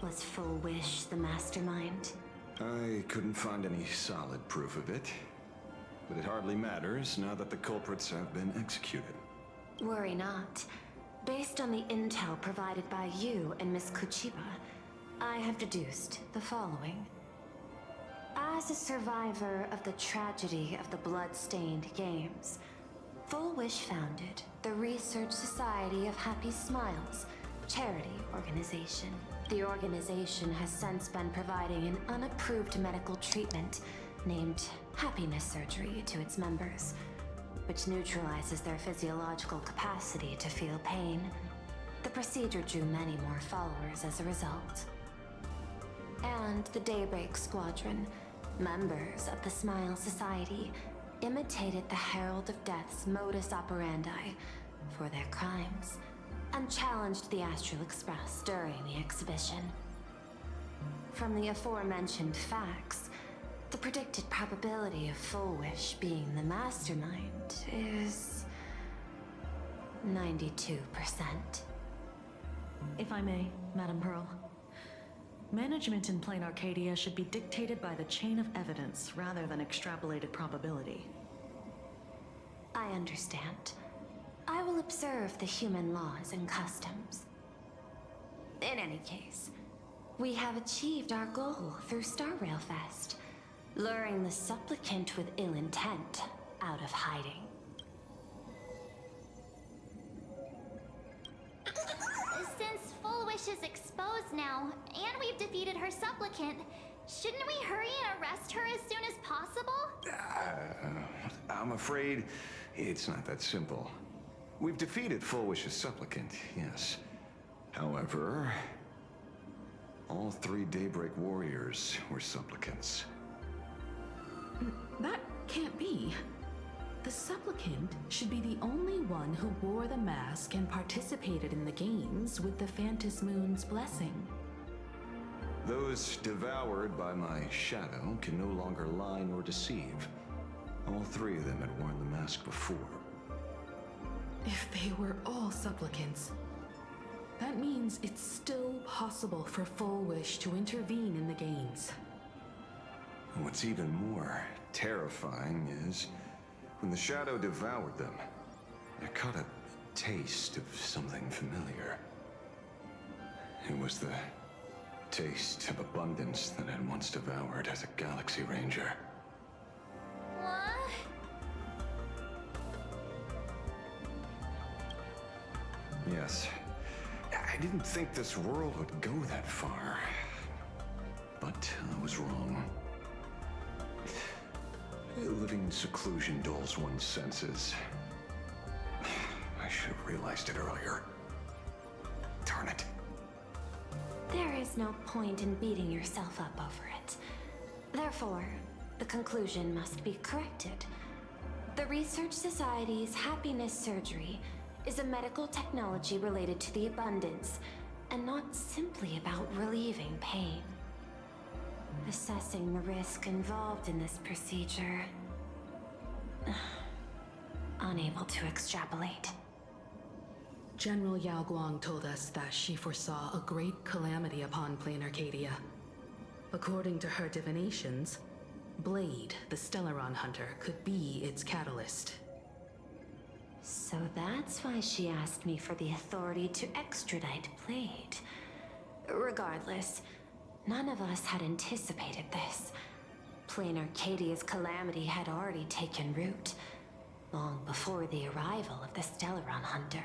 Was Full Wish the mastermind? I couldn't find any solid proof of it, but it hardly matters now that the culprits have been executed. Worry not. Based on the intel provided by you and Miss Kuchiba, I have deduced the following. As a survivor of the tragedy of the Blood-Stained Games, Full Wish founded the Research Society of Happy Smiles, charity organization. The organization has since been providing an unapproved medical treatment named happiness surgery to its members, which neutralizes their physiological capacity to feel pain. The procedure drew many more followers as a result. And the Daybreak Squadron, members of the Smile Society, imitated the Herald of Death's modus operandi for their crimes, and challenged the Astral Express during the exhibition. From the aforementioned facts, the predicted probability of Full Wish being the mastermind is 92%. If I may, Madame Pearl. Management in Plain Arcadia should be dictated by the chain of evidence rather than extrapolated probability. I understand. I will observe the human laws and customs. In any case, we have achieved our goal through Star Rail Fest, luring the supplicant with ill intent out of hiding. Since Full Wish is exposed now, and we've defeated her supplicant, shouldn't we hurry and arrest her as soon as possible? I'm afraid it's not that simple. We've defeated Full Wish's supplicant, yes. However, all three Daybreak warriors were supplicants. That can't be. The supplicant should be the only one who wore the mask and participated in the games with the Phantom Moon's blessing. Those devoured by my shadow can no longer lie nor deceive. All three of them had worn the mask before. If they were all supplicants, that means it's still possible for Full Wish to intervene in the games. What's even more terrifying is when the shadow devoured them, I caught a taste of something familiar. It was the taste of abundance that I'd once devoured as a Galaxy Ranger. What? Yes. I didn't think this world would go that far. But I was wrong. Living in seclusion dulls one's senses. I should have realized it earlier. Darn it. There is no point in beating yourself up over it. Therefore, the conclusion must be corrected. The Research Society's happiness surgery is a medical technology related to the abundance, and not simply about relieving pain. Assessing the risk involved in this procedure... unable to extrapolate. General Yao Guang told us that she foresaw a great calamity upon Plain Arcadia. According to her divinations, Blade, the Stellaron hunter, could be its catalyst. So that's why she asked me for the authority to extradite Blade. Regardless, none of us had anticipated this. Plain Arcadia's calamity had already taken root, long before the arrival of the Stellaron hunter.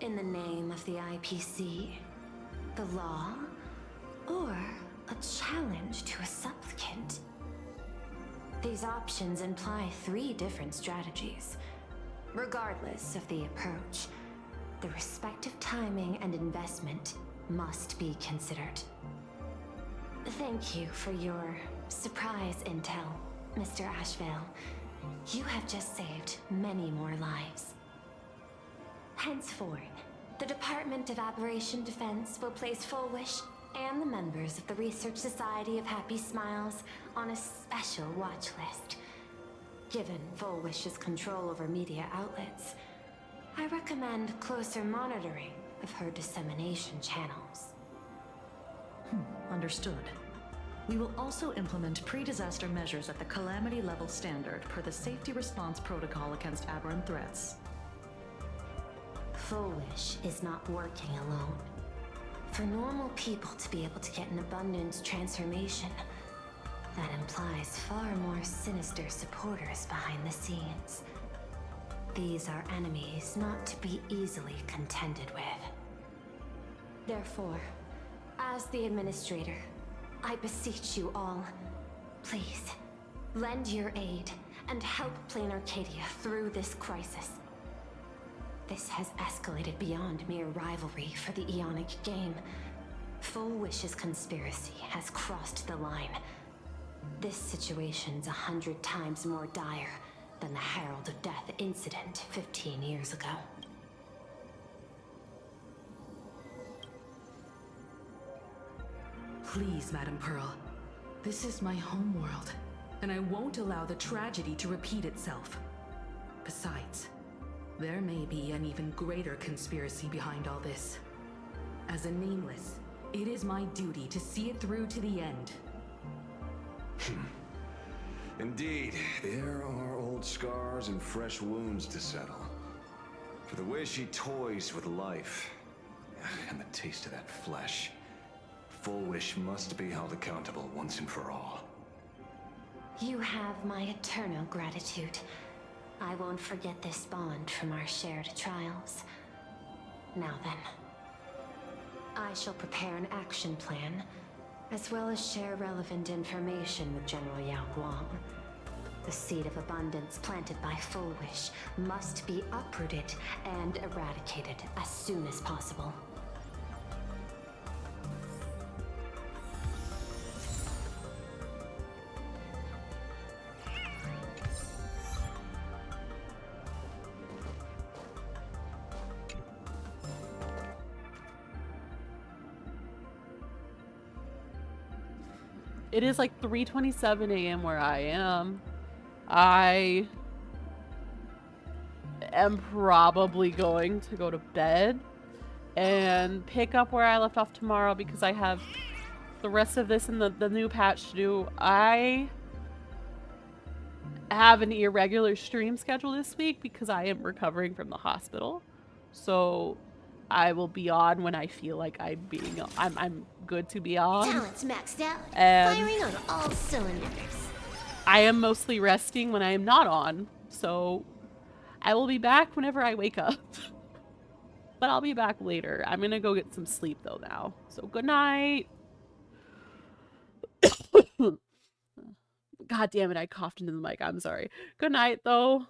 In the name of the IPC, the law, or a challenge to a supplicant? These options imply 3 different strategies. Regardless of the approach, the respective timing and investment must be considered. Thank you for your surprise intel, Mr. Ashvale. You have just saved many more lives. Henceforth, the Department of Aberration Defense will place Full Wish and the members of the Research Society of Happy Smiles on a special watch list. Given Full Wish's control over media outlets, I recommend closer monitoring of her dissemination channels. Understood. We will also implement pre-disaster measures at the calamity level standard per the safety response protocol against aberrant threats. Full Wish is not working alone. For normal people to be able to get an abundance transformation, that implies far more sinister supporters behind the scenes. These are enemies not to be easily contended with. Therefore, as the administrator, I beseech you all, please, lend your aid and help Plain Arcadia through this crisis. This has escalated beyond mere rivalry for the Ionic game. Full Wish's conspiracy has crossed the line. This situation's 100 times more dire than the Herald of Death incident 15 years ago. Please, Madam Pearl. This is my homeworld, and I won't allow the tragedy to repeat itself. Besides, there may be an even greater conspiracy behind all this. As a Nameless, it is my duty to see it through to the end. Indeed, there are old scars and fresh wounds to settle. For the way she toys with life, and the taste of that flesh, Full Wish must be held accountable once and for all. You have my eternal gratitude. I won't forget this bond from our shared trials. Now then, I shall prepare an action plan, as well as share relevant information with General Yao Guang. The seed of abundance planted by Full Wish must be uprooted and eradicated as soon as possible. It is like 3:27 a.m. where I am. I am probably going to go to bed and pick up where I left off tomorrow because I have the rest of this and the new patch to do. I have an irregular stream schedule this week because I am recovering from the hospital. So I will be on when I feel like I'm good to be on. Talent's maxed out. And Firing on all cylinders. I am mostly resting when I am not on. So I will be back whenever I wake up. But I'll be back later. I'm gonna go get some sleep though now. So good night. God damn it, I coughed into the mic. I'm sorry. Good night though.